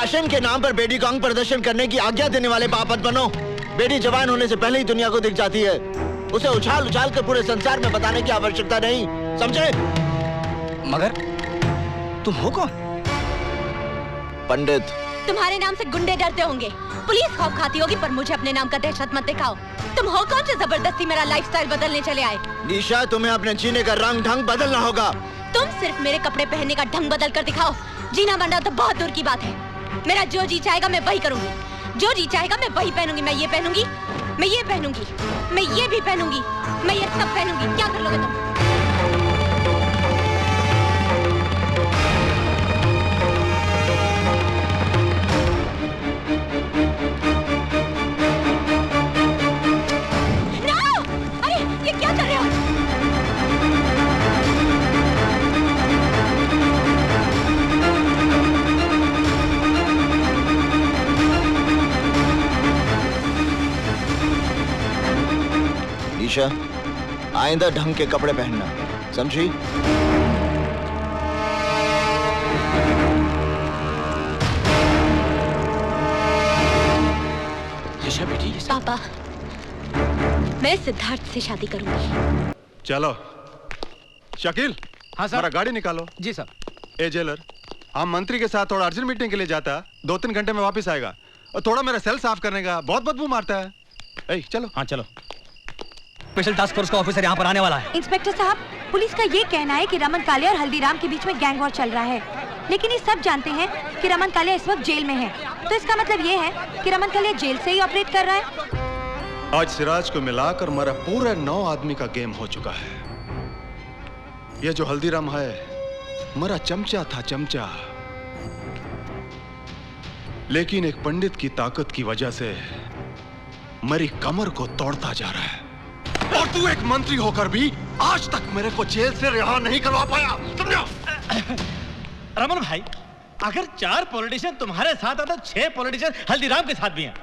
Fashion के नाम पर बेटी को अंग प्रदर्शन करने की आज्ञा देने वाले पाप मत बनो। बेटी जवान होने से पहले ही दुनिया को दिख जाती है। उसे उछाल उछाल कर पूरे संसार में बताने की आवश्यकता नहीं, समझे? मगर तुम हो कौन? पंडित। तुम्हारे नाम से गुंडे डरते होंगे, पुलिस खौफ खाती होगी, पर मुझे अपने नाम का दहशत मत दिखाओ। तुम हो कौन से जबरदस्ती मेरा लाइफस्टाइल बदलने चले आए? निशा, तुम्हें अपने जीने का रंग ढंग बदलना होगा। तुम सिर्फ मेरे कपड़े पहनने का ढंग बदल कर दिखाओ, जीना मरना तो बहुत दूर की बात है। मेरा जो जी चाहेगा मैं वही करूंगी, जो जी चाहेगा मैं वही पहनूंगी। मैं ये पहनूंगी, मैं ये पहनूंगी, मैं ये भी पहनूंगी, मैं ये सब पहनूंगी। क्या कर लोगे तुम? निशा, आइंदा ढंग के कपड़े पहनना, समझी? निशा बेटी, पापा, मैं सिद्धार्थ से शादी करूंगी। चलो शकील। हाँ सर। हमारा गाड़ी निकालो। जी सर। ए जेलर, हम मंत्री के साथ थोड़ा अर्जेंट मीटिंग के लिए जाता, 2-3 घंटे में वापस आएगा। और थोड़ा मेरा सेल साफ करने का, बहुत बदबू मारता है। ए, चलो। हाँ चलो। स्पेशल टास्क फोर्स का ऑफिसर यहाँ पर आने वाला है। इंस्पेक्टर साहब, पुलिस का ये कहना है कि रमन कालिया और हल्दीराम के बीच में गैंग वॉर चल रहा है, लेकिन ये सब जानते हैं कि रमन कालिया इस वक्त जेल में है। तो इसका मतलब ये है कि रमन कालिया जेल से ही ऑपरेट कर रहा है। आज सिराज को मिलाकर मेरा पूरा 9 आदमी का गेम हो चुका है। ये जो हल्दीराम है मेरा चमचा था, चमचा। लेकिन एक पंडित की ताकत की वजह से मेरी कमर को तोड़ता जा रहा है। और तू एक मंत्री होकर भी आज तक मेरे को जेल से रिहा नहीं करवा पाया, समझो? रमन भाई, अगर 4 पॉलिटिशियन तुम्हारे साथ है तो 6 पॉलिटिशियन हल्दीराम के साथ भी हैं।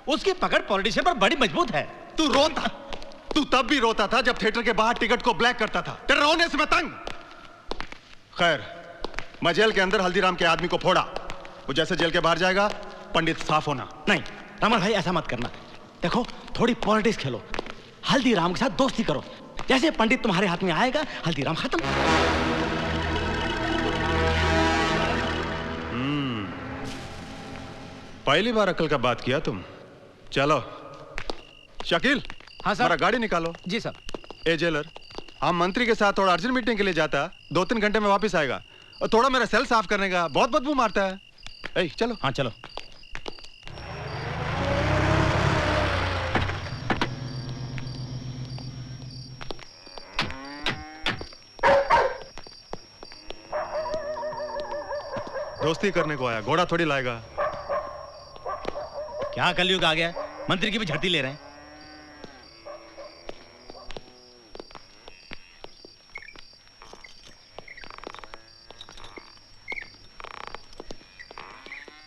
उसकी पकड़ पॉलिटिशियन पर बड़ी मजबूत है। तू तब भी रोता था जब थिएटर के बाहर टिकट को ब्लैक करता था। तेरे रोने से मैं तंग। खैर, मैं जेल के अंदर हल्दीराम के आदमी को फोड़ा, वो जैसे जेल के बाहर जाएगा पंडित साफ होना। नहीं रमन भाई, ऐसा मत करना। देखो, थोड़ी पॉलिटिक्स खेलो, हल्दीराम के साथ दोस्ती करो। जैसे पंडित तुम्हारे हाथ में आएगा, हल्दीराम खत्म। पहली बार अकल का बात किया तुम। चलो शकील। हाँ सर। हमारा गाड़ी निकालो। जी सर। ए जेलर, हम मंत्री के साथ थोड़ा अर्जेंट मीटिंग के लिए जाता, 2-3 घंटे में वापस आएगा। और थोड़ा मेरा सेल साफ करने का, बहुत बदबू मारता है। ए, चलो। हाँ चलो। दोस्ती करने को आया, घोड़ा थोड़ी लाएगा। क्या कलयुग आ गया, मंत्री की भी झड़ती ले रहे हैं।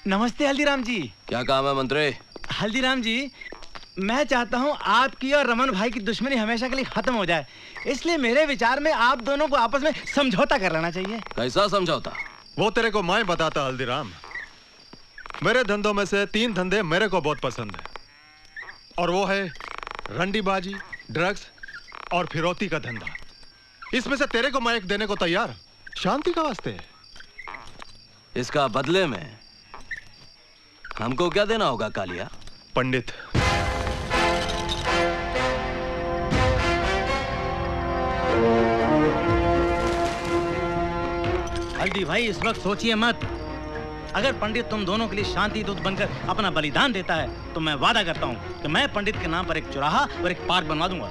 नमस्ते हल्दीराम जी। क्या काम है मंत्री? हल्दीराम जी, मैं चाहता हूं आपकी और रमन भाई की दुश्मनी हमेशा के लिए खत्म हो जाए। इसलिए मेरे विचार में आप दोनों को आपस में समझौता कर लेना चाहिए। कैसा समझौता? वो तेरे को मैं बताता हल्दीराम। मेरे धंधों में से 3 धंधे मेरे को बहुत पसंद है, और वो है रंडीबाजी, ड्रग्स और फिरौती का धंधा। इसमें से तेरे को मैं एक देने को तैयार, शांति का वास्ते। इसका बदले में हमको क्या देना होगा कालिया? पंडित। हल्दी भाई, इस वक्त सोचिए मत। अगर पंडित तुम दोनों के लिए शांति दूत बनकर अपना बलिदान देता है तो मैं वादा करता हूं कि मैं पंडित के नाम पर एक चौराहा और एक पार्क बनवा दूंगा।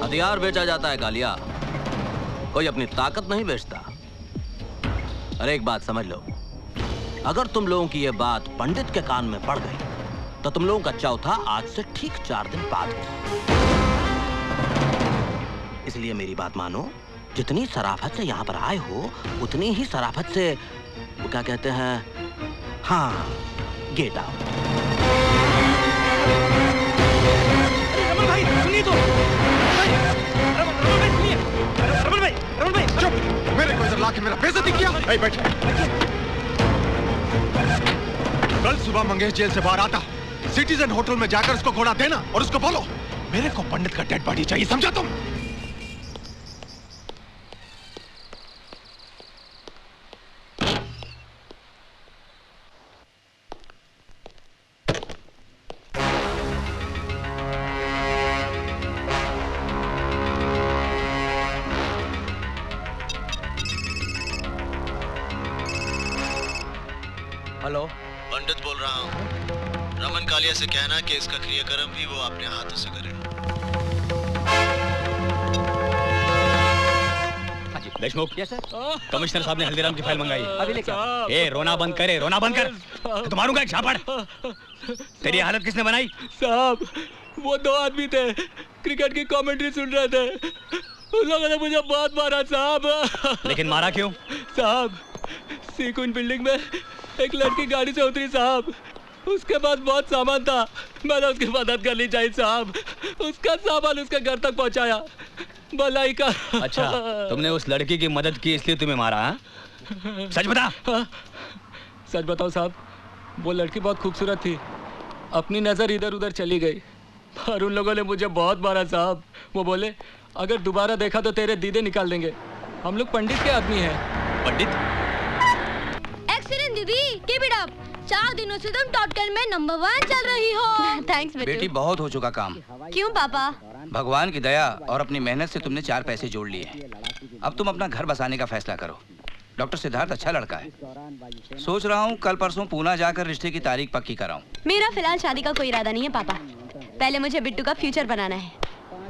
हथियार बेचा जाता है कालिया, कोई अपनी ताकत नहीं बेचता। अरे एक बात समझ लो, अगर तुम लोगों की ये बात पंडित के कान में पड़ गई तो तुम लोगों का चौथा आज से ठीक 4 दिन बाद होगा। इसलिए मेरी बात मानो, जितनी शराफत से यहाँ पर आए हो उतनी ही शराफत से, वो क्या कहते हैं, हाँ, गेट आउट। रमन भाई सुनिए तो। रमन भाई चुप। मेरे को इधर लाके मेरा बेइज्जती किया। बैठ। कल सुबह मंगेश जेल से बाहर आता, सिटीजन होटल में जाकर उसको घोड़ा देना और उसको बोलो मेरे को पंडित का डेड बॉडी चाहिए, समझा तुम? हेलो, पंडित बोल रहा हूँ। रमन कालिया से कहना कि इसका क्रियाक्रम भी वो अपने हाथों से करे। देशमुख, कमिश्नर साहब ने हल्दीराम की फाइल मंगाई है। अभी लेके आओ। ए, रोना बंद करे, रोना बंद कर। तो मारूंगा एक झापड़। तेरी हालत किसने बनाई? साहब, वो दो आदमी थे, क्रिकेट की कमेंट्री सुन रहे थे, उन लोगों ने मुझे बहुत मारा साहब। लेकिन मारा क्यों? साहब, सीकुन बिल्डिंग में एक लड़की गाड़ी से उतरी साहब, उसके पास बहुत सामान था, मैंने उसकी मदद करनी चाहिए साहब, उसका सामान उसके घर तक पहुंचाया, भलाई का। अच्छा, तुमने उस लड़की की मदद की इसलिए तुम्हें मारा? हा? सच बता। सच बताओ साहब, वो लड़की बहुत खूबसूरत थी, अपनी नजर इधर उधर चली गई और उन लोगों ने मुझे बहुत मारा साहब। वो बोले अगर दोबारा देखा तो तेरे दीदे निकाल देंगे। हम लोग पंडित के आदमी हैं। पंडित? एक्सीलेंट दीदी, कीप इट अप। 4 दिनों से तुम टॉप 10 में नंबर 1 चल रही हो। थैंक्स बेटी, बहुत हो चुका काम। क्यों पापा? भगवान की दया और अपनी मेहनत से तुमने 4 पैसे जोड़ लिए। अब तुम अपना घर बसाने का फैसला करो। डॉक्टर सिद्धार्थ अच्छा लड़का है। सोच रहा हूँ कल परसों पूना जाकर रिश्ते की तारीख पक्की कराऊं। मेरा फिलहाल शादी का कोई इरादा नहीं है पापा। पहले मुझे बिट्टू का फ्यूचर बनाना है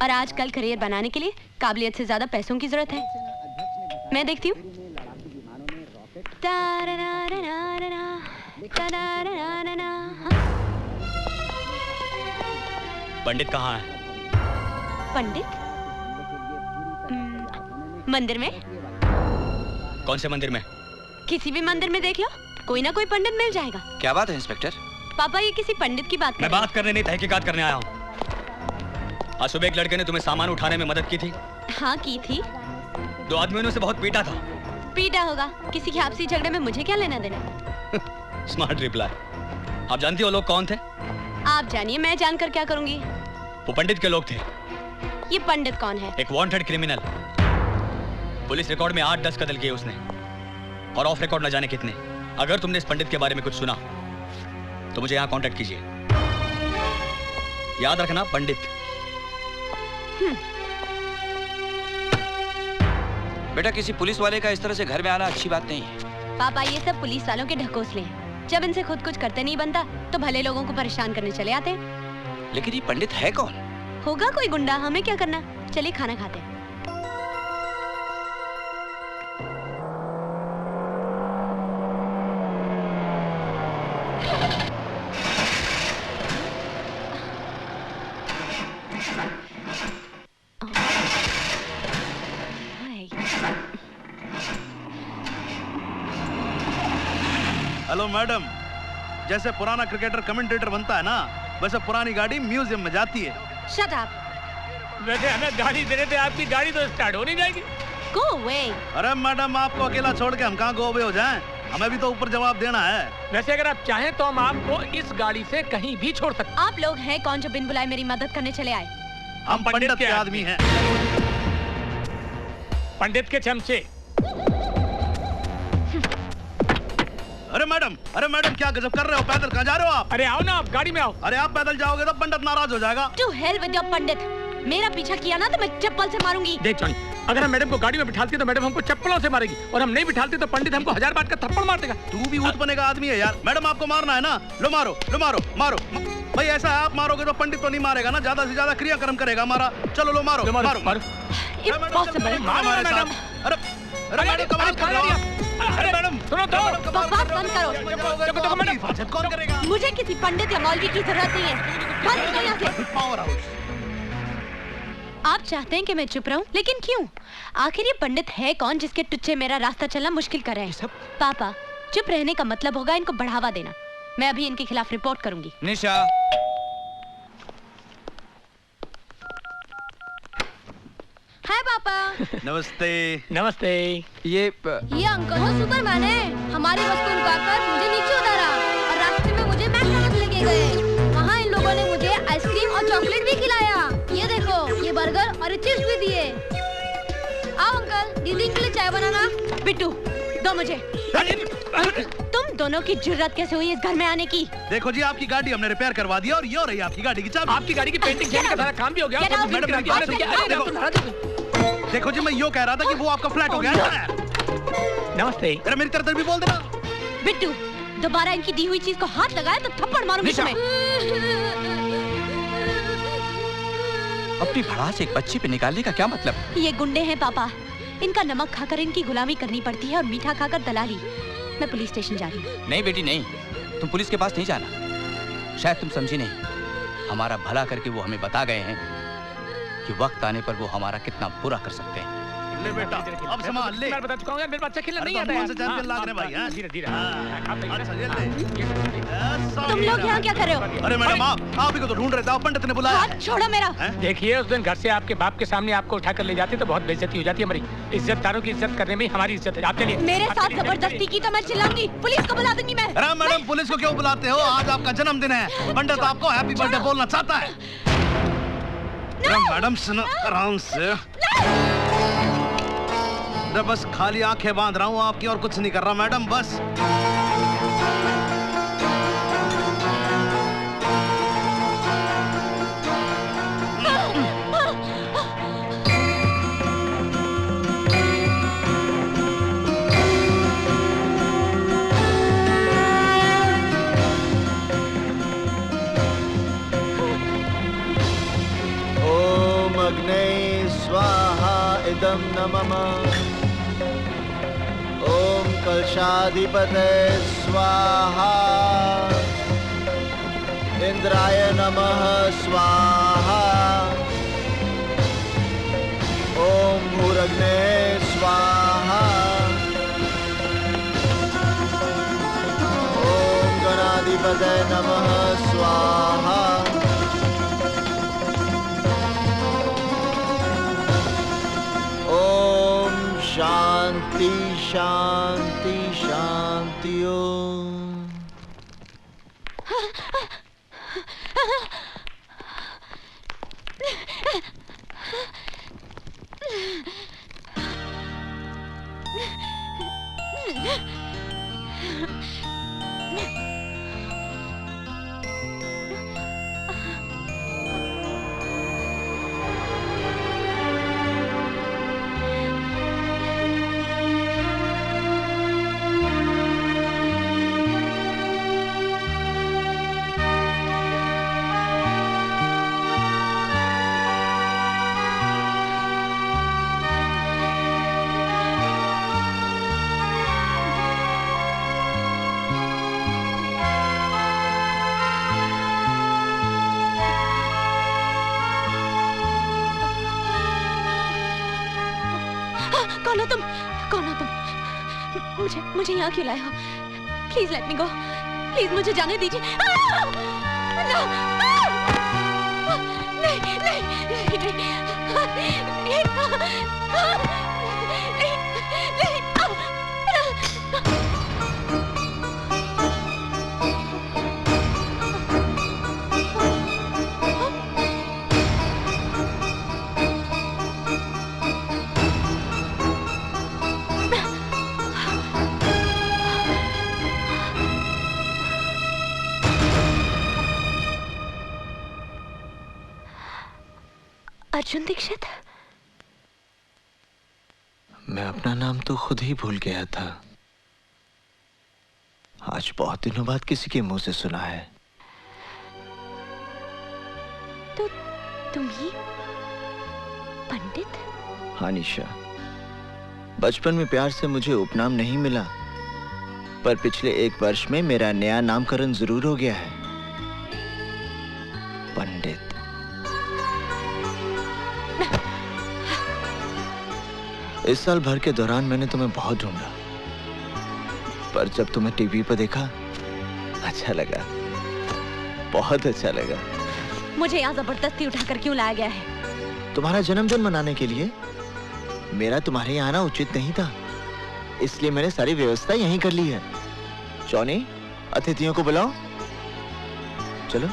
और आजकल करियर बनाने के लिए काबिलियत से ज्यादा पैसों की जरूरत है। मैं देखती हूँ। पंडित कहाँ है? पंडित? मंदिर में। कौन से मंदिर में? किसी भी मंदिर में देख लो, कोई ना कोई पंडित मिल जाएगा। क्या बात है इंस्पेक्टर? पापा, ये किसी पंडित की बात कर मैं बात करने नहीं, तहकीकात करने आया हूँ। आज सुबह एक लड़के ने तुम्हें सामान उठाने में मदद की थी। हाँ, की थी। 2 आदमियों ने उसे बहुत पीटा था। पीटा होगा, किसी के आपसी झगड़े में मुझे क्या लेना देना। Smart reply. आप जानती हो लोग कौन थे? आप जानिए, मैं जानकर क्या करूंगी। वो पंडित के लोग थे। ये पंडित कौन है? एक वांटेड क्रिमिनल। पुलिस रिकॉर्ड में 8-10 कत्ल किए उसने और ऑफ रिकॉर्ड न जाने कितने। अगर तुमने इस पंडित के बारे में कुछ सुना तो मुझे यहाँ कांटेक्ट कीजिए। याद रखना, पंडित। बेटा, किसी पुलिस वाले का इस तरह से घर में आना अच्छी बात नहीं है। पापा, ये सब पुलिस वालों के ढकोसले हैं। जब इनसे खुद कुछ करते नहीं बनता तो भले लोगों को परेशान करने चले आते हैं। लेकिन ये पंडित है कौन? होगा कोई गुंडा, हमें क्या करना। चलिए खाना खाते हैं। हेलो मैडम, जैसे पुराना क्रिकेटर कमेंटेटर बनता है ना, वैसे पुरानी गाड़ी म्यूजियम में जाती है। Shut up. वैसे हमें गाड़ी दे रहे थे, आपकी गाड़ी तो स्टार्ट हो नहीं जाएगी। Go away. अरे मैडम, आपको अकेला छोड़ के हम कहाँ गो अवे हो जाएं? हमें भी तो ऊपर जवाब देना है। वैसे अगर आप चाहें तो हम आपको इस गाड़ी से कहीं भी छोड़ सकते। आप लोग हैं कौन जो बिन बुलाए मेरी मदद करने चले आए? हम पंडित के आदमी हैं। पंडित के चमचे। अरे मैडम, क्या गजब कर रहे हो? पैदल कहाँ जा रहे हो आप? अरे आओ ना, आप गाड़ी में आओ। अरे आप पैदल जाओगे तो पंडित नाराज हो जाएगा। टू हेल विद योर पंडित। मेरा पीछा किया ना तो मैं चप्पल से मारूंगी। देख जॉनी, अगर हम मैडम को गाड़ी में बिठाते तो मैडम हमको चप्पलों से मारेगी और हम नहीं बिठाते तो पंडित हमको 1000 बात का थप्पड़ मार देगा। तू भी ऊत बने का आदमी है यार। मैडम, आपको मारना है ना, लो मारो लो मारो मारो। भाई ऐसा है, आप मारोगे तो पंडित तो नहीं मारेगा ना, ज्यादा से ज्यादा क्रियाक्रम करेगा हमारा। चलो लो मारो मारो मारो। इम्पॉसिबल। हमारे साथ। अरे मैडम, कमाल कर रहे हो आप। अरे मैडम सुनो तो, बकवास बंद करो। हिफाजत कौन करेगा? मुझे किसी पंडित या मौलवी की जरूरत नहीं है। बंद करो यहाँ से। Power house. आप चाहते हैं कि मैं चुप रहूं, लेकिन क्यों? आखिर ये पंडित है कौन जिसके टुच्चे मेरा रास्ता चलना मुश्किल कर रहे हैं? पापा, चुप रहने का मतलब होगा इनको बढ़ावा देना। मैं अभी इनके खिलाफ रिपोर्ट करूंगी। निशा। हाय पापा। नमस्ते। नमस्ते। ये ये अंकल वो सुपरमैन है। हमारी बस को रुकाकर मुझे नीचे उतारा नहीं गए। वहाँ इन लोगों ने मुझे आइसक्रीम और चॉकलेट भी खिलाया। ये देखो, ये बर्गर और चिप्स भी दिए। आओ अंकल, दीदी के लिए चाय बनाना। बिट्टू, दो मुझे। तुम दोनों की जुर्रत कैसे हुई इस घर में आने की? देखो जी, आपकी गाड़ी हमने रिपेयर करवा दिया और ये हो रही है आपकी गाड़ी की चाबी। आपकी गाड़ी की पेंटिंग का सारा काम भी हो गया। देखो जी, मैं यो कह रहा था कि वो आपका फ्लैट हो गया। नमस्ते। अरे मेरी तरफ भी बोल देना। बिट्टू, दोबारा इनकी दी हुई चीज को हाथ लगाया तो थप्पड़ मारूंगी तुम्हें। अपनी भड़ास एक बच्ची पे निकालने का क्या मतलब? ये गुंडे हैं पापा, इनका नमक खाकर इनकी गुलामी करनी पड़ती है और मीठा खाकर दलाली। मैं पुलिस स्टेशन जा रही हूँ। नहीं बेटी नहीं, तुम पुलिस के पास नहीं जाना। शायद तुम समझी नहीं, हमारा भला करके वो हमें बता गए हैं कि वक्त आने पर वो हमारा कितना बुरा कर सकते हैं। ले बेटा, अब संभाल ले। मैं बता चुका हूँ, मेरे बच्चा खेलना नहीं आता है। चैंपियन लाग रहे भाई। धीरे धीरे। अच्छा ये ले। तुम लोग यहाँ क्या कर रहे हो? अरे मैडम, आप ही को तो ढूंढ रहे थे, पंडित ने बुलाया। हाथ छोड़ो मेरा। देखिए, उस दिन घर से आपके बाप के सामने आपको उठाकर ले जाते तो बहुत बेइज्जती हो जाती है। हमारी इज्जतदारों की इज्जत करने में हमारी इज्जत है। आपके लिए मेरे साथ जबरदस्ती की तो मैं चिल्लाऊंगी, पुलिस को बुला दूंगी मैं। अरे मैडम, पुलिस को क्यों बुलाते हो? आज आपका जन्मदिन है। पंडित आपको हैप्पी बर्थडे बोलना चाहता है। मैडम सुनो आराम से। बस खाली आंखें बांध रहा हूँ आपकी, और कुछ नहीं कर रहा मैडम, बस। ओम अग्ने स्वाहा इदं नमः। ओम कलशाधिपते स्वाहा। इंद्राय नमः स्वाहा। ओम भूरग्ने स्वाहा। ओम गणाधिपते नमः स्वाहा। ओम शांति शांति शांति। ओम कौन हो तुम? कौन हो तुम? मुझे यहाँ क्यों लाए हो? Please let me go. Please मुझे जाने दीजिए। नहीं नहीं अर्जुन दीक्षित। मैं अपना नाम तो खुद ही भूल गया था। आज बहुत दिनों बाद किसी के मुंह से सुना है। तो तुम ही पंडित? हाँ निशा, बचपन में प्यार से मुझे उपनाम नहीं मिला, पर पिछले 1 वर्ष में मेरा नया नामकरण जरूर हो गया है, पंडित। इस साल भर के दौरान मैंने तुम्हें बहुत ढूंढा, पर जब तुम्हें टीवी पर देखा अच्छा लगा, बहुत अच्छा लगा। मुझे यहाँ जबरदस्ती उठाकर क्यों लाया गया है? तुम्हारा जन्मदिन मनाने के लिए। मेरा तुम्हारे यहाँ आना उचित नहीं था, इसलिए मैंने सारी व्यवस्था यहीं कर ली है। जॉनी, अतिथियों को बुलाओ। चलो।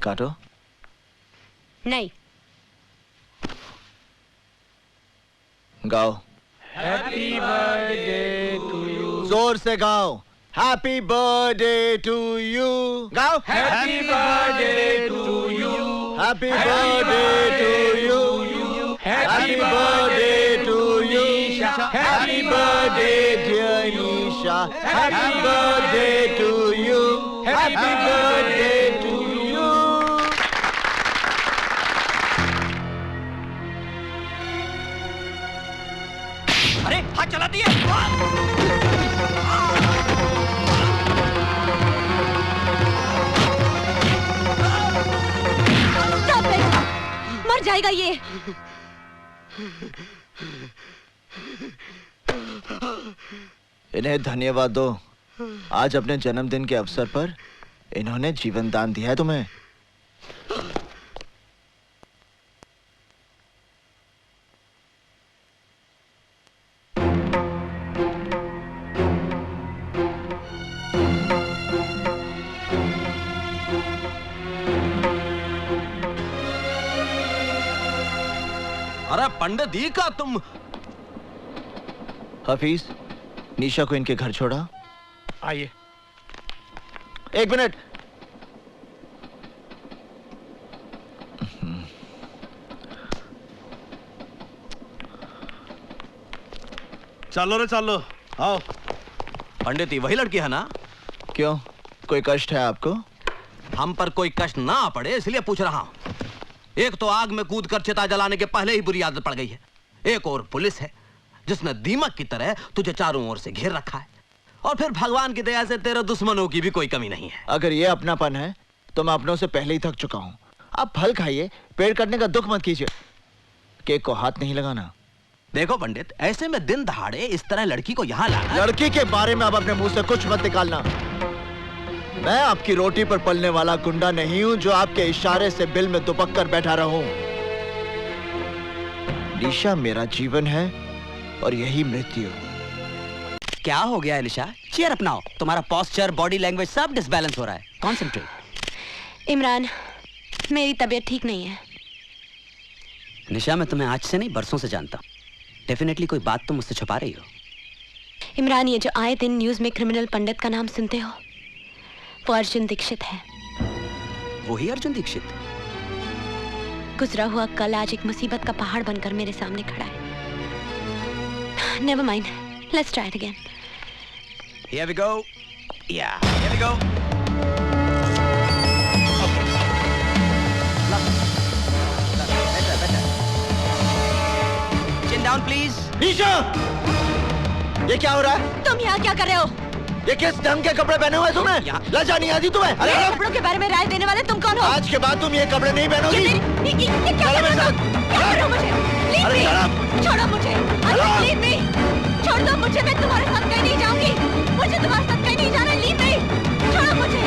काटो। नहीं। गाओ। Happy birthday to you. जोर से गाओ। Happy birthday to you. गाओ। Happy birthday to you. Happy birthday to you. Happy birthday to you. Happy birthday dear Isha. Happy birthday to you. Happy birthday to you. अरे हाथ चला दिए। Stop it! मर जाएगा ये। इन्हें धन्यवाद दो। आज अपने जन्मदिन के अवसर पर इन्होंने जीवन दान दिया है तुम्हें। अरे पंडित जी का तुम। हफीज, निशा को इनके घर छोड़ा। आइए। एक मिनट। चलो रे चलो, आओ। पंडित जी वही लड़की है ना? क्यों, कोई कष्ट है आपको? हम पर कोई कष्ट ना पड़े इसलिए पूछ रहा हूं। एक तो आग में कूद कर चिता जलाने के पहले ही बुरी आदत पड़ गई है। एक और पुलिस है जिसने दीमक की तरह तुझे चारों ओर से घेर रखा है। और फिर भगवान की दया से तेरे दुश्मनों की भी कोई कमी नहीं है। अगर ये अपनापन है तो मैं अपनों से पहले ही थक चुका हूं। आप फल खाइए, पेड़ कटने का दुख मत कीजिए। केक को हाथ नहीं लगाना। देखो पंडित, ऐसे में दिन दहाड़े इस तरह लड़की को यहाँ लाना। लड़की के बारे में आप अपने मुंह से कुछ मत निकालना। मैं आपकी रोटी पर पलने वाला गुंडा नहीं हूं जो आपके इशारे से बिल में दुबक कर बैठा रहूं। निशा मेरा जीवन है और यही मृत्यु। क्या हो गया एलिशा? चेयर अपनाओ। तुम्हारा पोस्चर, बॉडी लैंग्वेज सब डिसबैलेंस हो रहा है। कॉन्सेंट्रेट। इमरान, मेरी तबीयत ठीक नहीं है। निशा, मैं तुम्हें आज से नहीं बरसों से जानता हूँ। डेफिनेटली कोई बात तुम मुझसे छुपा रही हो। इमरान, ये जो आए दिन न्यूज में क्रिमिनल पंडित का नाम सुनते हो, वो अर्जुन दीक्षित है। वही अर्जुन दीक्षित? गुजरा हुआ कल आज एक मुसीबत का पहाड़ बनकर मेरे सामने खड़ा है। Never mind, let's try it again. Here we go. Yeah, here we go. Better. Chin down, please. निशा! ये क्या हो रहा है? तुम यहाँ क्या कर रहे हो? ये किस ढंग के कपड़े पहने हुए तुम्हें? लज्जा नहीं आती तुम्हें? अरे मेरे कपड़ों के बारे में राय देने वाले तुम कौन हो? आज के बाद तुम ये कपड़े नहीं पहनोगी। ये क्या कर रहे हो? क्या कर रहे हो मुझे? Leave me! छोड़ो मुझे। Leave me! छोड़ दो मुझे, मैं तुम्हारे साथ कहीं नहीं जाऊंगी। मुझे तुम्हारे साथ कहीं नहीं जाना। Leave me! छोड़ो मुझे।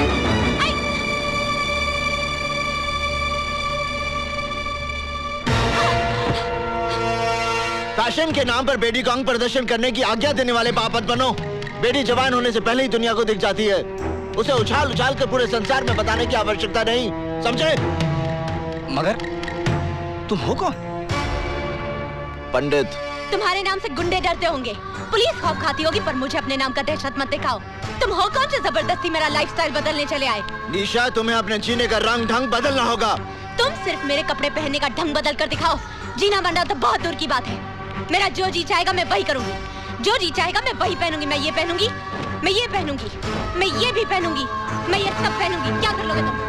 फैशन के नाम पर बेटी को अंग प्रदर्शन करने की आज्ञा देने वाले पाप मत बनो। बेटी जवान होने से पहले ही दुनिया को दिख जाती है। उसे उछाल उछाल कर पूरे संसार में बताने की आवश्यकता नहीं, समझे? मगर तुम हो कौन? पंडित। तुम्हारे नाम से गुंडे डरते होंगे, पुलिस खौफ खाती होगी, पर मुझे अपने नाम का दहशत मत दिखाओ। तुम हो कौन जो जबरदस्ती मेरा लाइफस्टाइल बदलने चले आए? निशा, तुम्हें अपने जीने का रंग ढंग बदलना होगा। तुम सिर्फ मेरे कपड़े पहनने का ढंग बदल कर दिखाओ। जीना मरना तो बहुत दूर की बात है। मेरा जो जी चाहेगा मैं वही करूंगी। जो जी चाहेगा मैं वही पहनूंगी। मैं ये पहनूंगी, मैं ये पहनूंगी, मैं ये भी पहनूंगी, मैं ये सब पहनूंगी। क्या कर लोगे तुम?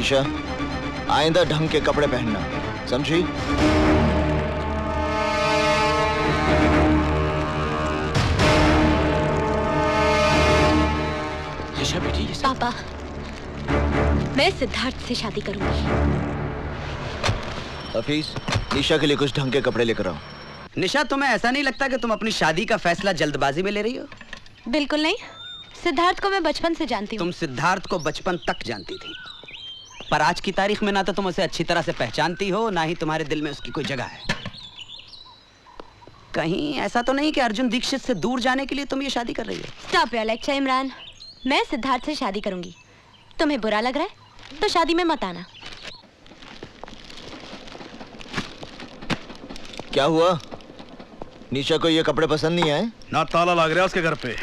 निशा, आइंदा ढंग के कपड़े पहनना, समझी? निशा बेटी, ये सब पापा, मैं सिद्धार्थ से शादी करूंगी। हफीज, निशा के लिए कुछ ढंग के कपड़े लेकर आओ। निशा, तुम्हें ऐसा नहीं लगता कि तुम अपनी शादी का फैसला जल्दबाजी में ले रही हो? बिल्कुल नहीं। सिद्धार्थ को मैं बचपन से जानती हूँ। तुम सिद्धार्थ को बचपन तक जानती थी, पर आज की तारीख में ना तो तुम उसे अच्छी तरह से पहचानती हो, ना ही तुम्हारे दिल में उसकी कोई जगह है। कहीं ऐसा तो नहीं कि अर्जुन दीक्षित से दूर जाने के लिए तुम ये शादी कर रही हो? Stop your lecture Imran. मैं सिद्धार्थ से शादी करूंगी। तुम्हें बुरा लग रहा है तो शादी में मत आना। क्या हुआ? निशा को ये कपड़े पसंद नहीं आए? ना ताला लग रहा है उसके घर पे।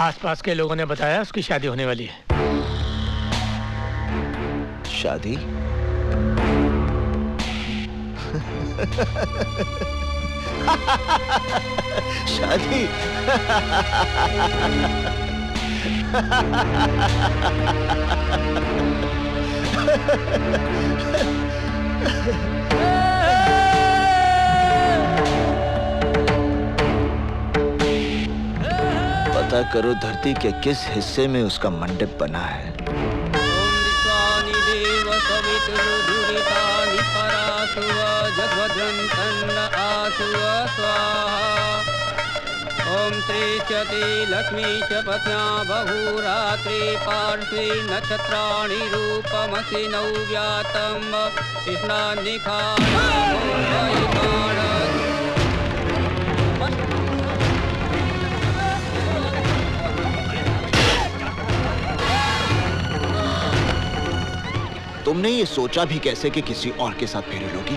आसपास के लोगों ने बताया उसकी शादी होने वाली है। शादी? शादी? पता करो धरती के किस हिस्से में उसका मंडप बना है। ओम त्रिचति लक्ष्मी च पत्न्या बहुरात्रि पार्श्वे नक्षत्राणि रूपमसि नव्यातम तुमने ये सोचा भी कैसे कि किसी और के साथ फेरे लोगी?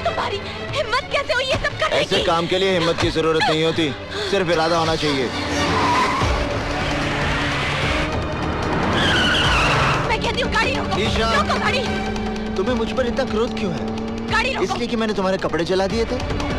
तुम्हारी हिम्मत कैसे हुई ये सब करने की? ऐसे काम के लिए हिम्मत की जरूरत नहीं होती, सिर्फ इरादा होना चाहिए। मैं कहती हूँ गाड़ी रोको। ईशा, रोको गाड़ी। तुम्हें मुझ पर इतना क्रोध क्यों है? गाड़ी रोको। इसलिए कि मैंने तुम्हारे कपड़े जला दिए थे?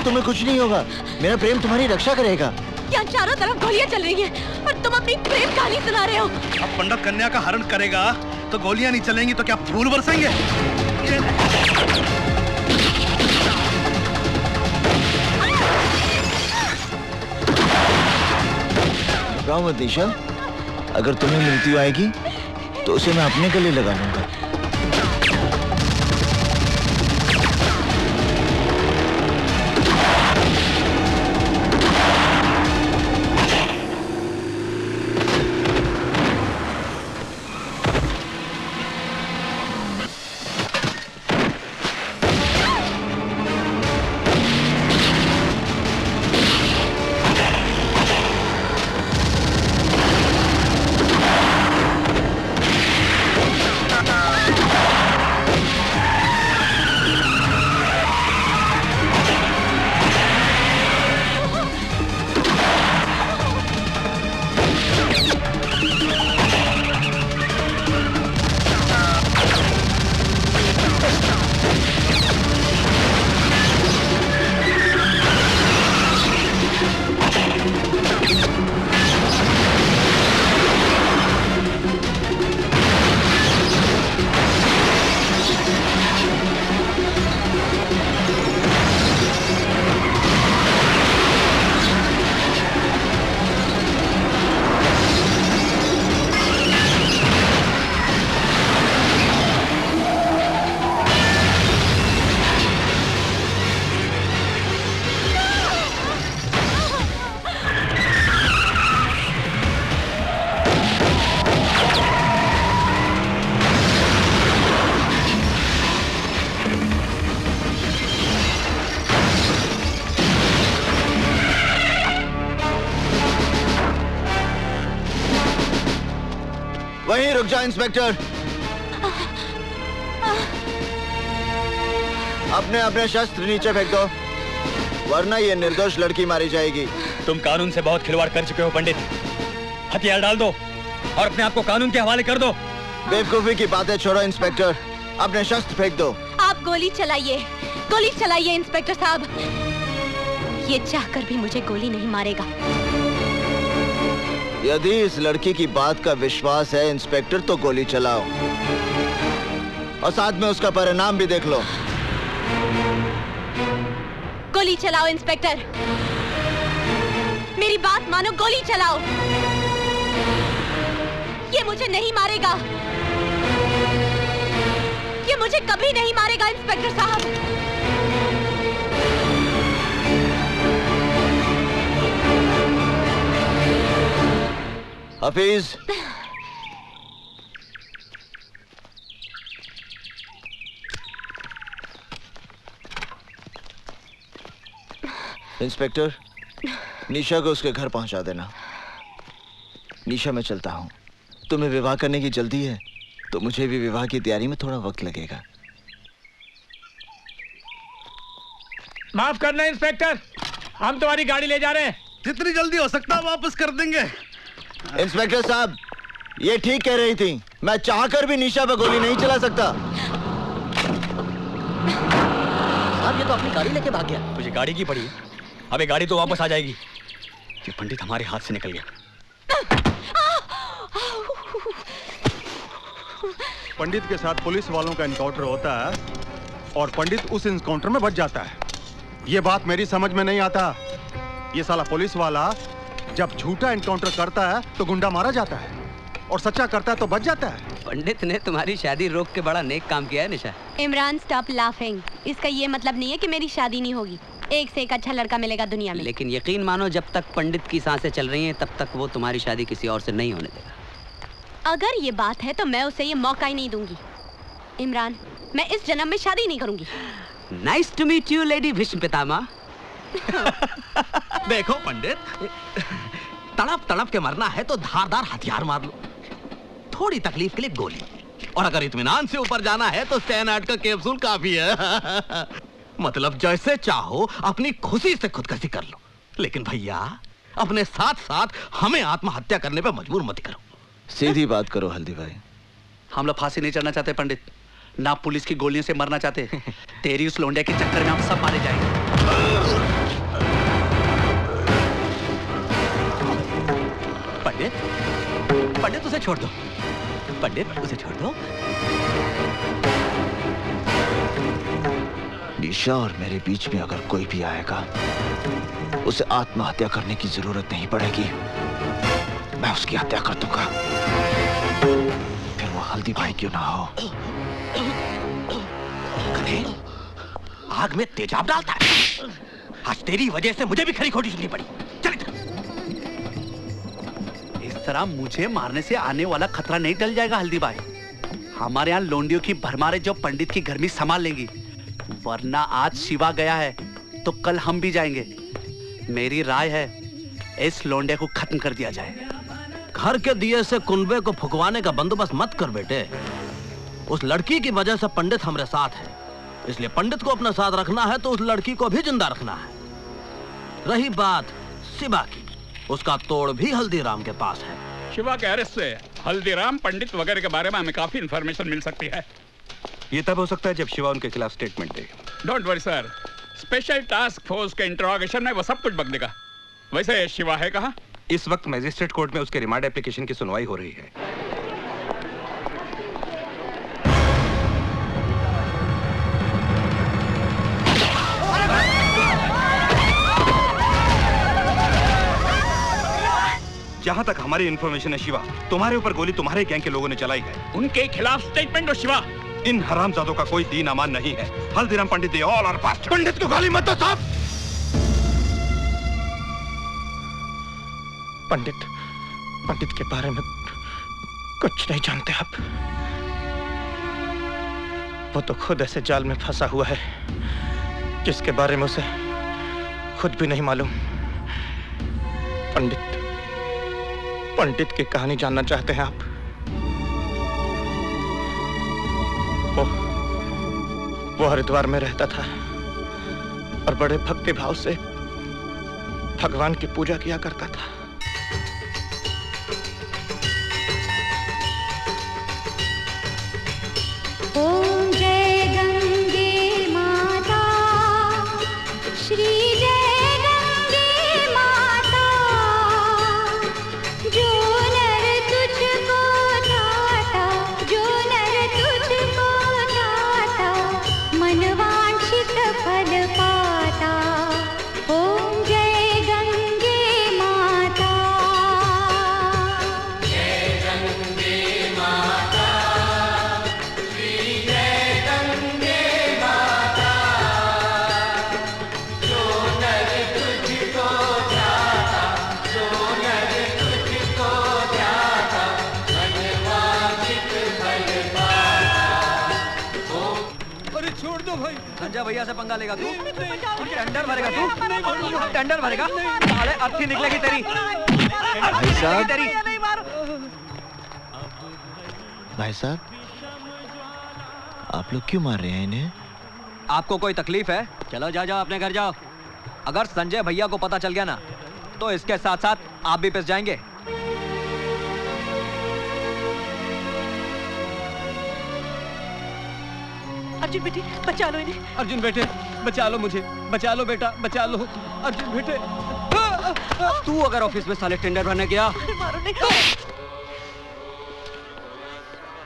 तुम्हें कुछ नहीं होगा, मेरा प्रेम तुम्हारी रक्षा करेगा। यहाँ चारों तरफ गोलियां चल रही हैं और तुम अपनी प्रेम कहानी सुना रहे हो। अब पंडित कन्या का हरण करेगा तो गोलियां नहीं चलेंगी तो क्या फूल बरसेंगे? घबराओ मत निशा, अगर तुम्हें मृत्यु आएगी तो उसे मैं अपने गले लगा लूंगा। वहीं रुक जाओ इंस्पेक्टर। अपने अपने शस्त्र नीचे फेंक दो, वरना ये निर्दोष लड़की मारी जाएगी। तुम कानून से बहुत खिलवाड़ कर चुके हो पंडित। हथियार डाल दो और अपने आप को कानून के हवाले कर दो। बेवकूफी की बातें छोड़ो इंस्पेक्टर, अपने शस्त्र फेंक दो। आप गोली चलाइए इंस्पेक्टर साहब। ये चाहकर भी मुझे गोली नहीं मारेगा। यदि इस लड़की की बात का विश्वास है इंस्पेक्टर, तो गोली चलाओ और साथ में उसका परिणाम भी देख लो। गोली चलाओ इंस्पेक्टर, मेरी बात मानो, गोली चलाओ। ये मुझे नहीं मारेगा, ये मुझे कभी नहीं मारेगा इंस्पेक्टर साहब। हफीज, इंस्पेक्टर, निशा को उसके घर पहुंचा देना। निशा, मैं चलता हूं। तुम्हें विवाह करने की जल्दी है तो मुझे भी विवाह की तैयारी में थोड़ा वक्त लगेगा। माफ करना इंस्पेक्टर, हम तुम्हारी गाड़ी ले जा रहे हैं। जितनी जल्दी हो सकता है वापस कर देंगे। इंस्पेक्टर साहब, ये ठीक कह रही थी, मैं चाहकर भी निशा पर गोली नहीं चला सकता। साहब, ये तो अपनी गाड़ी लेके भाग गया। मुझे गाड़ी की पड़ी, अबे गाड़ी तो वापस आ जाएगी। ये पंडित हमारे हाथ से निकल गया। पंडित के साथ पुलिस वालों का एनकाउंटर होता है और पंडित उस एनकाउंटर में बच जाता है। ये बात मेरी समझ में नहीं आता। ये साला पुलिस वाला जब झूठा एनकाउंटर करता है तो गुंडा मारा जाता है और सच्चा करता है तो बच जाता है। पंडित ने तुम्हारी शादी रोक के बड़ा नेक काम किया है निशा। Imran, stop laughing. इसका ये मतलब नहीं है कि मेरी शादी नहीं होगी। एक से एक अच्छा लड़का मिलेगा दुनिया में। लेकिन यकीन मानो, जब तक पंडित की सांसें चल रही हैं तब तक वो तुम्हारी शादी किसी और से नहीं होने देगा। अगर ये बात है तो मैं उसे ये मौका ही नहीं दूंगी। इमरान, मैं इस जन्म में शादी नहीं करूंगी। Nice to meet you lady Bhishma Pitamah. देखो पंडित, तड़प तड़प के मरना है तो धारदार हथियार मार लो, थोड़ी तकलीफ के लिए गोली, और अगर इत्मीनान से ऊपर जाना है तो सैनाइड का कैप्सूल काफी है। मतलब जैसे चाहो अपनी खुशी से खुदकुशी कर लो, लेकिन भैया अपने साथ साथ हमें आत्महत्या करने पे मजबूर मत करो। सीधी बात करो हल्दी भाई। हम लोग फांसी नहीं चढ़ना चाहते पंडित, ना पुलिस की गोलियों से मरना चाहते। तेरी उस लोंडे के चक्कर में हम सब मारे जाएंगे। पंडित, पंडित उसे छोड़ दो, पंडित उसे छोड़ दो। निशा और मेरे बीच में अगर कोई भी आएगा, उसे आत्महत्या करने की जरूरत नहीं पड़ेगी, मैं उसकी हत्या कर दूंगा, फिर वो हल्दी भाई क्यों ना हो। कने, आग में तेजाब डालता है। आज तेरी वजह से मुझे भी खरी खोटी सुननी पड़ी। चल इधर। इस तरह मुझे मारने से आने वाला खतरा नहीं टल जाएगा हल्दी भाई। हमारे यहाँ लोंडियों की भरमारे जो पंडित की गर्मी संभाल लेंगी, वरना आज शिवा गया है तो कल हम भी जाएंगे। मेरी राय है इस लोंडे को खत्म कर दिया जाए। घर के दिए से कुनबे को फुकवाने का बंदोबस्त मत कर बेटे। उस लड़की की वजह से पंडित हमारे साथ है, इसलिए पंडित को अपने साथ रखना है तो उस लड़की को भी जिंदा रखना है। रही बात शिवा की, उसका तोड़ भी हल्दीराम के पास है। शिवा के अरेस्ट से हल्दीराम, पंडित वगैरह के बारे में हमें काफी इंफॉर्मेशन मिल सकती है। ये तब हो सकता है जब शिवा उनके खिलाफ statement they. Don't worry sir, special task force के इंट्रोगेशन में वो सब कुछ बक देगा। वैसे शिवा है कहाँ? इस वक्त मैजिस्ट्रेट कोर्ट में उसके रिमांड एप्लीकेशन की सुनवाई हो रही है। जहां तक हमारी इंफॉर्मेशन है शिवा, तुम्हारे ऊपर गोली तुम्हारे गैंग के लोगों ने चलाई है। उनके खिलाफ स्टेटमेंट दो शिवा। इन हरामजादों का कोई दीन अमान नहीं है। हल्दीराम पंडित दे ऑल आर पास्ट। पंडित को गाली मत दो साहब। पंडित के बारे में कुछ नहीं जानते आप। वो तो खुद ऐसे जाल में फंसा हुआ है जिसके बारे में उसे खुद भी नहीं मालूम। पंडित की कहानी जानना चाहते हैं आप? वो हरिद्वार में रहता था और बड़े भक्ति भाव से भगवान की पूजा किया करता था। ओम जय गंगे माता, श्री जय गंगे माता, जो नर तुझको ध्याता, जो नर तुझको ध्याता, मनवांछित फल पाता। ओम जय गंगे माता, जय गंगे माता, श्री जय गंगे माता, जो नर तुझको ध्याता, जो नर तुझको ध्याता, मनवांछित फल पाता। अरे छोड़ दो भाई। संजय भैया से पंगा लेगा तू? टेंडर भरेगा तू? टेंडर भरेगा? साले अर्थी निकलेगी तेरी। भाई साहब, भाई साहब, आप लोग क्यों मार रहे हैं इन्हें? आपको कोई तकलीफ है? चलो जाओ जाओ अपने घर जाओ। अगर संजय भैया को पता चल गया ना तो इसके साथ साथ आप भी पिस जाएंगे। अर्जुन बेटे बचा लो इन्हें। अर्जुन बेटे बचा लो मुझे, बचा लो बेटा, बचा लो। अर्जुन बेटे तू अगर ऑफिस में साले टेंडर भरने गया।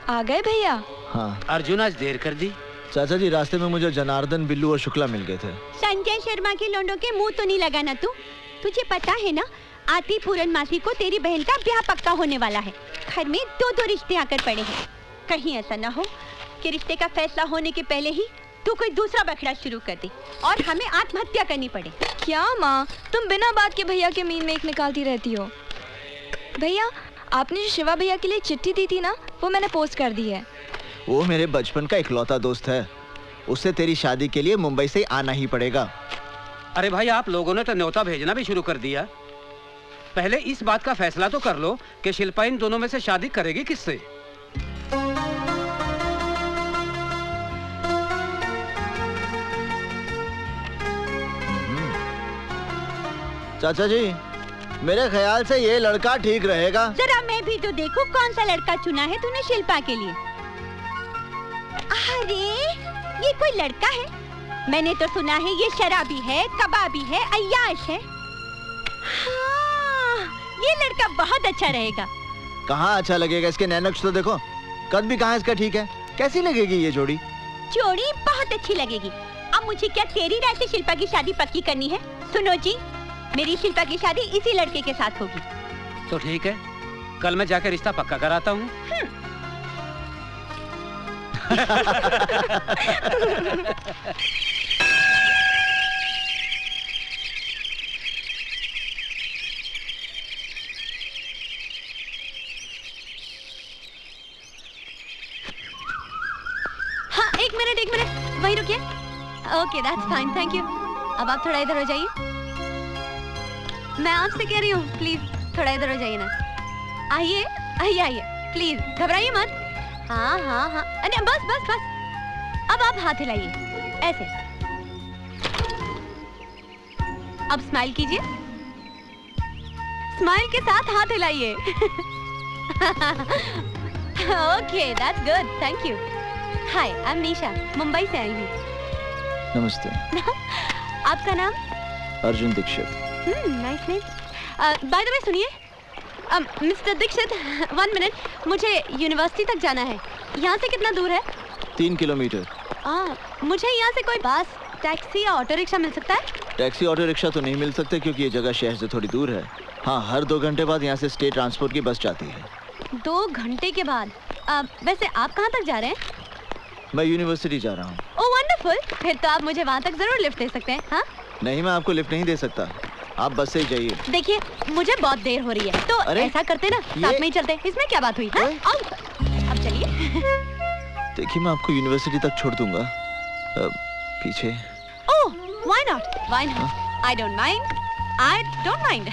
आ गए भैया? हाँ। अर्जुन आज देर कर दी। चाचा जी, रास्ते में मुझे जनार्दन, बिल्लू और शुक्ला मिल गए थे। संजय शर्मा के लोंडों के मुंह तो नहीं लगाना तू। तुझे पता है ना, आती पूरनमासी को तेरी बहन का ब्याह पक्का होने वाला है। घर में दो दो रिश्ते आकर पड़े हैं। कहीं ऐसा ना हो कि रिश्ते का फैसला होने के पहले ही तू कोई दूसरा बखड़ा शुरू कर दे और हमें आत्महत्या करनी पड़े। क्या माँ, तुम बिना बात के भैया के मीन में एक निकालती रहती हो। भैया, आपने जो शिवा भैया के लिए चिट्ठी दी थी ना, वो मैंने पोस्ट कर दी है। वो मेरे बचपन का इकलौता दोस्त है। उससे तेरी शादी के लिए मुंबई से आना ही पड़ेगा। अरे भाई, आप लोगों ने तो न्योता भेजना भी शुरू कर दिया। पहले इस बात का फैसला तो कर लो कि शिल्पा इन दोनों में से शादी करेगी किससे। चाचा जी, मेरे ख्याल से ये लड़का ठीक रहेगा। जरा मैं भी तो देखूं कौन सा लड़का चुना है तूने शिल्पा के लिए। अरे ये कोई लड़का है? मैंने तो सुना है ये शराबी है, कबाबी है, अय्याश है। हाँ, ये लड़का बहुत अच्छा रहेगा। कहाँ अच्छा लगेगा? इसके नैनक्स तो देखो। कद भी कहाँ इसका ठीक है। कैसी लगेगी ये जोड़ी? जोड़ी बहुत अच्छी लगेगी। अब मुझे क्या तेरी राय से शिल्पा की शादी पक्की करनी है? सुनो जी, मेरी शिल्पा की शादी इसी लड़के के साथ होगी। तो ठीक है, कल मैं जाकर रिश्ता पक्का कराता हूँ। हाँ, एक मिनट वहीं रुकिए। Okay, that's fine, thank you. अब आप थोड़ा इधर हो जाइए। मैं आपसे कह रही हूँ, प्लीज थोड़ा इधर हो जाइए ना। आइए आइए आइए, प्लीज घबराइए मत। हाँ हाँ हाँ, अरे बस बस बस। अब आप हाथ हिलाइए ऐसे। अब स्माइल कीजिए। स्माइल के साथ हाथ हिलाइए। Okay, that's good, thank you. Hi, I am Nisha, Mumbai से आई हूँ। नमस्ते। आपका नाम? Arjun Dikshit. Nice name. By the way सुनिए, मिस्टर दीक्षित, 1 मिनट, मुझे यूनिवर्सिटी तक जाना है। यहाँ से कितना दूर है? 3 किलोमीटर। मुझे यहाँ से कोई बस, टैक्सी या ऑटो रिक्शा मिल सकता है? टैक्सी ऑटो रिक्शा तो नहीं मिल सकते क्योंकि ये जगह शहर से थोड़ी दूर है। हाँ, हर 2 घंटे बाद यहाँ से स्टेट ट्रांसपोर्ट की बस जाती है। 2 घंटे के बाद? वैसे आप कहाँ तक जा रहे हैं? मैं यूनिवर्सिटी जा रहा हूँ। ओह वंडरफुल, फिर तो आप मुझे वहाँ तक जरूर लिफ्ट दे सकते हैं। हाँ? नहीं, मैं आपको लिफ्ट नहीं दे सकता। आप बस से ही जाइए। देखिए, मुझे बहुत देर हो रही है, तो ऐसा करते ना, साथ में ही चलते। इसमें क्या बात हुई? हाँ? अब चलिए। देखिए, मैं आपको यूनिवर्सिटी तक छोड़ दूंगा। पीछे। ओह, why not? Why not? I don't mind. I don't mind.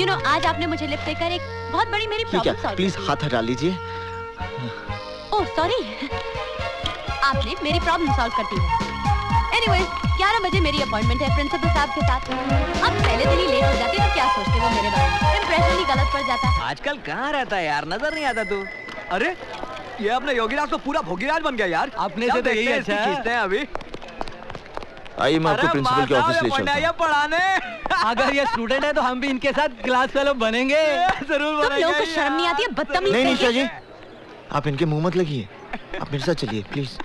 You know, आज आपने मुझे लिफ्ट देकर एक बहुत बड़ी मेरी प्रॉब्लम सॉल्व। प्लीज हाथ हटा लीजिए। Oh sorry. आपने मेरी प्रॉब्लम सॉल्व कर दी है। एनीवेज 11 बजे मेरी अपॉइंटमेंट है प्रिंसिपल साहब के साथ। अब पहले दिन ही लेट हो जाती तो क्या सोचते वो मेरे बारे में, इंप्रेशन ही गलत पड़ जाता। आजकल कहाँ रहता है यार, नजर नहीं आता तू। अरे ये अपने योगीराज तो पूरा भोगीराज बन गया यार। अपने से तो यही अच्छा खींचते हैं अभी। आइए मैं आपको प्रिंसिपल के ऑफिस ले चलता हूं। पढ़ाने अगर ये स्टूडेंट है तो हम भी इनके साथ क्लास फेलो बनेंगे। जरूर तुम लोगों को शर्म नहीं आती है? बदतमीज। नहीं निशा जी, आप इनके मुंह मत लगिए, आप मेरे साथ चलिए प्लीज।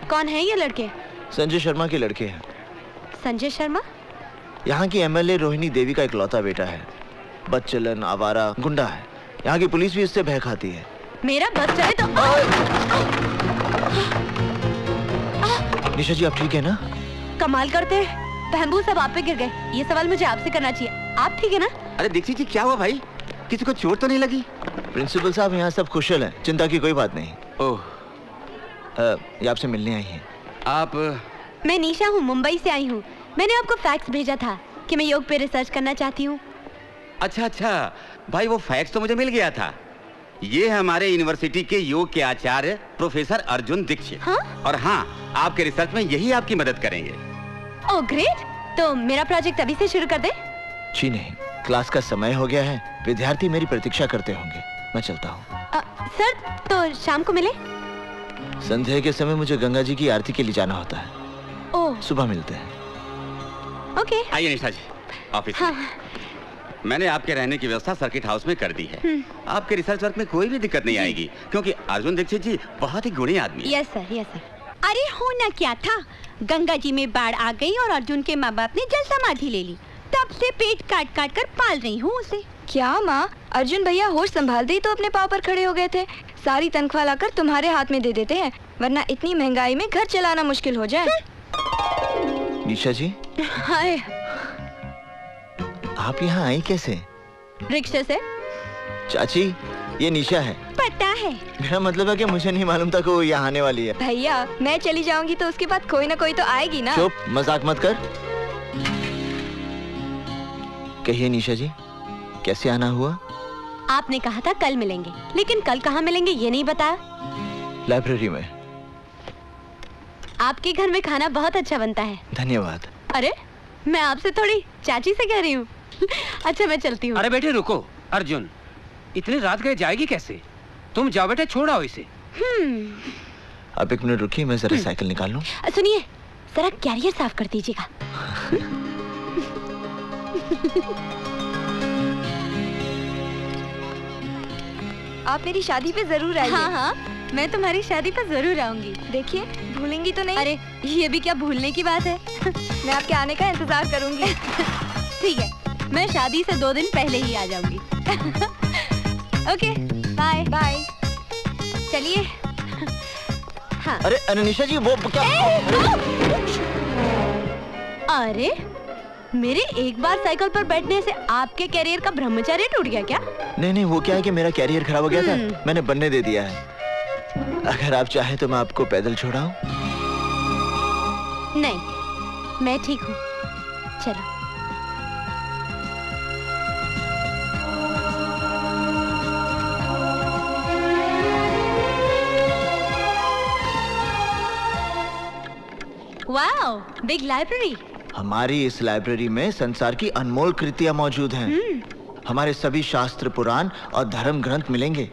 कौन है ये लड़के? संजय शर्मा के लड़के हैं। संजय शर्मा? यहाँ की एमएलए रोहिणी देवी का इकलौता बेटा है। बदचलन, आवारा, गुंडा है। यहाँ की पुलिस भी इससे भय खाती है। मेरा बस चले तो निशा जी आप ठीक है ना? कमाल करते हैं, बहबू सब आप पे गिर गए। ये सवाल मुझे आपसे करना चाहिए। आप ठीक है ना? अरे दीक्षित जी क्या हुआ भाई, किसी को चोट तो नहीं लगी? प्रिंसिपल साहब यहाँ सब कुशल हैं, चिंता की कोई बात नहीं। ओह, ये आपसे मिलने आई हैं। आप? मैं निशा हूँ, मुंबई से आई हूँ। मैंने आपको फैक्स भेजा था कि मैं योग पे रिसर्च करना चाहती हूँ। अच्छा अच्छा भाई, वो फैक्स तो मुझे मिल गया था। ये हमारे यूनिवर्सिटी के योग के आचार्य प्रोफेसर अर्जुन दीक्षित। हाँ? और हाँ, आपके रिसर्च में यही आपकी मदद करेंगे। ओह ग्रेट, तो मेरा प्रोजेक्ट अभी से शुरू कर दे? जी नहीं, क्लास का समय हो गया है, विद्यार्थी मेरी प्रतीक्षा करते होंगे। मैं चलता हूँ। सर तो शाम को मिले? संध्या के समय मुझे गंगा जी की आरती के लिए जाना होता है। ओह, सुबह मिलते हैं। ओके। आइए निशा जी ऑफिस। हाँ। मैंने आपके रहने की व्यवस्था सर्किट हाउस में कर दी है। आपके रिसर्च वर्क में कोई भी दिक्कत नहीं आएगी, क्योंकि अर्जुन दीक्षित जी बहुत ही गुणी आदमी है। Yes sir, yes sir. अरे होना क्या था, गंगा जी में बाढ़ आ गई और अर्जुन के माँ बाप ने जल समाधि ले ली। तब से पेट काट काट कर पाल रही हूँ उसे। क्या माँ, अर्जुन भैया होश संभालते ही तो अपने पाँव पर खड़े हो गए थे। सारी तनख्वाह लाकर तुम्हारे हाथ में दे देते हैं, वरना इतनी महंगाई में घर चलाना मुश्किल हो जाए। निशा जी, हाय, आप यहाँ आई कैसे? रिक्शे से। चाची, ये निशा है। पता है। मेरा मतलब है कि मुझे नहीं मालूम था कि वो यहाँ आने वाली है। भैया मैं चली जाऊंगी तो उसके बाद कोई ना कोई तो आएगी ना। चुप, मजाक मत कर। कहिए निशा जी, कैसे आना हुआ? आपने कहा था कल मिलेंगे, लेकिन कल कहाँ मिलेंगे ये नहीं बताया। लाइब्रेरी में। आपके घर में खाना बहुत अच्छा बनता है। धन्यवाद। अरे मैं आपसे थोड़ी चाची से कह रही हूँ। अच्छा मैं चलती हूँ। अरे बेटे रुको, अर्जुन इतनी रात गए जाएगी कैसे? तुम जाओ बेटे, छोड़ आओ इसे। आप एक मिनट रुकिए, मैं जरा साइकिल निकाल लूं। सुनिए, जरा कैरियर साफ कर दीजिएगा। आप मेरी शादी पे जरूर आइए। हाँ हाँ, मैं तुम्हारी शादी पर जरूर आऊंगी। देखिए भूलेंगी तो नहीं? अरे ये भी क्या भूलने की बात है। मैं आपके आने का इंतजार करूंगी। ठीक है, मैं शादी से 2 दिन पहले ही आ जाऊंगी। Okay bye bye. चलिए। हाँ। अरे अनिशा जी वो क्या? अरे मेरे एक बार साइकिल पर बैठने से आपके कैरियर का ब्रह्मचर्य टूट गया क्या? नहीं, वो क्या है कि मेरा कैरियर खराब हो गया था, मैंने बनने दे दिया है। अगर आप चाहे तो मैं आपको पैदल छोड़ाऊं? नहीं, मैं ठीक हूँ। चलो। Wow, big library. हमारी इस लाइब्रेरी में संसार की अनमोल कृतियां मौजूद हैं। हमारे सभी शास्त्र, पुराण और धर्म ग्रंथ मिलेंगे।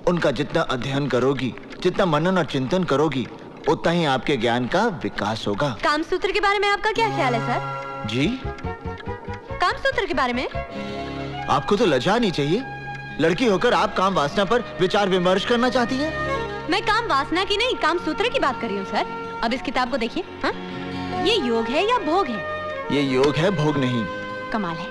उनका जितना अध्ययन करोगी, जितना मनन और चिंतन करोगी, उतना ही आपके ज्ञान का विकास होगा। कामसूत्र के बारे में आपका क्या ख्याल है सर? जी? कामसूत्र के बारे में? आपको तो लज्जा नहीं चाहिए। लड़की होकर आप काम वासना पर विचार विमर्श करना चाहती हैं? मैं काम वासना की नहीं, कामसूत्र की बात कर रही हूँ सर। अब इस किताब को देखिए। हाँ? ये योग है या भोग है? ये योग है, भोग नहीं। कमाल है,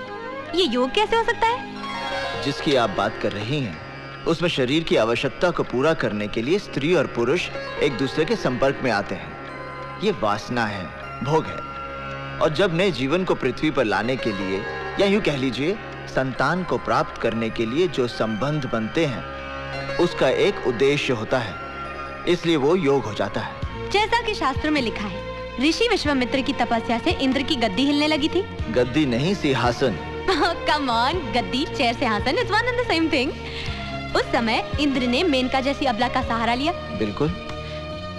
ये योग कैसे हो सकता है? जिसकी आप बात कर रही हैं, उसमें शरीर की आवश्यकता को पूरा करने के लिए स्त्री और पुरुष एक दूसरे के संपर्क में आते हैं। ये वासना है, भोग है। और जब नए जीवन को पृथ्वी पर लाने के लिए, या यूं कह लीजिए संतान को प्राप्त करने के लिए जो संबंध बनते हैं, उसका एक उद्देश्य होता है, इसलिए वो योग हो जाता है। जैसा कि शास्त्रों में लिखा है, ऋषि विश्वामित्र की तपस्या से इंद्र की गद्दी हिलने लगी थी। गद्दी नहीं, सिंहासन। कम ऑन, गद्दी, चेयर, सिंहासन, it's one and the same thing. उस समय इंद्र ने मेनका जैसी अबला का सहारा लिया। बिल्कुल।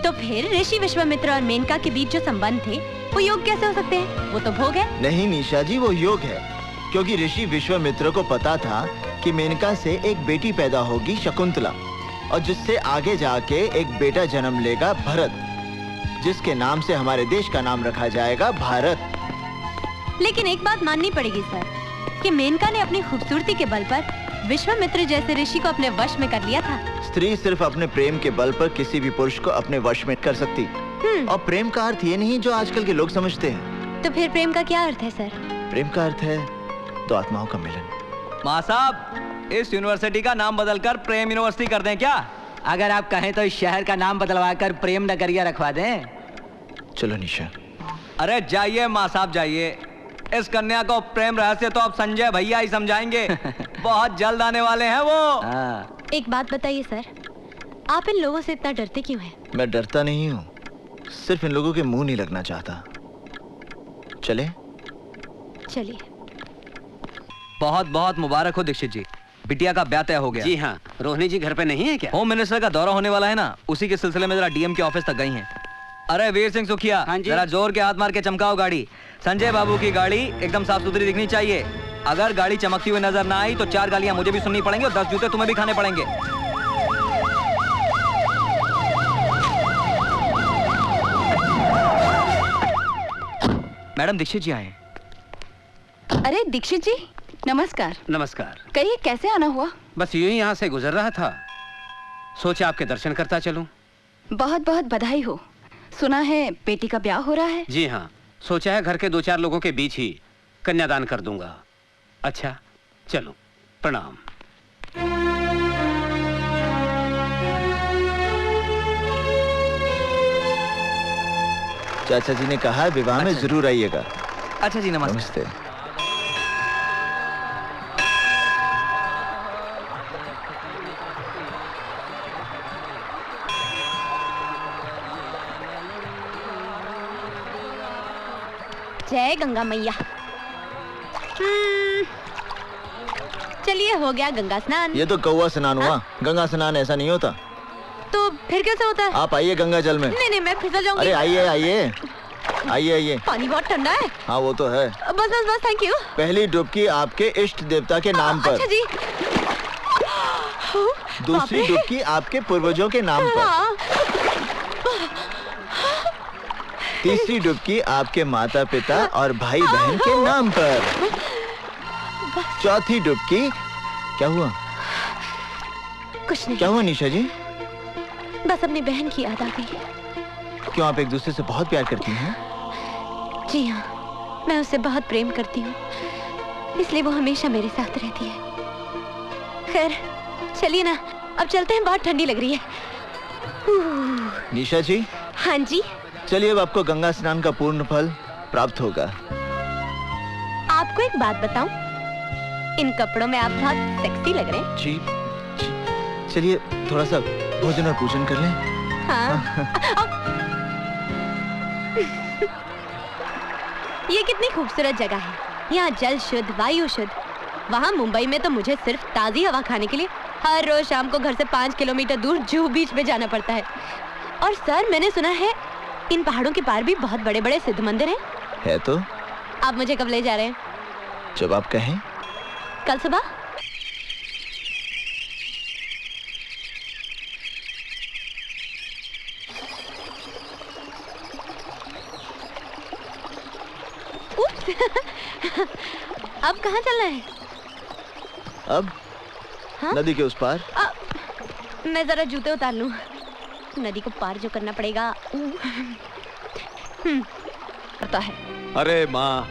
तो फिर ऋषि विश्वामित्र और मेनका के बीच जो संबंध थे वो योग कैसे हो सकते हैं? वो तो भोग है। नहीं निशा जी, वो योग है, क्योंकि ऋषि विश्वामित्र को पता था कि मेनका से एक बेटी पैदा होगी शकुंतला, और जिससे आगे जाके एक बेटा जन्म लेगा भरत, जिसके नाम से हमारे देश का नाम रखा जाएगा भारत। लेकिन एक बात माननी पड़ेगी सर, कि मेनका ने अपनी खूबसूरती के बल पर विश्वामित्र जैसे ऋषि को अपने वश में कर लिया था। स्त्री सिर्फ अपने प्रेम के बल पर किसी भी पुरुष को अपने वश में कर सकती, और प्रेम का अर्थ ये नहीं जो आजकल के लोग समझते हैं। तो फिर प्रेम का क्या अर्थ है सर? प्रेम का अर्थ है दो आत्माओं का मिलन। माँ साहब, इस यूनिवर्सिटी का नाम बदलकर प्रेम यूनिवर्सिटी कर दें क्या? अगर आप कहें तो इस शहर का नाम बदलवा कर प्रेम नगरिया रखवा दें। चलो निशा। अरे जाइए माँ साहब जाइए, इस कन्या को प्रेम रहस्य तो अब संजय भैया ही समझाएंगे। बहुत जल्द आने वाले हैं वो। एक बात बताइए सर, आप इन लोगों से इतना डरते क्यों हैं? मैं डरता नहीं हूँ, सिर्फ इन लोगों के मुंह नहीं लगना चाहता। चले? चलिए। बहुत बहुत मुबारक हो दीक्षित जी, बिटिया का ब्याह तय हो गया। जी हाँ। रोहिणी जी घर पे नहीं है क्या? होम मिनिस्टर का दौरा होने वाला है ना, उसी के सिलसिले में जरा डीएम के ऑफिस तक गई हैं। अरे वीर सिंह सुखिया, जरा जोर के हाथ मार के चमकाओ गाड़ी। संजय बाबू की गाड़ी एकदम साफ सुथरी दिखनी चाहिए। अगर गाड़ी चमकती हुई नजर ना आई तो 4 गालियां मुझे भी सुननी पड़ेंगी और 10 जूते तुम्हें भी खाने पड़ेंगे। मैडम दीक्षित जी आए। अरे दीक्षित जी, नमस्कार। नमस्कार। कहिए कैसे आना हुआ? बस यूं ही यहाँ से गुजर रहा था, सोचा आपके दर्शन करता चलूं। बहुत बहुत बधाई हो। सुना है बेटी का ब्याह हो रहा है? जी हाँ, सोचा है घर के 2-4 लोगों के बीच ही कन्यादान कर दूंगा। अच्छा चलो, प्रणाम। चाचा जी ने कहा विवाह में जरूर आइएगा। अच्छा जी, नमस्ते। नमस्ते। जय गंगा मैया। चलिए, हो गया गंगा स्नान। ये तो कौवा स्नान हुआ, गंगा स्नान ऐसा नहीं होता। तो फिर कैसे होता है? आप आइए गंगा जल में। नहीं नहीं, मैं फिसल जाऊंगी। अरे आइए आइए आइए आइए। पानी बहुत ठंडा है। हाँ वो तो है। बस बस बस, थैंक यू। पहली डुबकी आपके इष्ट देवता के नाम पर। अच्छा जी। दूसरी डुबकी आपके पूर्वजों के नाम पर। तीसरी डुबकी आपके माता पिता और भाई बहन के नाम पर। चौथी डुबकी। क्या हुआ? कुछ नहीं। क्या हुआ निशा जी? बस अपनी बहन की याद आ गई। क्यों, आप एक दूसरे से बहुत प्यार करती हैं? जी हाँ, मैं उससे बहुत प्रेम करती हूँ, इसलिए वो हमेशा मेरे साथ रहती है। खैर चलिए ना, अब चलते हैं, बहुत ठंडी लग रही है। निशा जी। हाँ जी। चलिए, अब आपको गंगा स्नान का पूर्ण फल प्राप्त होगा। आपको एक बात बताऊं, इन कपड़ों में आप बहुत सेक्सी लग रहे हैं। जी, चलिए थोड़ा सा भोजन और पूजन कर लें। हाँ। ये कितनी खूबसूरत जगह है। यहाँ जल शुद्ध, वायु शुद्ध। वहाँ मुंबई में तो मुझे सिर्फ ताज़ी हवा खाने के लिए हर रोज शाम को घर से 5 किलोमीटर दूर जुहू बीच में जाना पड़ता है। और सर, मैंने सुना है इन पहाड़ों के पार भी बहुत बड़े बड़े सिद्ध मंदिर हैं। है तो। आप मुझे कब ले जा रहे हैं? जब आप कहें। कल सुबह? अब कहाँ चलना है? अब हाँ? नदी के उस पार। मैं जरा जूते उतार लूं, नदी को पार जो करना पड़ेगा। पता है। अरे माँ,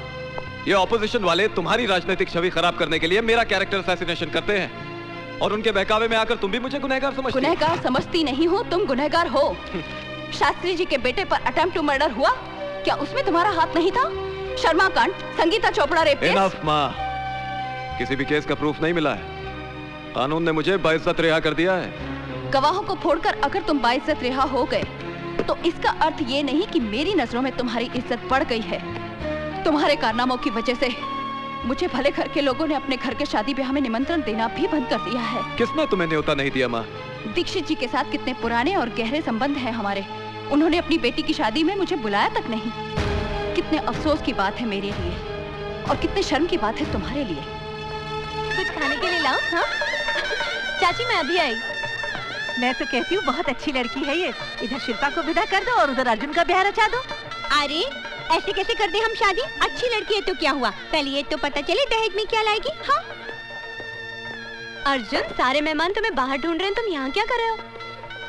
ये ऑपोजिशन वाले तुम्हारी राजनीतिक छवि खराब करने के लिए मेरा कैरेक्टर असैसिनेशन करते हैं, और उनके बहकावे में आकर तुम भी मुझे गुनहगार समझती हो। गुनहगार समझती नहीं हो, तुम गुनहगार हो। शास्त्री जी के बेटे पर अटेम्प्ट टू मर्डर हुआ, क्या उसमें तुम्हारा हाथ नहीं था? शर्मा कांड, Sangeeta Chopra rape case. Enough माँ, किसी भी केस का प्रूफ नहीं मिला है। कानून ने मुझे बाइज्जत रिहा कर दिया है। गवाहों को फोड़कर अगर तुम बाइज्जत रिहा हो गए तो इसका अर्थ ये नहीं कि मेरी नजरों में तुम्हारी इज्जत बढ़ गई है। तुम्हारे कारनामों की वजह से मुझे भले घर के लोगों ने अपने घर के शादी ब्याह में निमंत्रण देना भी बंद कर दिया है। किसने तुम्हें न्योता नहीं दिया माँ? दीक्षित जी के साथ कितने पुराने और गहरे संबंध हैं हमारे। उन्होंने अपनी बेटी की शादी में मुझे बुलाया तक नहीं। कितने अफसोस की बात है मेरे लिए और कितने शर्म की बात है तुम्हारे लिए। कुछ खाने के लिए लाओ? हाँ? चाची मैं अभी आई। मैं तो कहती हूँ बहुत अच्छी लड़की है ये। इधर शिल्पा को विदा कर दो और उधर अर्जुन का ब्याह रचा दो। अरे ऐसे कैसे कर दे हम शादी? अच्छी लड़की है तो क्या हुआ, पहले ये तो पता चले दहेज में क्या लाएगी। हाँ अर्जुन, सारे मेहमान तुम्हें बाहर ढूंढ रहे हैं, तुम यहाँ क्या कर रहे हो?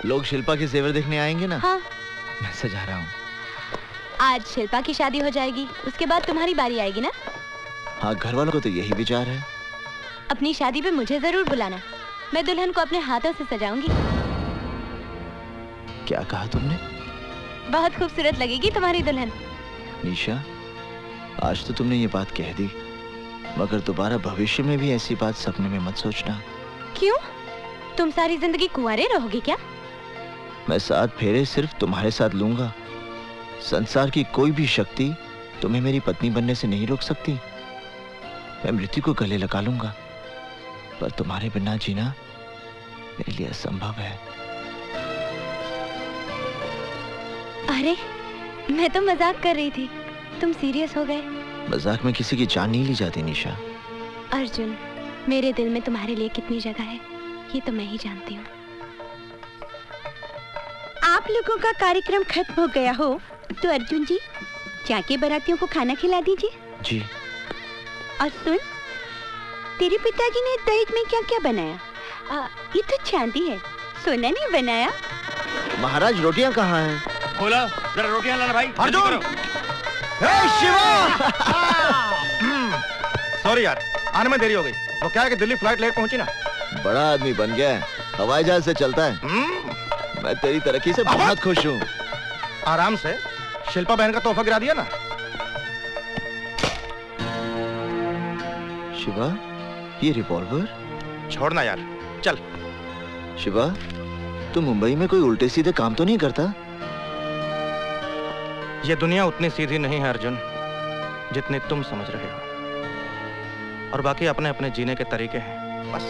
लोग शिल्पा के जेवर देखने आएंगे ना। हाँ मैं सजा रहा हूँ। आज शिल्पा की शादी हो जाएगी, उसके बाद तुम्हारी बारी आएगी ना। हाँ घर वालों को तो यही विचार है। अपनी शादी पे मुझे जरूर बुलाना, मैं दुल्हन को अपने हाथों से सजाऊंगी। क्या कहा तुमने? बहुत खूबसूरत लगेगी तुम्हारी दुल्हन। निशा, आज तो तुमने ये बात कह दी, मगर दोबारा भविष्य में भी ऐसी बात सपने में मत सोचना। क्यों? तुम सारी जिंदगी कुंवारे रहोगे क्या? मैं 7 फेरे सिर्फ तुम्हारे साथ लूंगा। संसार की कोई भी शक्ति तुम्हें मेरी पत्नी बनने से नहीं रोक सकती। मैं मृत्यु को गले लगा लूंगा, पर तुम्हारे बिना जीना मेरे लिए असंभव है। अरे मैं तो मजाक कर रही थी, तुम सीरियस हो गए। मजाक में किसी की जान नहीं ली जाती निशा। अर्जुन, मेरे दिल में तुम्हारे लिए कितनी जगह है ये तो मैं ही जानती हूँ। आप लोगों का कार्यक्रम खत्म हो गया हो तो अर्जुन जी जाके बारातियों को खाना खिला दीजिए। जी। और सुन, तेरे पिताजी ने दहेज में क्या क्या बनाया? ये तो चांदी है, सोना नहीं बनाया। महाराज रोटियां कहाँ हैं? बोला जरा रोटियां लाना भाई। अर्जुन! शिवा! सॉरी यार, आने में देरी हो गई। वो क्या है कि दिल्ली फ्लाइट लेट पहुंची ना। बड़ा आदमी बन गया है, हवाई जहाज से चलता है। मैं तेरी तरक्की से बहुत खुश हूँ। आराम से शिल्पा बहन का तोहफा गिरा दिया ना। शिवा, ये रिवॉल्वर छोड़ना यार, चल। शिवा, तू मुंबई में कोई उल्टे सीधे काम तो नहीं करता? ये दुनिया उतनी सीधी नहीं है अर्जुन जितनी तुम समझ रहे हो, और बाकी अपने अपने जीने के तरीके हैं बस।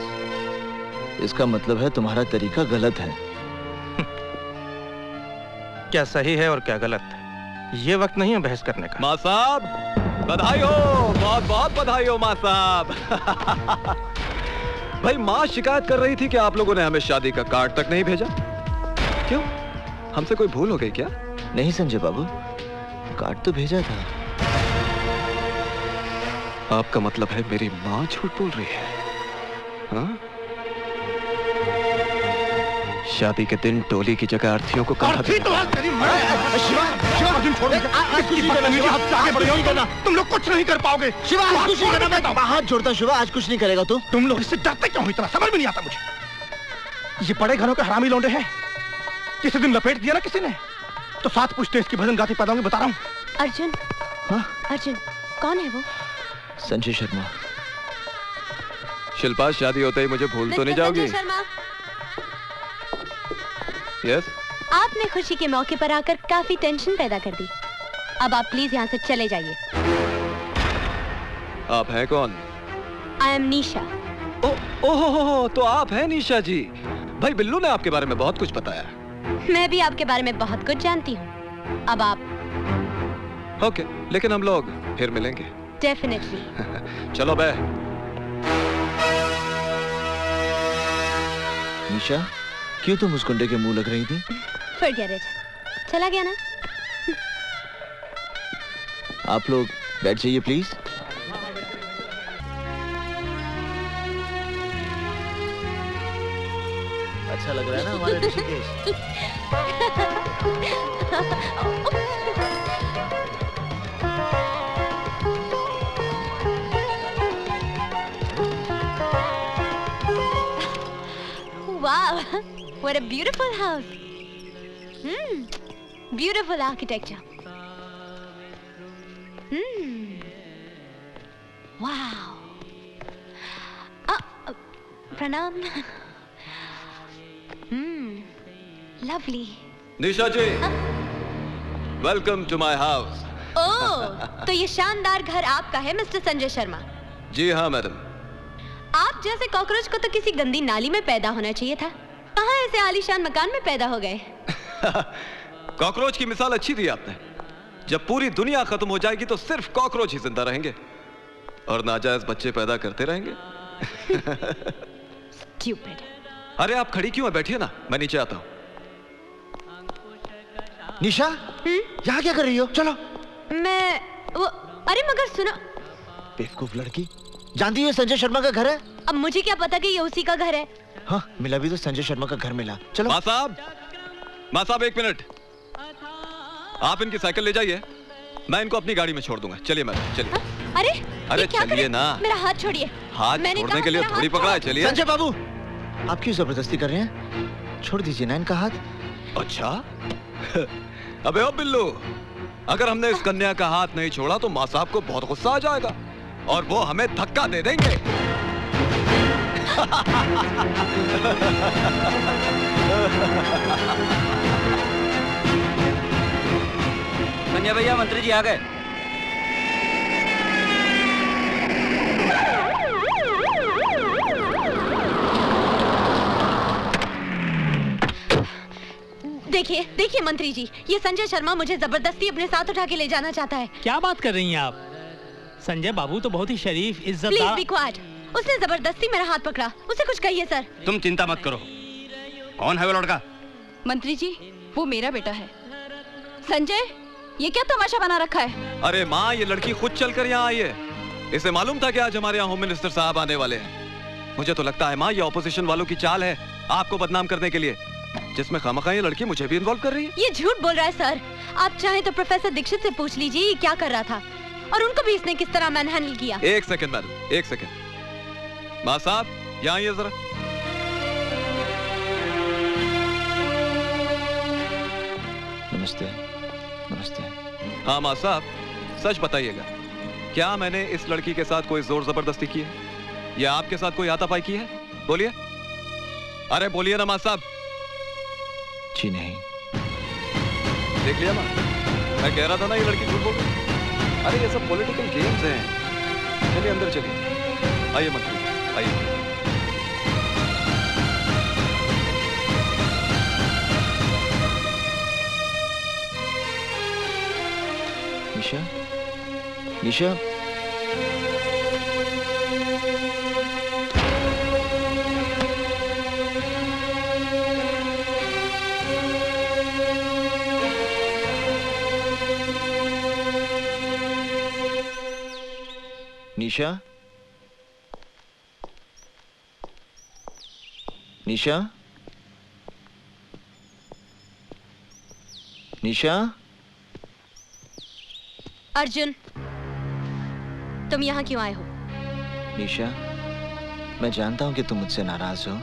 इसका मतलब है तुम्हारा तरीका गलत है। क्या सही है और क्या गलत, ये वक्त नहीं है बहस करने का। माँ साहब बधाई हो, बहुत बहुत बधाई हो माँ साहब। भाई माँ शिकायत कर रही थी कि आप लोगों ने हमें शादी का कार्ड तक नहीं भेजा। क्यों, हमसे कोई भूल हो गई क्या? नहीं संजय बाबू, कार्ड तो भेजा था। आपका मतलब है मेरी माँ झूठ बोल रही है? हाँ? शादी के दिन टोली की जगह अर्थी को कहा तुम लोग कुछ नहीं कर पाओगे। शिवा, कुछ नहीं करना। मैं हाथ जोड़ता शिवा, आज कुछ नहीं करेगा तू। तुम लोग इससे डरते क्यों हो इतना, समझ में नहीं आता मुझे। ये बड़े घरों के हरामी लौंडे हैं। किसी दिन लपेट दिया ना किसी ने तो 7 पुश्ते इसकी भजन गाती पैदा होंगी, बता रहा हूँ। अर्जुन, हाँ? अर्जुन कौन है वो? संजय शर्मा। शिल्पा, शादी होते ही मुझे भूल तो नहीं जाओगी? शर्मा, यस। आपने खुशी के मौके पर आकर काफी टेंशन पैदा कर दी। अब आप प्लीज यहाँ से चले जाइए। आप हैं कौन? आई एम निशा। ओहो, तो आप हैं निशा जी। भाई बिल्लू ने आपके बारे में बहुत कुछ बताया। मैं भी आपके बारे में बहुत कुछ जानती हूँ। अब आप ओके, लेकिन हम लोग फिर मिलेंगे। डेफिनेटली। चलो बे। निशा, क्यों तुम उस गुंडे के मुंह लग रही थी? Forget it. चला गया ना? आप लोग बैठ जाइए प्लीज। अच्छा लग रहा है ना हमारे Rishikesh? Wow, what a beautiful house. Beautiful architecture. Wow. Pranam. Lovely. Nisha ji, welcome to my house. Oh, तो ये शानदार घर आपका है मिस्टर संजय शर्मा। जी हाँ मैडम। आप जैसे कॉकरोच को तो किसी गंदी नाली में पैदा होना चाहिए था। कहाँ ऐसे आलीशान मकान में पैदा हो गए? कॉकरोच की मिसाल अच्छी दी आपने। जब पूरी दुनिया खत्म हो जाएगी तो सिर्फ कॉकरोच ही जिंदा रहेंगे और नाजायज बच्चे पैदा करते रहेंगे। Stupid. अरे आप खड़ी क्यों है? बैठिए ना, मैं नीचे आता हूँ। निशा, यहाँ क्या कर रही हो? चलो। मैं वो अरे मगर सुनो। बेवकूफ लड़की, जानती हो संजय शर्मा का घर है? अब मुझे क्या पता कि ये उसी का घर है। हाँ, मिला भी तो संजय शर्मा का घर मिला। चलो। माँ साहब 1 मिनट। आप इनकी साइकिल ले जाइए, मैं इनको अपनी गाड़ी में छोड़ दूंगा। चलिए मैडम, चलिए। अरे चलिए ना। मेरा हाथ छोड़िए। हाथ छोड़ने के लिए थोड़ी पकड़ा है। चलिए। संजय बाबू, आप क्यों जबरदस्ती कर रहे हैं? छोड़ दीजिए ना इनका हाथ। अच्छा। अबे ओ बिल्लू, अगर हमने इस कन्या का हाथ नहीं छोड़ा तो माँ साहब को बहुत गुस्सा आ जाएगा और वो हमें धक्का दे देंगे। संजय भैया, मंत्री जी आ गए। देखिए देखिए मंत्री जी, ये संजय शर्मा मुझे जबरदस्ती अपने साथ उठा के ले जाना चाहता है। क्या बात कर रही हैं आप? संजय बाबू तो बहुत ही शरीफ, इज्जतदार। Please be quiet. उसने जबरदस्ती मेरा हाथ पकड़ा। उसे कुछ कहिए सर। तुम चिंता मत करो। कौन है वो लड़का? मंत्री जी, वो मेरा बेटा है। संजय, ये क्या तमाशा बना रखा है? अरे माँ, ये लड़की खुद चलकर यहाँ आई है। इसे मालूम था कि आज हमारे यहाँ होम मिनिस्टर साहब आने वाले हैं। मुझे तो लगता है माँ, ये ऑपोजिशन वालों की चाल है आपको बदनाम करने के लिए, जिसमें खामखा ये लड़की मुझे भी इन्वॉल्व कर रही है। ये झूठ बोल रहा है सर। आप चाहें तो प्रोफेसर दीक्षित से पूछ लीजिए ये क्या कर रहा था और उनको भी इसने किस तरह मैनहैंडल किया। 1 सेकंड मैडम, 1 सेकंड। माँ साहब, यहाँ आइए जरा। नमस्ते। नमस्ते। हाँ माँ साहब, सच बताइएगा, क्या मैंने इस लड़की के साथ कोई जोर जबरदस्ती की है या आपके साथ कोई हाथापाई की है? बोलिए। अरे बोलिए ना माँ साहब। जी नहीं। देख लिया माँ, मैं कह रहा था ना ये लड़की झूठ बोल रही। अरे ये सब पॉलिटिकल गेम्स हैं। चलिए अंदर चलिए। आइए मंत्री, आइए। निशा, निशा, निशा, निशा, निशा। अर्जुन, तुम यहाँ क्यों आए हो? निशा, मैं जानता हूँ कि तुम मुझसे नाराज हो,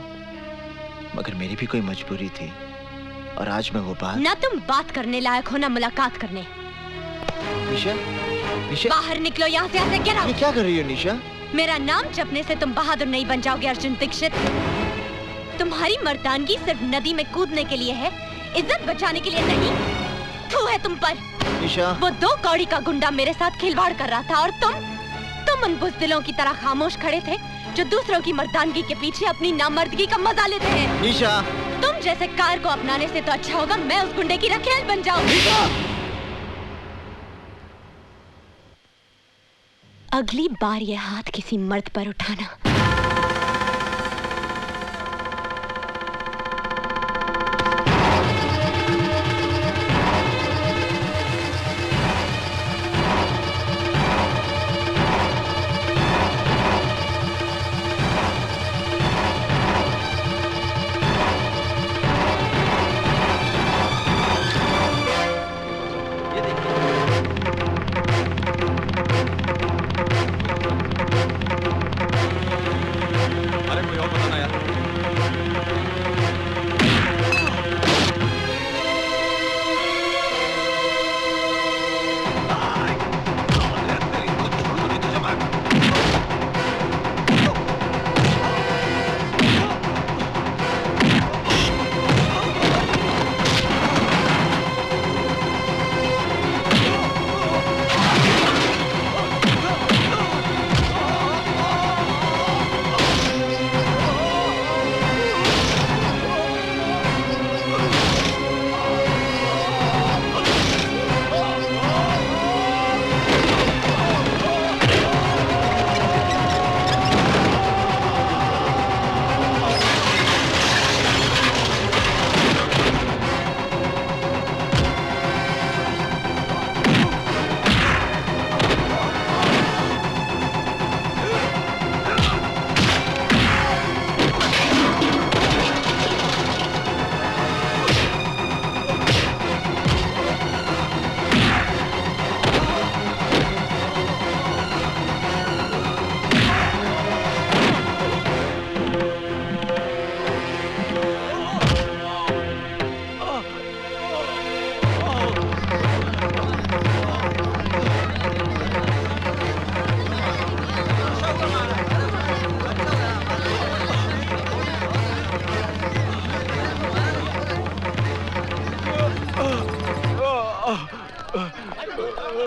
मगर मेरी भी कोई मजबूरी थी और आज मैं वो बात। ना तुम बात करने लायक हो ना मुलाकात करने। निशा, निशा, बाहर निकलो यहाँ से। ऐसे क्या? ये क्या कर रही हो निशा? मेरा नाम जपने से तुम बहादुर नहीं बन जाओगे अर्जुन दीक्षित। तुम्हारी मर्दानगी सिर्फ नदी में कूदने के लिए है, इज्जत बचाने के लिए नहीं। थू है तुम पर। निशा, वो 2 कौड़ी का गुंडा मेरे साथ खिलवाड़ कर रहा था और तुम उन बुज़दिलों की तरह खामोश खड़े थे जो दूसरों की मर्दानगी के पीछे अपनी नामर्दगी का मजा लेते हैं। निशा, तुम जैसे कार को अपनाने से तो अच्छा होगा मैं उस गुंडे की रखेल बन जाऊं। अगली बार ये हाथ किसी मर्द पर उठाना।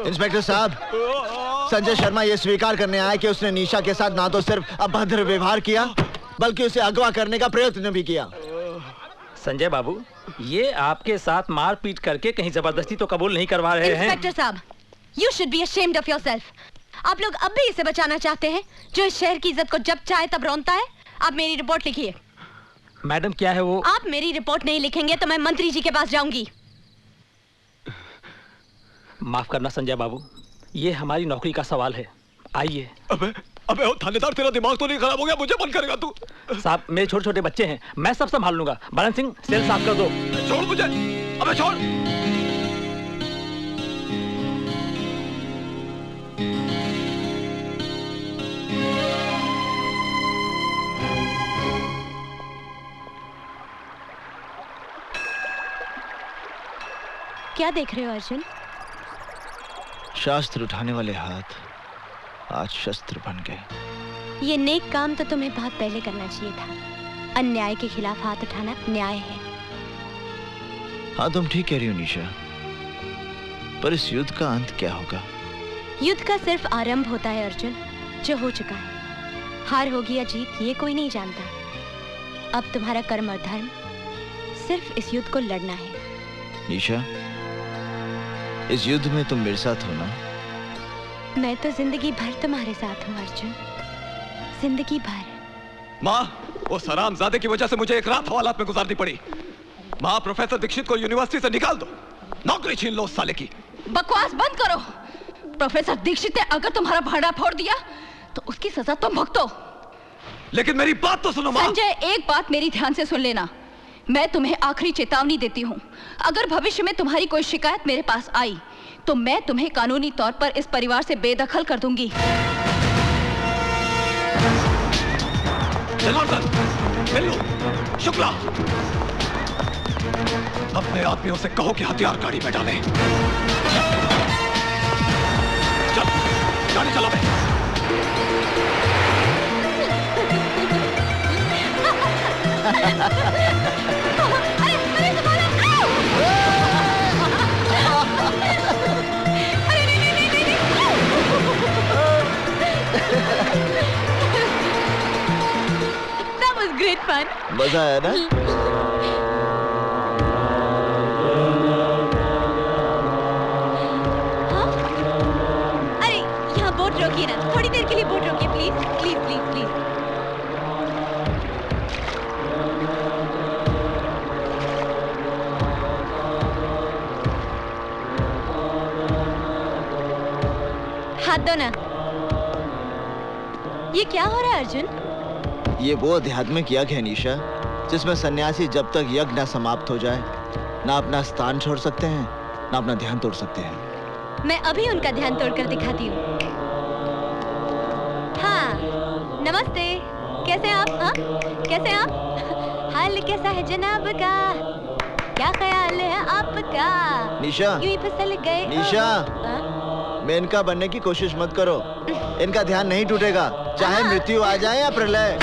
इंस्पेक्टर साहब, संजय शर्मा ये स्वीकार करने आया कि उसने निशा के साथ ना तो सिर्फ अभद्र व्यवहार किया बल्कि उसे अगवा करने का प्रयत्न भी किया। संजय बाबू, ये आपके साथ मारपीट करके कहीं जबरदस्ती तो कबूल नहीं करवा रहे हैं? इंस्पेक्टर साहब, you should be ashamed of yourself। आप लोग अब भी इसे बचाना चाहते हैं, जो इस शहर की इज्जत को जब चाहे तब रौंदता है। आप मेरी रिपोर्ट लिखिए। मैडम क्या है वो? आप मेरी रिपोर्ट नहीं लिखेंगे तो मैं मंत्री जी के पास जाऊंगी। माफ करना संजय बाबू, ये हमारी नौकरी का सवाल है। आइए। अबे ओ थानेदार, तेरा दिमाग तो नहीं खराब हो गया? मुझे बंद करेगा तू? साहब, मेरे छोटे छोटे बच्चे हैं, मैं सब संभाल लूंगा। बरन सिंह, सेल साफ कर दो। छोड़ मुझे, अबे छोड़। क्या देख रहे हो अर्जुन? शास्त्र उठाने वाले हाथ आज शस्त्र बन गए। ये नेक काम तो तुम्हें बहुत पहले करना चाहिए था। अन्याय के खिलाफ हाथ उठाना न्याय है। हाँ, तुम ठीक कह रही हो निशा, पर इस युद्ध का अंत क्या होगा? युद्ध का सिर्फ आरंभ होता है अर्जुन, जो हो चुका है। हार होगी या जीत ये कोई नहीं जानता। अब तुम्हारा कर्म और धर्म सिर्फ इस युद्ध को लड़ना है। निशा, इस युद्ध में तुम मेरे साथ हो ना? मैं तो जिंदगी भर तुम्हारे साथ हूँ अर्जुन, जिंदगी भर। माँ, वो हरामजादे की वजह से मुझे एक रात हवालात में गुजारनी पड़ी। माँ, प्रोफेसर दीक्षित को यूनिवर्सिटी से निकाल दो, नौकरी छीन लो उस साले की। बकवास बंद करो। प्रोफेसर दीक्षित ने अगर तुम्हारा भांडा फोड़ दिया तो उसकी सजा तुम भुगतो। लेकिन मेरी बात तो सुनो माँ। संजय, एक बात मेरी ध्यान से सुन लेना। मैं तुम्हें आखिरी चेतावनी देती हूँ। अगर भविष्य में तुम्हारी कोई शिकायत मेरे पास आई तो मैं तुम्हें कानूनी तौर पर इस परिवार से बेदखल कर दूंगी। जनार्दन, बिल्लू, शुक्ला, अपने आदमियों से कहो कि हथियार गाड़ी में डालें। चल, गाड़ी चला बे। That was great fun. मजा आया ना? हाँ? अरे यहाँ बोट रोकिए ना, थोड़ी देर के लिए बोट रोकिए प्लीज प्लीज प्लीज प्लीज। हाथ दो ना। ये क्या हो रहा है अर्जुन? ये वो आध्यात्मिक यज्ञ है निशा, जिसमें सन्यासी जब तक यज्ञ न समाप्त हो जाए ना अपना स्थान छोड़ सकते हैं ना अपना ध्यान तोड़ सकते हैं। मैं अभी उनका ध्यान तोड़कर दिखाती हूँ। हाँ, नमस्ते, कैसे आप? हाँ, कैसे आप? हाल कैसा है जनाब का? क्या ख्याल है आपका? निशा, यूं ही फिसल गए। निशा, मैं इनका बनने की कोशिश मत करो। इनका ध्यान नहीं टूटेगा, चाहे मृत्यु आ जाए या प्रलय।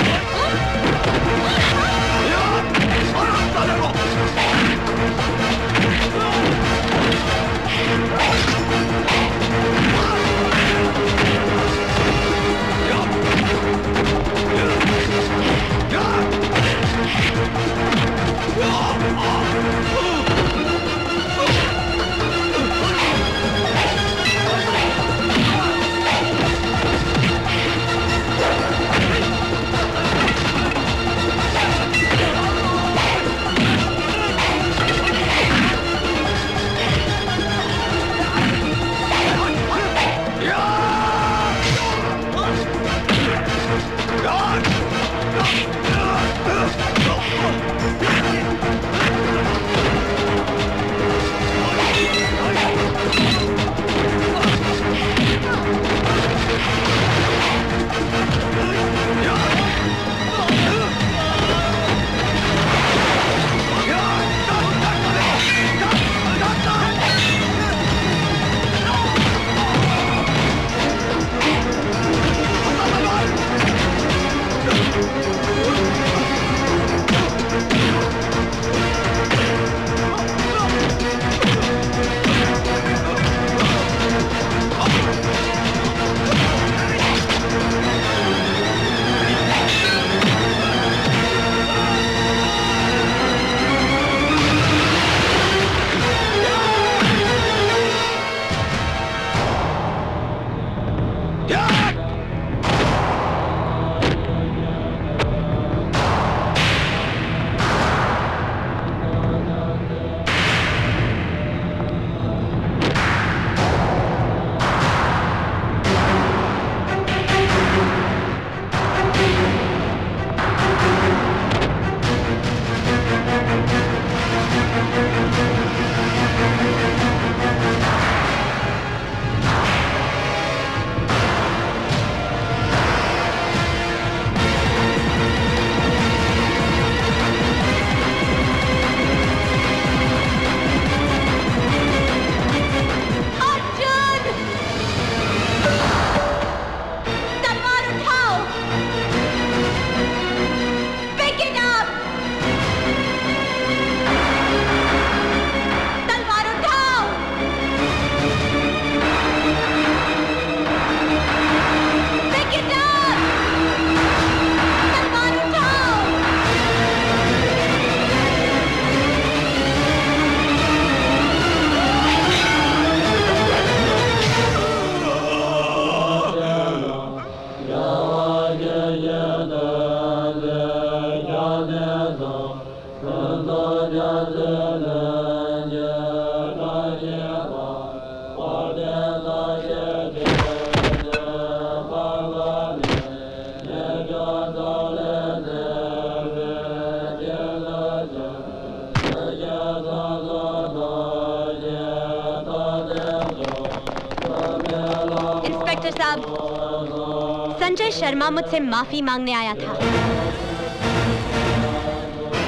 इंस्पेक्टर साहब, संजय शर्मा मुझसे माफी मांगने आया था,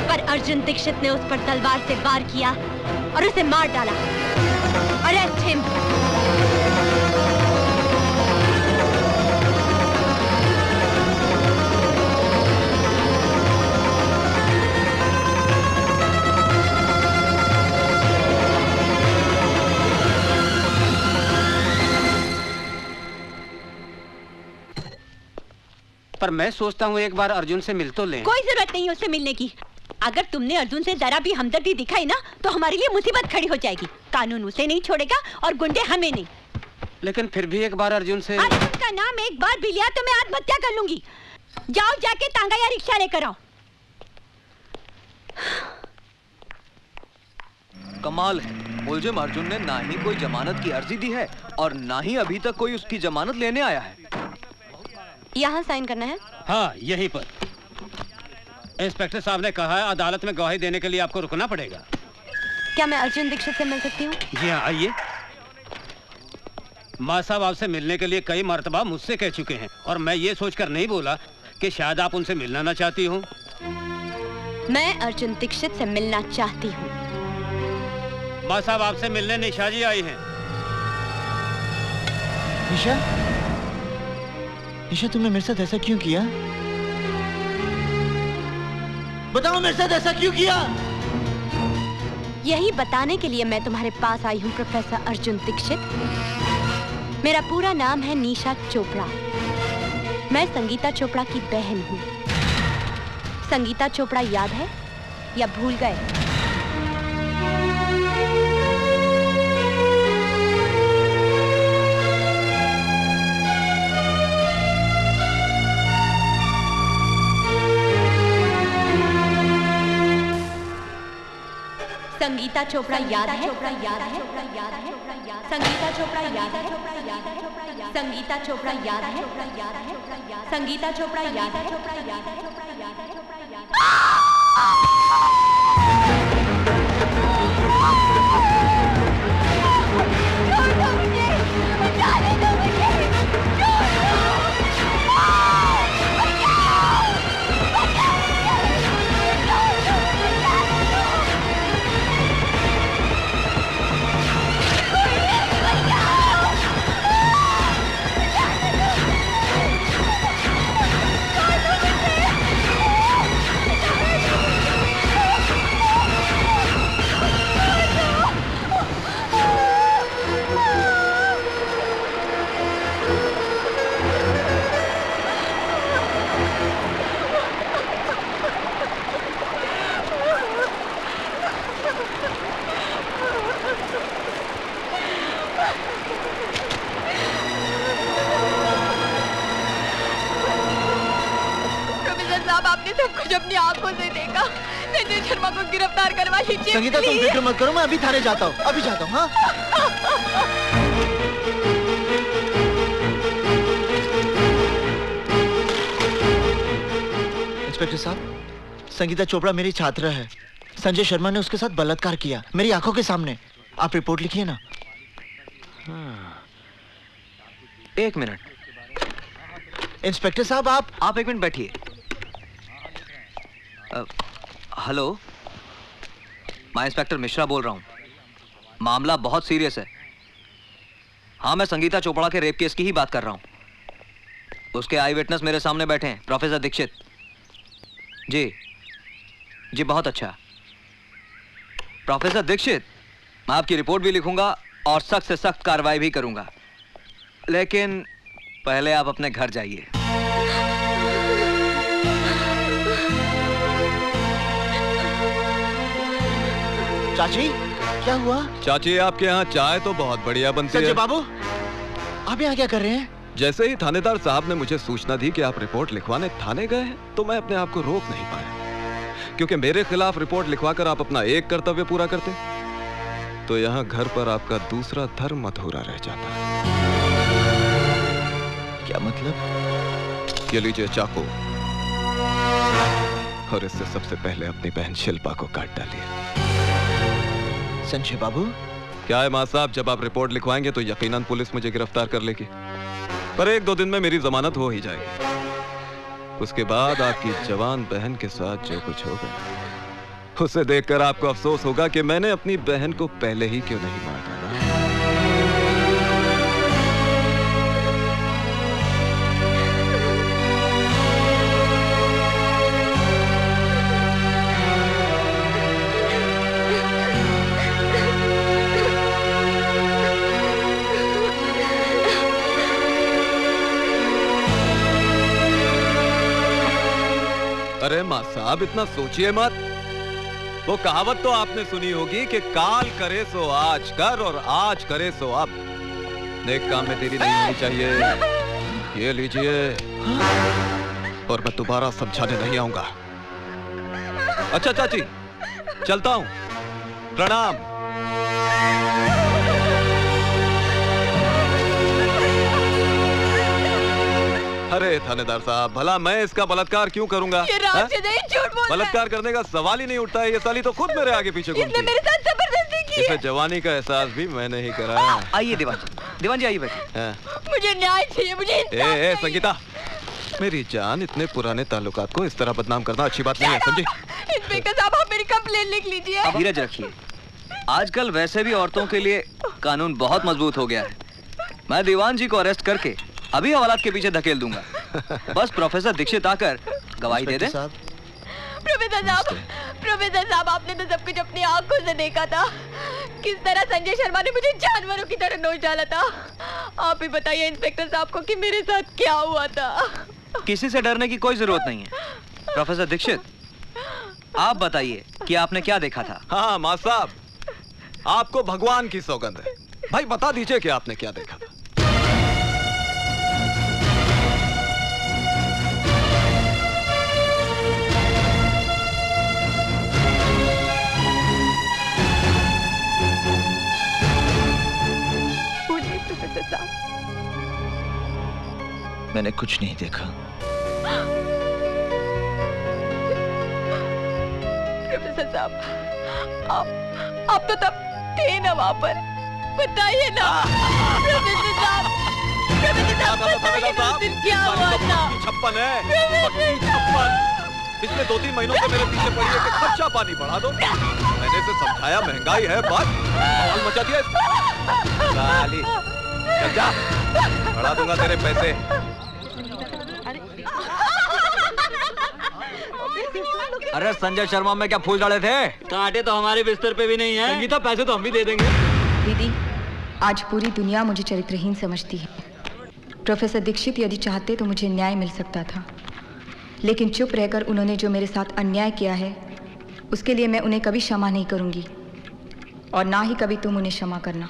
पर अर्जुन दीक्षित ने उस पर तलवार से वार किया और उसे मार डाला। Arrest him. पर मैं सोचता हूँ एक बार अर्जुन से मिल तो लें। कोई जरूरत नहीं उससे मिलने की। अगर तुमने अर्जुन से जरा भी हमदर्दी दिखाई ना तो हमारे लिए मुसीबत खड़ी हो जाएगी। कानून उसे नहीं छोड़ेगा और गुंडे हमें नहीं। लेकिन फिर भी एक बार अर्जुन से। अर्जुन का नाम एक बार भी लिया तो मैं आत्महत्या कर लूंगी। जाओ जाके तांगा या रिक्शा लेकर आओ। कमाल है, मुलजिम अर्जुन ने ना ही कोई जमानत की अर्जी दी है और ना ही अभी तक कोई उसकी जमानत लेने आया है। यहाँ साइन करना है? हाँ, यहीं पर। इंस्पेक्टर साहब ने कहा है अदालत में गवाही देने के लिए आपको रुकना पड़ेगा। क्या मैं अर्जुन दीक्षित से मिल सकती हूँ? जी हाँ, आइए। माँ साहब आपसे मिलने के लिए कई मर्तबा मुझसे कह चुके हैं और मैं ये सोचकर नहीं बोला कि शायद आप उनसे मिलना ना चाहती हूँ। मैं अर्जुन दीक्षित से मिलना चाहती हूँ। माँ साहब आपसे मिलने निशा जी आई हैं। निशा, निशा तुमने मेरे साथ ऐसा क्यों किया? बताओ मेरे साथ ऐसा क्यों किया? यही बताने के लिए मैं तुम्हारे पास आई हूँ प्रोफेसर अर्जुन दीक्षित। मेरा पूरा नाम है निशा चोपड़ा। मैं संगीता चोपड़ा की बहन हूँ। संगीता चोपड़ा याद है या भूल गए? संगीता चोपड़ा याद है? संगीता चोपड़ा याद है? संगीता चोपड़ा याद है? संगीता चोपड़ा याद है? अपनी आंखों से देखा। संजय शर्मा को गिरफ्तार करवा लीजिए। संगीता तुम फिक्र मत करो, मैं अभी थाने जाता हूँ, अभी जाता हूँ। हाँ? इंस्पेक्टर साहब, संगीता चोपड़ा मेरी छात्र है। संजय शर्मा ने उसके साथ बलात्कार किया मेरी आंखों के सामने। आप रिपोर्ट लिखिए ना। एक मिनट। इंस्पेक्टर साहब आप एक मिनट बैठिए। हेलो, मैं इंस्पेक्टर मिश्रा बोल रहा हूँ। मामला बहुत सीरियस है। हाँ, मैं संगीता चोपड़ा के रेप केस की ही बात कर रहा हूँ। उसके आई विटनेस मेरे सामने बैठे हैं, प्रोफेसर दीक्षित। जी जी, बहुत अच्छा। प्रोफेसर दीक्षित, मैं आपकी रिपोर्ट भी लिखूंगा और सख्त से सख्त कार्रवाई भी करूंगा, लेकिन पहले आप अपने घर जाइए। चाची, क्या हुआ? चाची, आपके यहाँ चाय तो बहुत बढ़िया बनती है। संजय बाबू, आप यहाँ क्या कर रहे हैं? जैसे ही थानेदार साहब ने मुझे सूचना दी कि आप रिपोर्ट लिखवाने थाने गए हैं, तो मैं अपने आप को रोक नहीं पाया, क्योंकि मेरे खिलाफ रिपोर्ट लिखवाकर आप अपना एक कर्तव्य पूरा करते तो यहाँ घर पर आपका दूसरा धर्म अधूरा रह जाता है। क्या मतलब? ये लीजिए चाकू, और इससे सबसे पहले अपनी बहन शिल्पा को काट डालिए। संजय बाबू, क्या है मां साहब, जब आप रिपोर्ट लिखवाएंगे तो यकीनन पुलिस मुझे गिरफ्तार कर लेगी। पर 1-2 दिन में मेरी जमानत हो ही जाएगी। उसके बाद आपकी जवान बहन के साथ जो कुछ होगा उसे देखकर आपको अफसोस होगा कि मैंने अपनी बहन को पहले ही क्यों नहीं मार डाला। अरे माँ साहब, इतना सोचिए मत। वो कहावत तो आपने सुनी होगी कि काल करे सो आज कर और आज करे सो अब। नेक काम में देरी नहीं होनी चाहिए। ये लीजिए, और मैं दोबारा समझाने नहीं आऊंगा। अच्छा चाची, चलता हूं। प्रणाम। अरे थानेदार साहब, भला मैं इसका बलात्कार क्यों करूंगा? ये राशिद है, झूठ बोल रहा है। बलात्कार करने का सवाल ही नहीं उठता है। ये साली तो खुद मेरे आगे पीछे घूमती है। इसने मेरे साथ जबरदस्ती की है। इसे जवानी का एहसास भी मैंने ही कराया। आइए दीवान जी आइए बैठिए। हाँ। मुझे न्याय चाहिए, मुझे इंसाफ चाहिए। संगीता, मेरी जान, इतने पुराने ताल्लुकात को इस तरह बदनाम करना अच्छी बात नहीं है, समझी? इंस्पेक्टर साहब, आप मेरी कंप्लेन लिख लीजिए। धीरज रखिए। आजकल वैसे भी औरतों के लिए कानून बहुत मजबूत हो गया है। मैं दीवान जी को अरेस्ट करके अभी हवालात के पीछे धकेल दूंगा। बस प्रोफेसर दीक्षित आकर गवाही दे दे। प्रोफेसर साहब, आपने तो सब कुछ अपनी आंखों से देखा था। किस तरह संजय शर्मा ने मुझे जानवरों की तरह नोच डाला था। आप ही बताइए इंस्पेक्टर साहब को कि मेरे साथ क्या हुआ था। किसी से डरने की कोई जरूरत नहीं है। प्रोफेसर दीक्षित, आप बताइए कि आपने क्या देखा था? हाँ माँ साहब, आपको भगवान की सौगंध है। भाई बता दीजिए कि आपने क्या देखा था। मैंने कुछ नहीं देखा। प्रोफेसर साहब, आप तो तब थे ना वहाँ पर, बताइए ना। प्रोफेसर साहब, बताइए ना उस दिन क्या हुआ था। 56 है। पिछले 2-3 महीनों से मेरे पीछे पड़ी है कि खर्चा पानी बढ़ा दो। मैंने इसे समझाया, महंगाई है, बात माहौल मचा दिया। साली, चल जा, बढ़ा दूंगा तेरे पैसे। अरे संजय शर्मा में क्या फूल डाले थे? कांटे तो हमारे बिस्तर पे भी नहीं है। संगीता, पैसे तो हम भी दे देंगे। दीदी, आज पूरी दुनिया मुझे चरित्रहीन समझती है। प्रोफेसर दीक्षित यदि चाहते तो मुझे न्याय मिल सकता था, लेकिन चुप रहकर उन्होंने जो मेरे साथ अन्याय किया है उसके लिए मैं उन्हें कभी क्षमा नहीं करूंगी, और ना ही कभी तुम उन्हें क्षमा करना।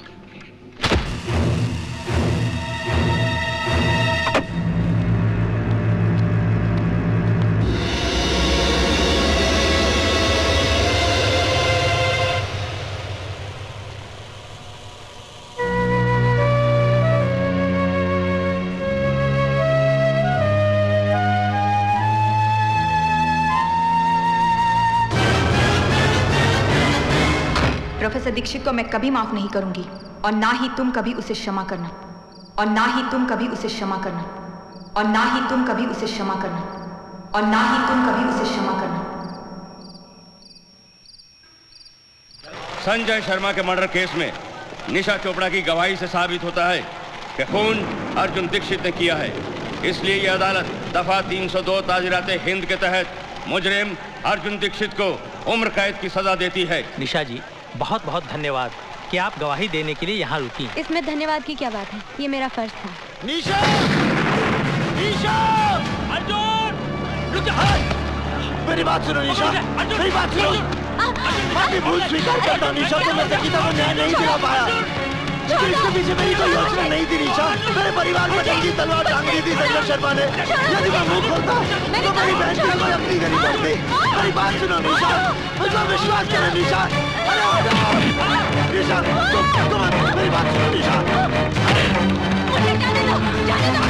प्रोफेसर दीक्षित को मैं कभी माफ नहीं करूंगी, और ना ही तुम कभी उसे क्षमा करना, और ना ही तुम कभी उसे क्षमा करना, और ना ही तुम कभी उसे क्षमा करना, और ना ही तुम कभी उसे क्षमा करना। संजय शर्मा के मर्डर केस में निशा चोपड़ा की गवाही से साबित होता है कि खून अर्जुन दीक्षित ने किया है। इसलिए यह अदालत दफा 302 ताजीराते हिंद के तहत मुजरिम अर्जुन दीक्षित को उम्र कैद की सजा देती है। निशा जी, बहुत बहुत धन्यवाद कि आप गवाही देने के लिए यहाँ रुकी। इसमें धन्यवाद की क्या बात है, ये मेरा फर्ज था। निशा! निशा! अर्जुन! रुक जा! मेरी बात सुनो निशा, मेरी बात सुनो। मैं भूल स्वीकार करता हूँ निशा, तो मैं संगीता को न्याय नहीं दिला पाया, लेकिन इसके पीछे मेरी कोई योजना नहीं थी निशा। मेरे परिवार पर जंगी तलवार टांग दी थी संजय शर्मा ने। यदि मैं मुंह खोलता तो मेरी बहन की कोई अपनी करनी पड़ती। मेरी बात सुनो निशा, मुझे विश्वास करो निशा। निशा, तुम मेरी बात सुनो निशा। मुझे जाने दो, जाने दो।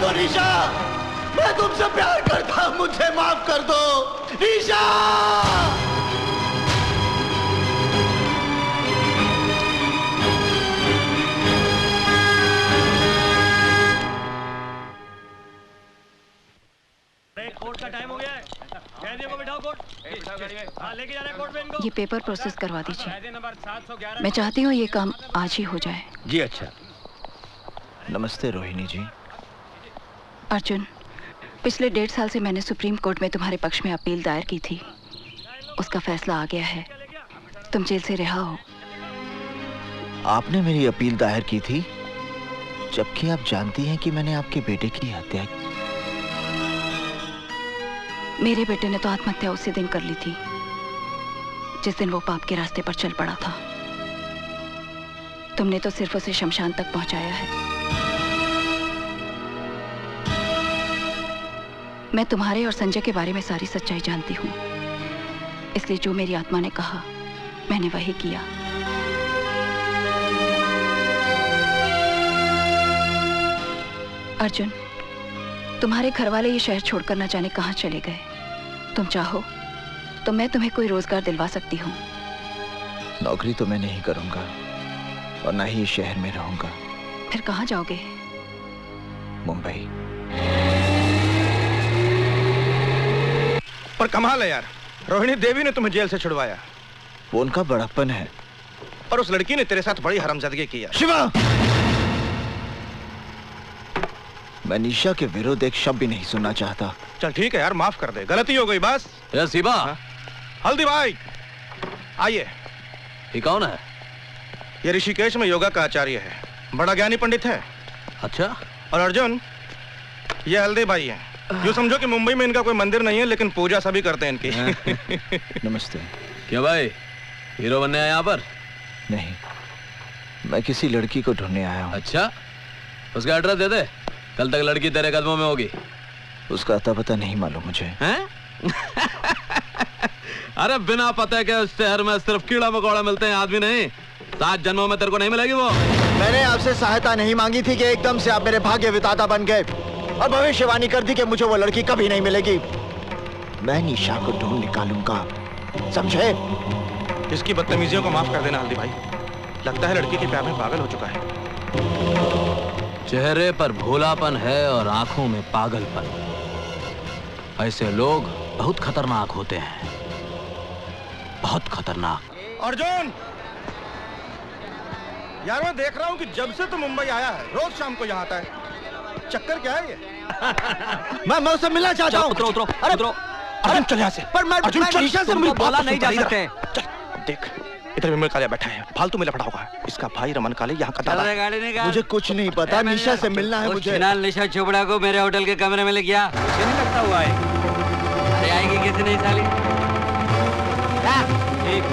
दो निशा, मैं तुमसे प्यार करता हूं, मुझे माफ कर दो निशा। कोर्ट का टाइम हो गया है, कैदियों को बिठाओ कोर्ट। हाँ, लेके जा रहे हैं कोर्ट में इनको। ये पेपर प्रोसेस करवा दीजिए। कैदी नंबर 711। मैं चाहती हूँ ये काम आज ही हो जाए। जी अच्छा। नमस्ते रोहिणी जी। अर्जुन, पिछले 1.5 साल से मैंने सुप्रीम कोर्ट में तुम्हारे पक्ष में अपील दायर की थी। उसका फैसला आ गया है, तुम जेल से रिहा हो। आपने मेरी अपील दायर की थी, जबकि आप जानती हैं कि मैंने आपके बेटे की हत्या की। मेरे बेटे ने तो आत्महत्या उसी दिन कर ली थी जिस दिन वो पाप के रास्ते पर चल पड़ा था। तुमने तो सिर्फ उसे शमशान तक पहुंचाया है। मैं तुम्हारे और संजय के बारे में सारी सच्चाई जानती हूँ, इसलिए जो मेरी आत्मा ने कहा मैंने वही किया। अर्जुन, तुम्हारे घर वाले ये शहर छोड़कर न जाने कहां चले गए। तुम चाहो तो मैं तुम्हें कोई रोजगार दिलवा सकती हूँ। नौकरी तो मैं नहीं करूंगा और ना ही इस शहर में रहूंगा। फिर कहां जाओगे? मुंबई। पर कमाल है यार, रोहिणी देवी ने तुम्हें जेल से छुड़वाया। वो उनका बड़प्पन है। और उस लड़की ने तेरे साथ बड़ी हरामजादगी की है। शिवा, मैं निशा के विरुद्ध एक शब्द भी नहीं सुनना चाहता। चल ठीक है यार, माफ कर दे, गलती हो गई बस। शिवा। हल्दी भाई आइए। ये कौन है? ये ऋषिकेश में योगा का आचार्य है, बड़ा ज्ञानी पंडित है। अच्छा। और अर्जुन, ये हल्दी भाई है। यूँ समझो कि मुंबई में इनका कोई मंदिर नहीं है, लेकिन पूजा सभी करते हैं इनकी। नमस्ते। क्या भाई, हीरो बनने आया यहाँ पर? नहीं, मैं किसी लड़की को ढूंढने आया हूँ। अच्छा, उसका एड्रेस दे दे, कल तक लड़की तेरे कदमों में होगी। उसका अता पता नहीं मालूम मुझे। हैं? अरे बिना पते के उस शहर में सिर्फ कीड़ा मकोड़ा मिलते हैं, आदमी नहीं। 7 जन्मों में तेरे को नहीं मिलेगी वो। मैंने आपसे सहायता नहीं मांगी थी कि एकदम से आप मेरे भाग्य विधाता बन गए और भविष्यवाणी कर दी कि मुझे वो लड़की कभी नहीं मिलेगी। मैं निशा को ढूंढ निकालूंगा, समझे? इसकी बदतमीजियों को माफ कर देना हल्दी भाई। लगता है लड़की के प्यार में पागल हो चुका है। चेहरे पर भोलापन है और आंखों में पागलपन। ऐसे लोग बहुत खतरनाक होते हैं, बहुत खतरनाक। अर्जुन, यार मैं देख रहा हूँ कि जब से तू मुंबई आया है रोज शाम को यहाँ आता है। चक्कर क्या है ये? मैं उससे मिलना चाहता हूँ। उतरो उतरो अरे उतरो। अर्जुन चल यहाँ से। पर मैं अर्जुन चल। निशा से तुमको बोला नहीं जा सकते। चल देख, इधर विमल कालिया बैठा है, फालतू में लफड़ा होगा। इसका भाई रमन काले यहाँ का दादा है। मुझे कुछ नहीं पता, निशा से मिलना है मुझे। फिलहाल निशा चोपड़ा को मेरे होटल के कमरे में ले गया। नहीं लगता हुआ है। अरे आएगी कैसे नहीं साली? ठीक।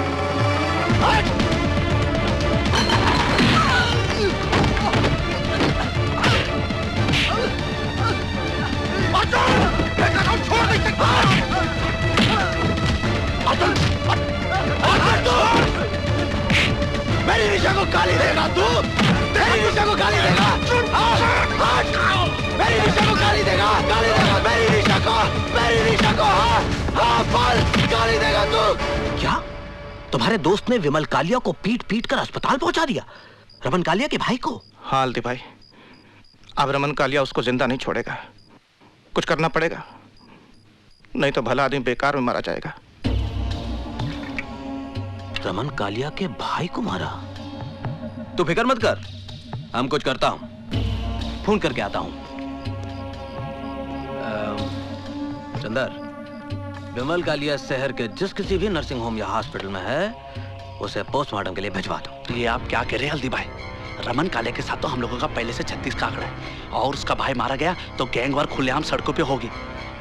मेरी निशा को गाली देगा तू? मेरी निशा को गाली देगा? मेरी निशा को गाली देगा? गाली देगा मेरी निशा को? मेरी निशा को बोल, गाली देगा तू? क्या तुम्हारे दोस्त ने विमल कालिया को पीट पीट कर अस्पताल पहुंचा दिया? रमन कालिया के भाई को? हाँ हल्दी भाई, अब रमन कालिया उसको जिंदा नहीं छोड़ेगा। कुछ करना पड़ेगा, नहीं तो भला आदमी बेकार में मारा जाएगा। रमन कालिया के भाई को मारा? तू फिक्र मत कर, हम कुछ करता हूं, फोन करके आता हूं। चंदर, विमल कालिया शहर के जिस किसी भी नर्सिंग होम या हॉस्पिटल में है, उसे पोस्टमार्टम के लिए भिजवा दो। तो ये आप क्या कह रहे हैं हल्दी भाई? रमन काले के साथ तो हम लोगों का पहले से 36 का आंकड़ा है, और उसका भाई मारा गया तो गैंगवार खुलेआम सड़कों पे होगी।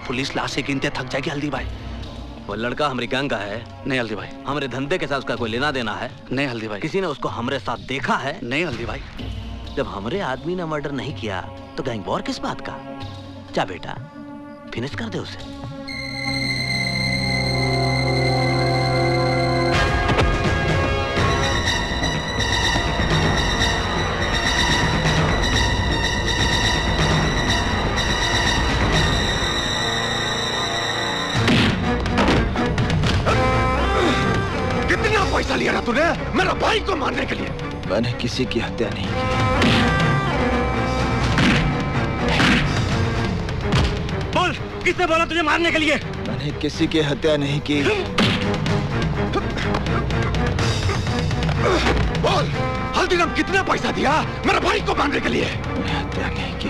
पुलिस लाशें गिनते थक जाएगी हल्दी भाई। वो लड़का हमारी गैंग का है? नहीं हल्दी भाई। हमारे धंधे के साथ उसका कोई लेना देना है? नहीं हल्दी भाई। किसी ने उसको हमारे साथ देखा है? नहीं हल्दी भाई। जब हमारे आदमी ने मर्डर नहीं किया तो गैंग वॉर किस बात का? जा बेटा, फिनिश कर दे उसे। मेरे भाई को मारने के लिए। मैंने किसी की हत्या नहीं की। बोल, किसने बोला तुझे मारने के लिए? मैंने किसी की हत्या नहीं की। बोल, हल्दीराम कितना पैसा दिया मेरे भाई को मारने के लिए? मैंने हत्या नहीं की।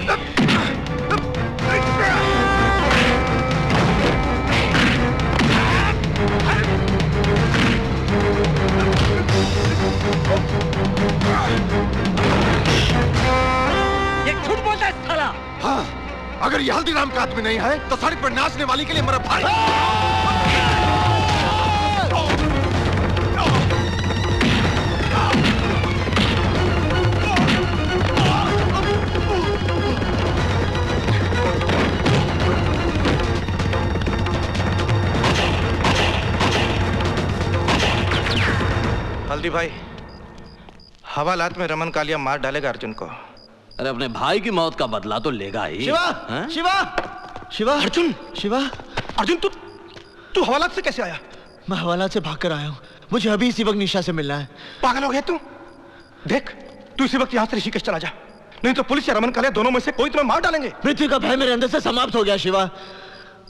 ये झूठ बोलता है साला। हाँ, अगर ये हल्दीराम का आदमी नहीं है तो सड़क पर नाचने वाली के लिए मेरा भाई। हल्दी भाई, हवालात में रमन कालिया मार डालेगा अर्जुन को। अरे अपने भाई की मौत का बदला तो लेगा ही। शिवा, शिवा, शिवा, अर्जुन, शिवा, अर्जुन तू हवालात से कैसे आया? मैं हवालात से भागकर आया हूँ। मुझे अभी इसी वक्त निशा से मिलना है। पागल हो गया तू? देख, तू इसी वक्त यहाँ से ऋषिकेश चला जा, नहीं तो पुलिस या रमन कालिया दोनों में से कोई तुम्हें मार डालेंगे। पृथ्वी का भय मेरे अंदर से समाप्त हो गया शिवा।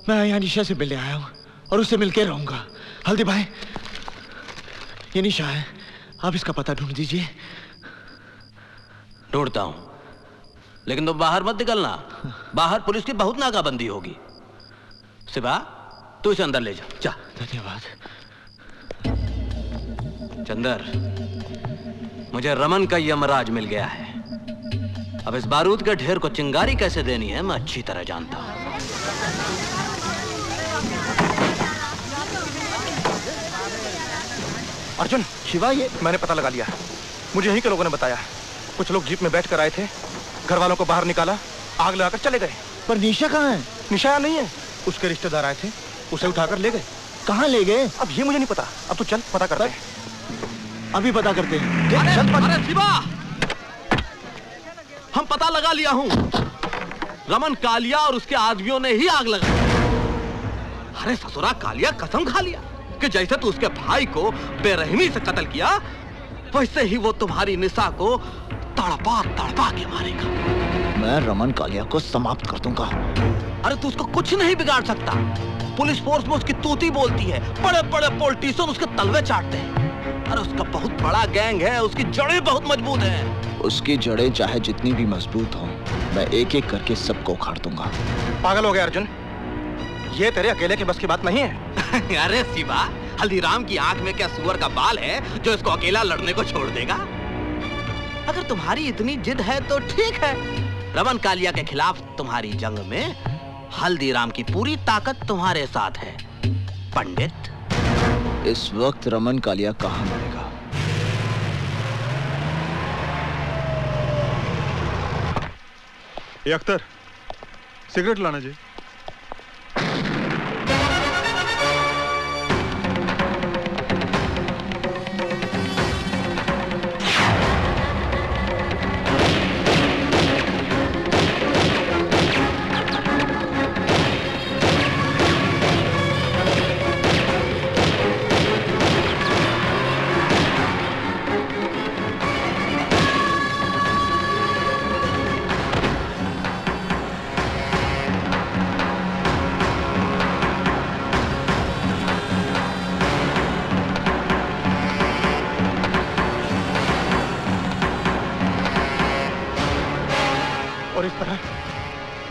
मैं यहाँ निशा से मिलने आया हूँ और उससे मिलकर रहूंगा। हल्दी भाई, ये निशा है, आप इसका पता ढूंढ दीजिए। ढूंढता हूं, लेकिन तुम बाहर मत निकलना। बाहर पुलिस की बहुत नाकाबंदी होगी। शिवा, तू इसे अंदर ले जा। धन्यवाद। चंदर, मुझे रमन का यमराज मिल गया है। अब इस बारूद के ढेर को चिंगारी कैसे देनी है मैं अच्छी तरह जानता हूं। अर्जुन, शिवा, ये मैंने पता लगा लिया। मुझे यहीं के लोगों ने बताया। कुछ लोग जीप में बैठकर आए थे, घर वालों को बाहर निकाला, आग लगाकर चले गए। पर निशा कहाँ है? निशा यहाँ नहीं है। उसके रिश्तेदार आए थे, उसे उठाकर ले गए। कहाँ ले गए? अब ये मुझे नहीं पता। अब तू चल, पता करते हैं। अभी पता करते हैं। अरे शिवा, हम पता लगा लिया हूं। रमन कालिया और उसके आदमियों ने ही आग लगाई। अरे ससुरा कालिया, कसम खा लिया कि जैसे तू उसके भाई को बेरहमी से कत्ल किया, वैसे ही वो तुम्हारी निशा को तड़पा तड़पा के मारेगा। मैं रमन कालिया को समाप्त कर दूंगा। अरे तू उसको कुछ नहीं बिगाड़ सकता। पुलिस फोर्स में उसकी तूती बोलती है, बड़े बड़े पॉलिटिशियन उसके तलवे चाटते हैं। अरे उसका बहुत बड़ा गैंग है, उसकी जड़ें बहुत मजबूत हैं। उसकी जड़ें चाहे जितनी भी मजबूत हो, मैं एक एक करके सबको उखाड़ दूंगा। पागल हो गया अर्जुन, ये तेरे अकेले के बस की बात नहीं है। अरे शिवा, हल्दीराम की आंख में क्या सुअर का बाल है जो इसको अकेला लड़ने को छोड़ देगा? अगर तुम्हारी इतनी जिद है तो ठीक है। रमन कालिया के खिलाफ तुम्हारी जंग में हल्दीराम की पूरी ताकत तुम्हारे साथ है। पंडित, इस वक्त रमन कालिया कहाँ मरेगा? ये अख्तर, सिगरेट लाना जी।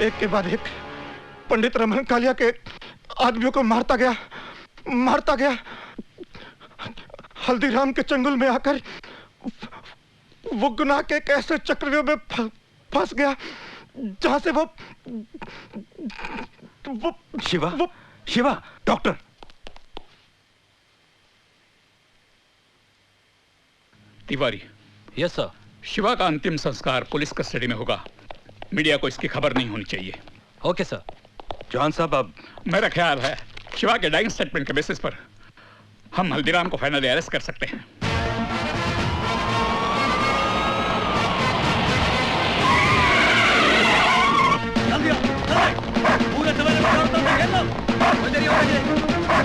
एक के बाद एक पंडित रमन कालिया के आदमियों को मारता गया। हल्दीराम के चंगुल में आकर वो गुनाह के एक ऐसे चक्रव्यूह में फंस गया जहां से वो Shiva, doctor. Tiwari. Yes sir. Shiva का अंतिम संस्कार पुलिस कस्टडी में होगा। मीडिया को इसकी खबर नहीं होनी चाहिए। Okay sir. जॉन साहब, अब मेरा ख्याल है शिवा के डाइंग स्टेटमेंट के बेसिस पर हम हल्दीराम को फाइनली अरेस्ट कर सकते हैं। पूरे सवेरे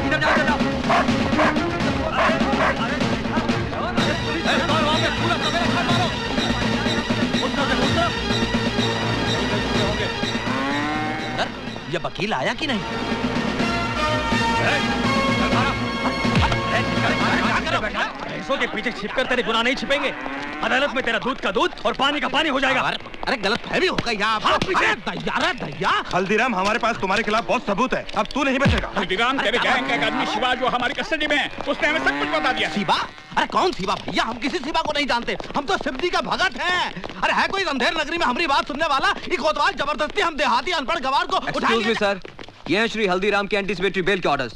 इधर जाओ। ये वकील आया कि नहीं? भैंसों के पीछे छिपकर तेरे गुनाह नहीं छिपेंगे। अदालत में तेरा दूध का दूध और पानी का पानी हो जाएगा। अरे गलत फहमी हो गई यहाँ। दैया हल्दीराम, हमारे पास तुम्हारे खिलाफ बहुत सबूत है, अब तू नहीं बचेगा। हल्दीराम तेरे गैंग का एक आदमी शिवा जो हमारी कस्टडी में है, उसने हमें सब कुछ बता दिया। शिवा? अरे कौन शिवा भैया? हम किसी शिवा को नहीं जानते, हम तो शिवजी का भगत हैं। अरे है कोई अंधेर नगरी में हमारी बात सुनने वाला? ये कोतवाल जबरदस्ती हम देहाती अनपढ़ गवार को उठाएंगे। सर, ये है श्री हल्दीराम के एंटीसिपेटरी बेल के ऑर्डर्स।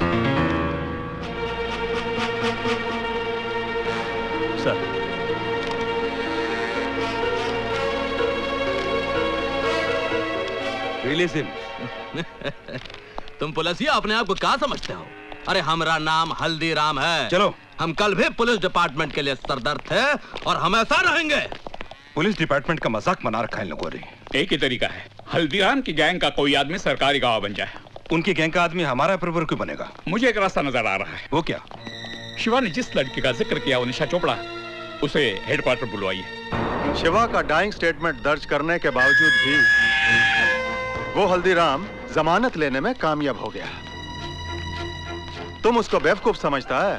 Sir, release him. तुम पुलिसिया अपने आप को क्या समझते हो? अरे हमारा नाम हल्दीराम है। चलो, हम कल भी पुलिस डिपार्टमेंट के लिए सरदर्द थे और हमेशा रहेंगे। पुलिस डिपार्टमेंट का मजाक बना रखा है लोगों ने। एक ही तरीका है, हल्दीराम की गैंग का कोई आदमी सरकारी गवाह बन जाए। उनकी गैंग का आदमी हमारा अप्रूवर क्यों बनेगा? मुझे एक रास्ता नजर आ रहा है। वो क्या? शिवा ने जिस लड़की का जिक्र किया, वो निशा चोपड़ा, उसे हेडक्वार्टर बुलवाइए। शिवा का डाइंग स्टेटमेंट दर्ज करने के बावजूद भी वो हल्दीराम जमानत लेने में कामयाब हो गया। तुम उसको बेवकूफ समझता है?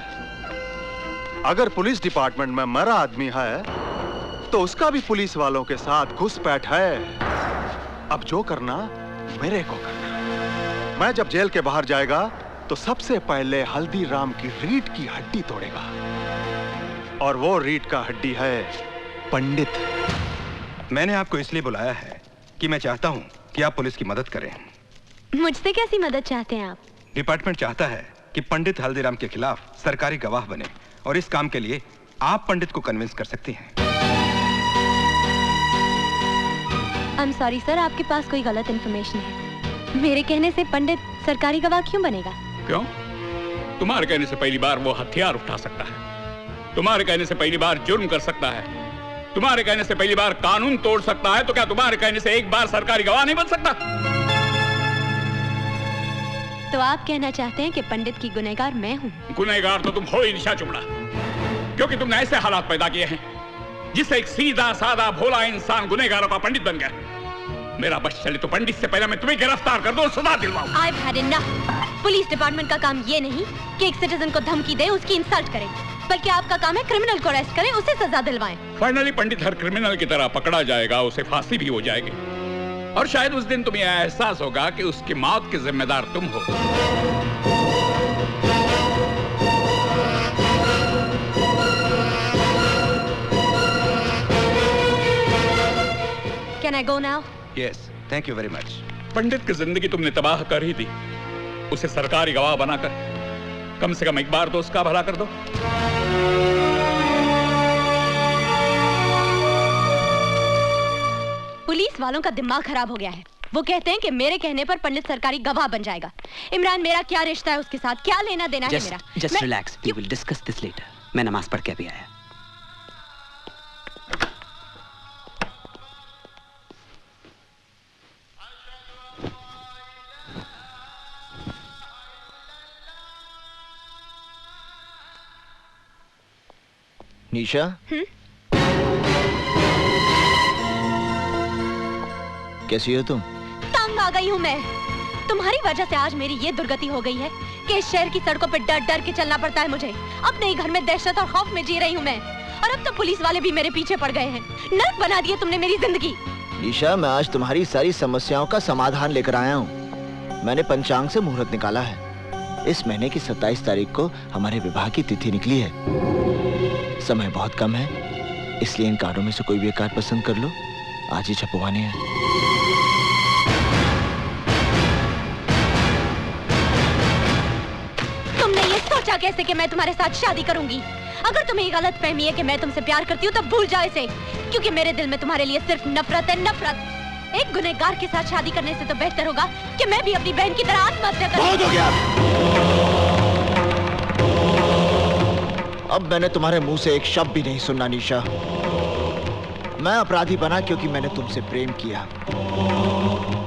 अगर पुलिस डिपार्टमेंट में मरा आदमी है तो उसका भी पुलिस वालों के साथ घुसपैठ है। अब जो करना मेरे को करना। मैं जब जेल के बाहर जाएगा तो सबसे पहले हल्दीराम की रीढ़ की हड्डी तोड़ेगा, और वो रीढ़ का हड्डी है पंडित। मैंने आपको इसलिए बुलाया है कि मैं चाहता हूं कि आप पुलिस की मदद करें। मुझसे कैसी मदद चाहते हैं आप? डिपार्टमेंट चाहता है कि पंडित हल्दीराम के खिलाफ सरकारी गवाह बने, और इस काम के लिए आप पंडित को कन्विंस कर सकती हैं। आई एम सॉरी सर, आपके पास कोई गलत इन्फॉर्मेशन है। मेरे कहने से पंडित सरकारी गवाह क्यों बनेगा? क्यों? तुम्हारे कहने से पहली बार वो हथियार उठा सकता है, तुम्हारे कहने से पहली बार जुर्म कर सकता है, तुम्हारे कहने से पहली बार कानून तोड़ सकता है, तो क्या तुम्हारे कहने से एक बार सरकारी गवाह नहीं बन सकता? तो आप कहना चाहते हैं कि पंडित की गुनहगार मैं हूँ? गुनहगार तो तुम हो ही निशा चोपड़ा, क्योंकि तुमने ऐसे हालात पैदा किए हैं जिससे एक सीधा साधा भोला इंसान गुनहगारों का पंडित बन गया। मेरा बस चले तो पंडित से पहले मैं तुम्हें गिरफ्तार कर दूं और सजा दिलवाऊं। I've had enough। Police department का काम ये नहीं कि एक सिटीजन को धमकी दे, उसकी इंसल्ट करे, बल्कि आपका काम है क्रिमिनल को अरेस्ट करें, उसे सजा दिलवाएं। फाइनली पंडित हर क्रिमिनल की तरह पकड़ा जाएगा, उसे फांसी भी हो जाएगी, और शायद उस दिन तुम्हें एहसास होगा कि उसकी मौत के जिम्मेदार तुम हो। Can I go now? Yes, thank you very much. पंडित की जिंदगी तुमने तबाह कर ही दी, उसे सरकारी गवाह बनाकर कम से कम एक बार तो उसका भला कर दो। पुलिस वालों का दिमाग खराब हो गया है। वो कहते हैं कि मेरे कहने पर पंडित सरकारी गवाह बन जाएगा। इमरान, मेरा क्या रिश्ता है उसके साथ? क्या लेना देना है मेरा? Just relax. We will discuss this later. मैं नमाज पढ़ के अभी आया। निशा, कैसी हो तुम? तंग आ गई हूँ मैं। तुम्हारी वजह से आज मेरी ये दुर्गति हो गई है कि इस शहर की सड़कों पर डर डर के चलना पड़ता है मुझे। अपने ही घर में दहशत और खौफ में जी रही हूँ मैं, और अब तो पुलिस वाले भी मेरे पीछे पड़ गए हैं। नर्क बना दिया तुमने मेरी जिंदगी। निशा, मैं आज तुम्हारी सारी समस्याओं का समाधान लेकर आया हूँ। मैंने पंचांग से मुहूर्त निकाला है। इस महीने की 27 तारीख को हमारे विवाह की तिथि निकली है। समय बहुत कम है, इसलिए इन कार्डों में से कोई भी एक कार्ड पसंद कर लो। आज ही छपवाने हैं। तुमने ये सोचा कैसे कि मैं तुम्हारे साथ शादी करूंगी? अगर तुम्हें ये गलत फहमी है कि मैं तुमसे प्यार करती हूँ, तो भूल जाओ इसे, क्योंकि मेरे दिल में तुम्हारे लिए सिर्फ नफरत है, नफरत। एक गुनहगार के साथ शादी करने से तो बेहतर होगा कि मैं भी अपनी बहन की तरह आत्महत्या करूं। बहुत हो गया। अब मैंने तुम्हारे मुंह से एक शब्द भी नहीं सुनना निशा। मैं अपराधी बना क्योंकि मैंने तुमसे प्रेम किया,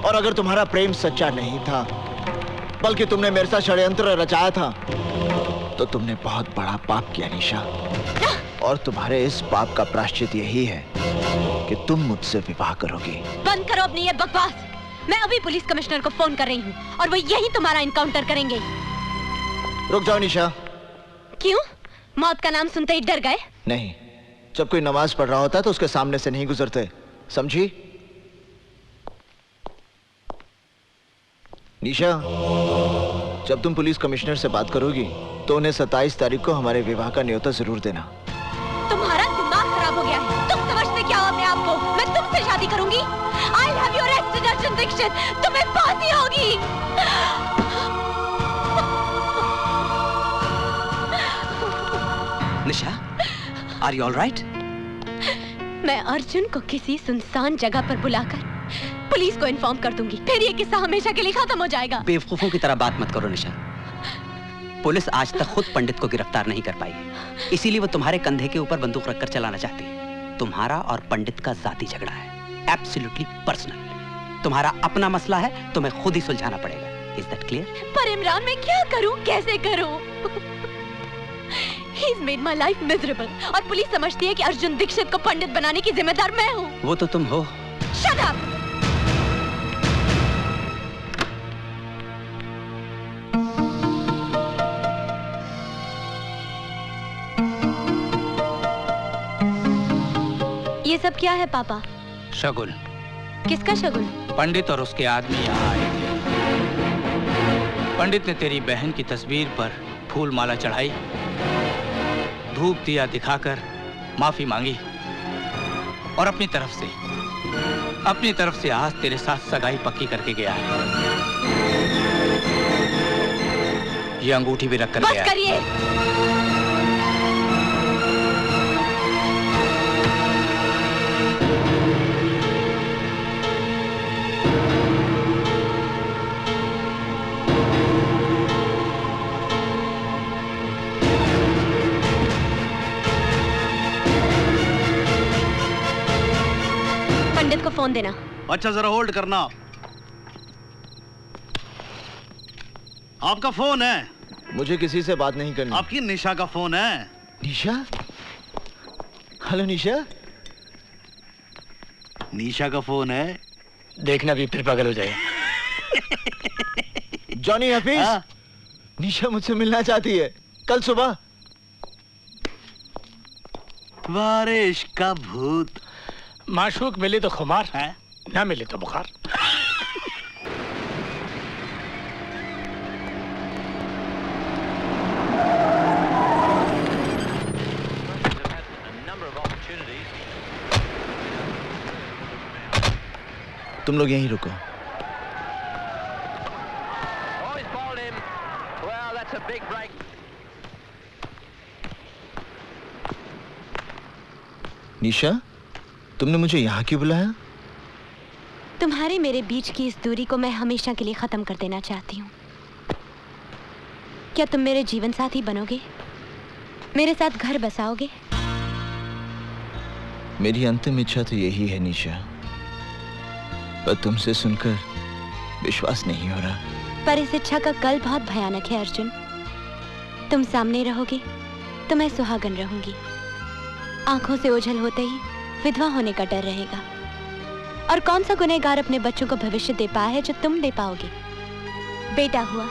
और अगर तुम्हारा प्रेम सच्चा नहीं था, बल्कि तुमने मेरे साथ षड्यंत्र रचाया था, तो तुमने बहुत बड़ा पाप किया निशा। और तुम्हारे इस पाप का प्रायश्चित यही है कि तुम मुझसे विवाह करोगी। बंद करो अपनी ये बकवास। मैं अभी पुलिस कमिश्नर को फोन कर रही हूँ और वो यही तुम्हारा इनकाउंटर करेंगे। रुक जाओ निशा। क्यों? मौत का नाम सुनते ही डर गए? नहीं, जब कोई नमाज पढ़ रहा होता है तो उसके सामने से नहीं गुजरते, समझी? निशा, जब तुम पुलिस कमिश्नर से बात करोगी तो उन्हें 27 तारीख को हमारे विवाह का न्योता जरूर देना। तुम्हारा दिमाग खराब हो गया है। तुम समझते क्या हो अपने आप को? मैं तुमसे शादी करूंगी। I'll have you arrested, Arjun Dixit. तुम्हें फांसी होगी। निशा, are you all right? मैं अर्जुन को किसी सुनसान जगह पर बुलाकर पुलिस को इन्फॉर्म कर दूंगी। फिर ये किस्सा हमेशा के लिए खत्म हो जाएगा। बेवकूफों की तरह बात मत करो निशा। पुलिस आज तक खुद पंडित को गिरफ्तार नहीं कर पाई, इसीलिए वो तुम्हारे कंधे के ऊपर बंदूक रखकर चलाना चाहती है। तुम्हारा और पंडित का जाती झगड़ा है, एब्सोल्युटली पर्सनल। तुम्हारा अपना मसला है, तुम्हें खुद ही सुलझाना पड़ेगा। Is that clear? पर इमरान, मैं क्या करूं, कैसे करूं? He's made my life miserable और पुलिस समझती है कि अर्जुन दीक्षित को पंडित बनाने की जिम्मेदार मैं हूँ। वो तो तुम हो। Shut up! ये सब क्या है पापा? शगुन। किसका शगुन? पंडित और उसके आदमी यहाँ आए थे। पंडित ने तेरी बहन की तस्वीर पर फूल माला चढ़ाई, धूप दिया दिखाकर माफी मांगी और अपनी तरफ से आज तेरे साथ सगाई पक्की करके गया है। ये अंगूठी भी रख कर गया। बस करिए। पंडित को फोन देना। अच्छा, जरा होल्ड करना। आपका फोन है? मुझे किसी से बात नहीं करनी। आपकी निशा का फोन है। निशा? हेलो निशा। निशा का फोन है। देखना भी फिर पागल हो जाए। जॉनी हफीज, निशा मुझसे मिलना चाहती है कल सुबह। बारिश का भूत। माशूक मिले तो खुमार है, ना मिले तो बुखार। तुम लोग यहीं रुको। निशा, तुमने मुझे यहाँ क्यों बुलाया? तुम्हारे मेरे बीच की इस दूरी को मैं हमेशा के लिए खत्म कर देना चाहती हूँ। क्या तुम मेरे जीवन साथी बनोगे? मेरे साथ घर बसाओगे? मेरी अंतिम इच्छा तो यही है निशा, पर तुमसे सुनकर विश्वास नहीं हो रहा। पर इस इच्छा का कल बहुत भयानक है अर्जुन। तुम सामने रहोगे तो मैं सुहागन रहूंगी। आंखों से ओझल होते ही विधवा होने का डर रहेगा। और कौन सा गुनहगार अपने बच्चों को भविष्य दे पाया है जो तुम दे पाओगे? बेटा हुआ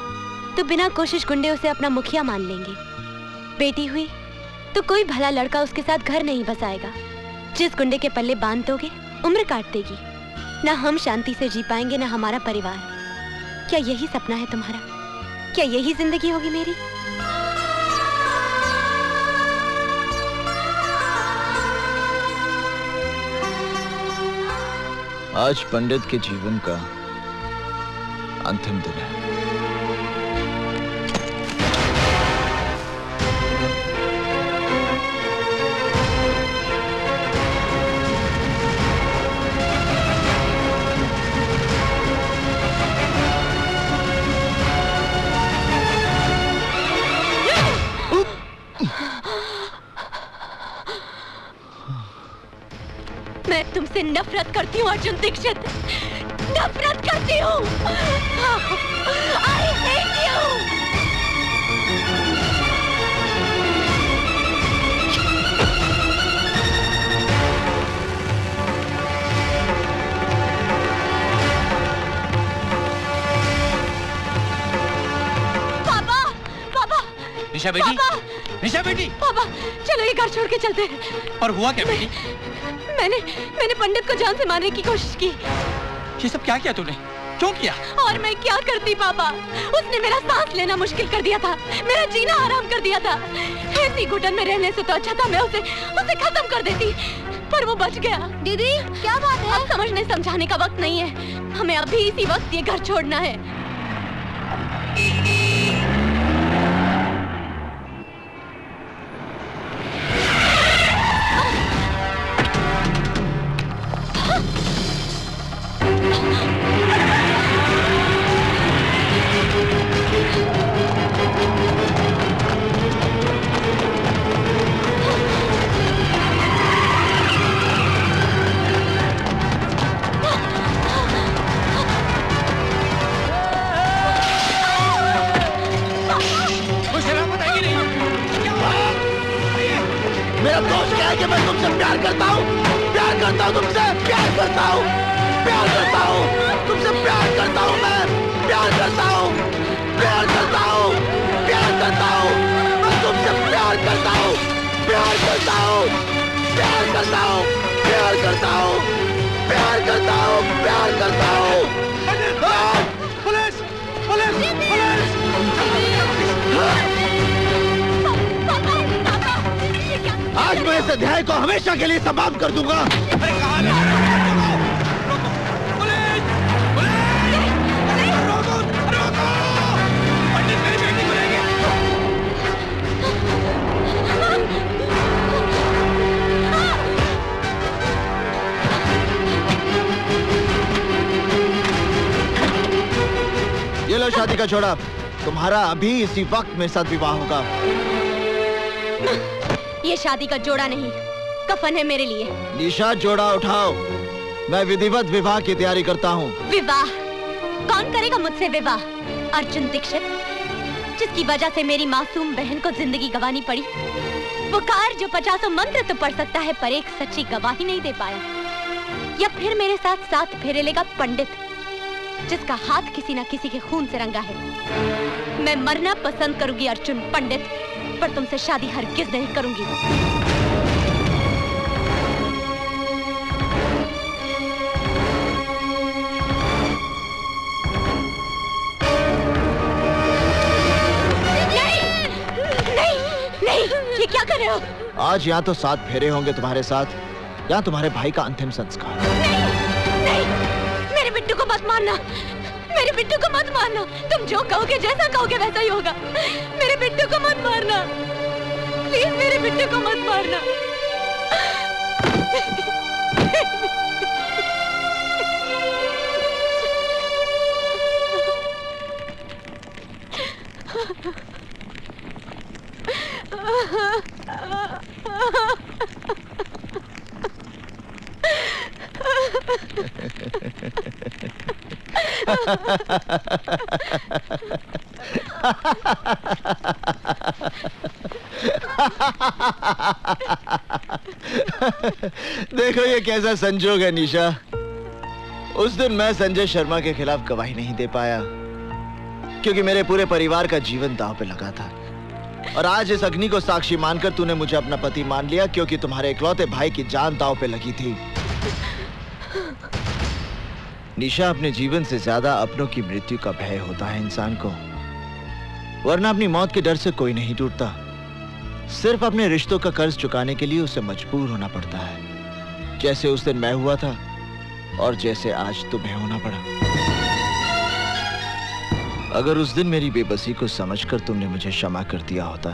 तो बिना कोशिश गुंडे उसे अपना मुखिया मान लेंगे। बेटी हुई तो कोई भला लड़का उसके साथ घर नहीं बसाएगा। जिस गुंडे के पल्ले बांध दोगे उम्र काट देगी। ना हम शांति से जी पाएंगे ना हमारा परिवार। क्या यही सपना है तुम्हारा? क्या यही जिंदगी होगी मेरी? आज पंडित के जीवन का अंतिम दिन है। मैं तुमसे नफरत करती हूँ अर्जुन दीक्षित, नफरत करती हूँ। I hate you। निशा बेटी, निशा बेटी। पापा चलो ये घर छोड़ के चलते हैं। और हुआ क्या बेटी? मैंने पंडित को जान से मारने की कोशिश की। ये सब क्या किया तूने? क्यों किया? और मैं क्या करती पापा, उसने मेरा सांस लेना मुश्किल कर दिया था, मेरा जीना हराम कर दिया था। ऐसी घुटन में रहने से तो अच्छा था मैं उसे खत्म कर देती, पर वो बच गया। दीदी क्या बात है? अब समझने समझाने का वक्त नहीं है, हमें अभी इसी वक्त ये घर छोड़ना है। मेरा दोष क्या है कि मैं तुमसे प्यार करता हूँ तुमसे प्यार करता हूँ, तुमसे प्यार करता हूँ, मैं प्यार करता हूँ, मैं तुमसे प्यार करता हूँ, प्यार करता हूँ। Police, police, police! आज मैं इस अध्याय को हमेशा के लिए समाप्त कर दूंगा। ये लो शादी का जोड़ा, तुम्हारा अभी इसी वक्त मेरे साथ विवाह होगा। ये शादी का जोड़ा नहीं, कफन है मेरे लिए। निशा जोड़ा उठाओ, मैं विधिवत विवाह की तैयारी करता हूँ। विवाह? कौन करेगा मुझसे विवाह? अर्जुन दीक्षित, जिसकी वजह से मेरी मासूम बहन को जिंदगी गंवानी पड़ी। वो कार जो 50 मंत्र तो पढ़ सकता है पर एक सच्ची गवाही नहीं दे पाया। या फिर मेरे साथ 7 फेरे लेगा पंडित, जिसका हाथ किसी न किसी के खून से रंगा है। मैं मरना पसंद करूंगी अर्जुन पंडित, पर तुमसे शादी हरगिज नहीं करूंगी। नहीं, ये क्या कर रहे हो? आज यहाँ तो 7 फेरे होंगे तुम्हारे साथ, या तुम्हारे भाई का अंतिम संस्कार। नहीं, मेरे बिट्टू को मत मारना, मेरे बिट्टू को मत मारना। तुम जो कहोगे, जैसा कहोगे वैसा ही होगा। मेरे बिट्टू को मत मारना, प्लीज मेरे बिट्टू को मत मारना। देखो ये कैसा संजोग है निशा। उस दिन मैं संजय शर्मा के खिलाफ गवाही नहीं दे पाया क्योंकि मेरे पूरे परिवार का जीवन दांव पे लगा था, और आज इस अग्नि को साक्षी मानकर तूने मुझे अपना पति मान लिया क्योंकि तुम्हारे इकलौते भाई की जान दांव पे लगी थी। निशा, अपने जीवन से ज्यादा अपनों की मृत्यु का भय होता है इंसान को, वरना अपनी मौत के डर से कोई नहीं टूटता। सिर्फ अपने रिश्तों का कर्ज चुकाने के लिए उसे मजबूर होना पड़ता है, जैसे उस दिन मैं हुआ था और जैसे आज तुम्हें होना पड़ा। अगर उस दिन मेरी बेबसी को समझकर तुमने मुझे क्षमा कर दिया होता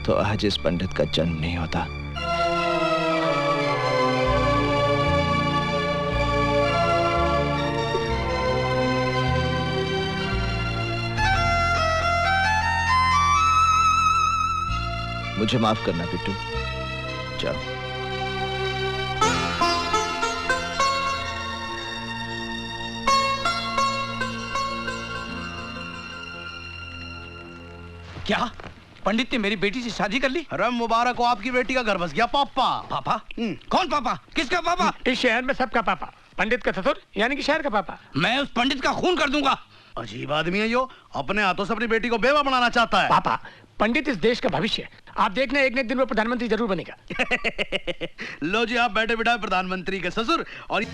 तो आज इस पंडित का जन्म नहीं होता। मुझे माफ करना बिट्टू, जाओ। क्या पंडित ने मेरी बेटी से शादी कर ली? अरे मुबारक हो, आपकी बेटी का घर बस गया। पापा? पापा? कौन पापा? किसका पापा? इस शहर में सबका पापा, पंडित का ससुर यानी कि शहर का पापा। मैं उस पंडित का खून कर दूंगा। अजीब आदमी है यो, अपने हाथों से अपनी बेटी को बेवा बनाना चाहता है। पापा, पंडित इस देश का भविष्य है। आप देखना एक न एक दिन वो प्रधानमंत्री जरूर बनेगा। लो जी, आप बैठे बिठाए प्रधानमंत्री के ससुर। और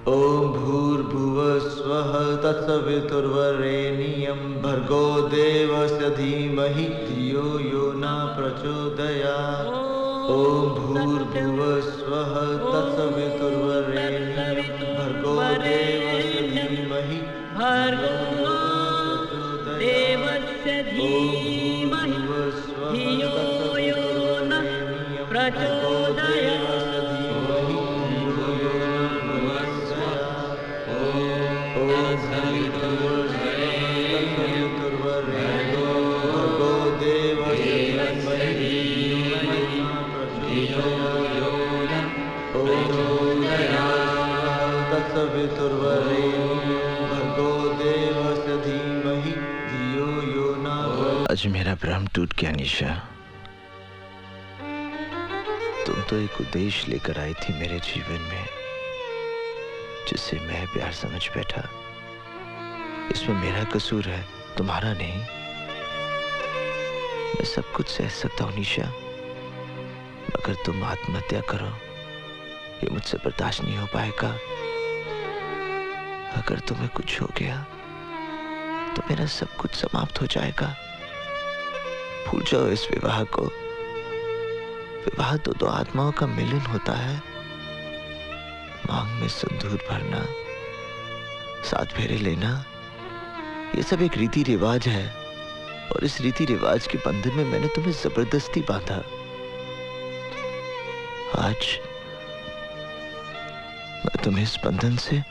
ओम भूर्भुवः स्वः तत्सवितुर्वरेण्यं भर्गो देवस्य धीमहि धियो यो न प्रचोदयात्। ओम भूर्भुवः स्वः तत्सवितुर्वरेण्यं भर्गो देवस्य धीमहि धियो यो न प्रचोदयात्। आज मेरा भ्रम टूट गया निशा। तुम तो एक उद्देश्य लेकर आई थी मेरे जीवन में, जिससे मैं प्यार समझ बैठा। इसमें मेरा कसूर है, तुम्हारा नहीं। मैं सब कुछ सह सकता हूँ निशा, मगर तुम आत्महत्या करो ये मुझसे बर्दाश्त नहीं हो पाएगा। अगर तुम्हें कुछ हो गया तो मेरा सब कुछ समाप्त हो जाएगा। भूल जाओ इस विवाह को। विवाह तो दो आत्माओं का मिलन होता है। मांग में सिंदूर भरना, 7 फेरे लेना, ये सब एक रीति रिवाज है, और इस रीति रिवाज के बंधन में मैंने तुम्हें जबरदस्ती बांधा। आज मैं तुम्हें इस बंधन से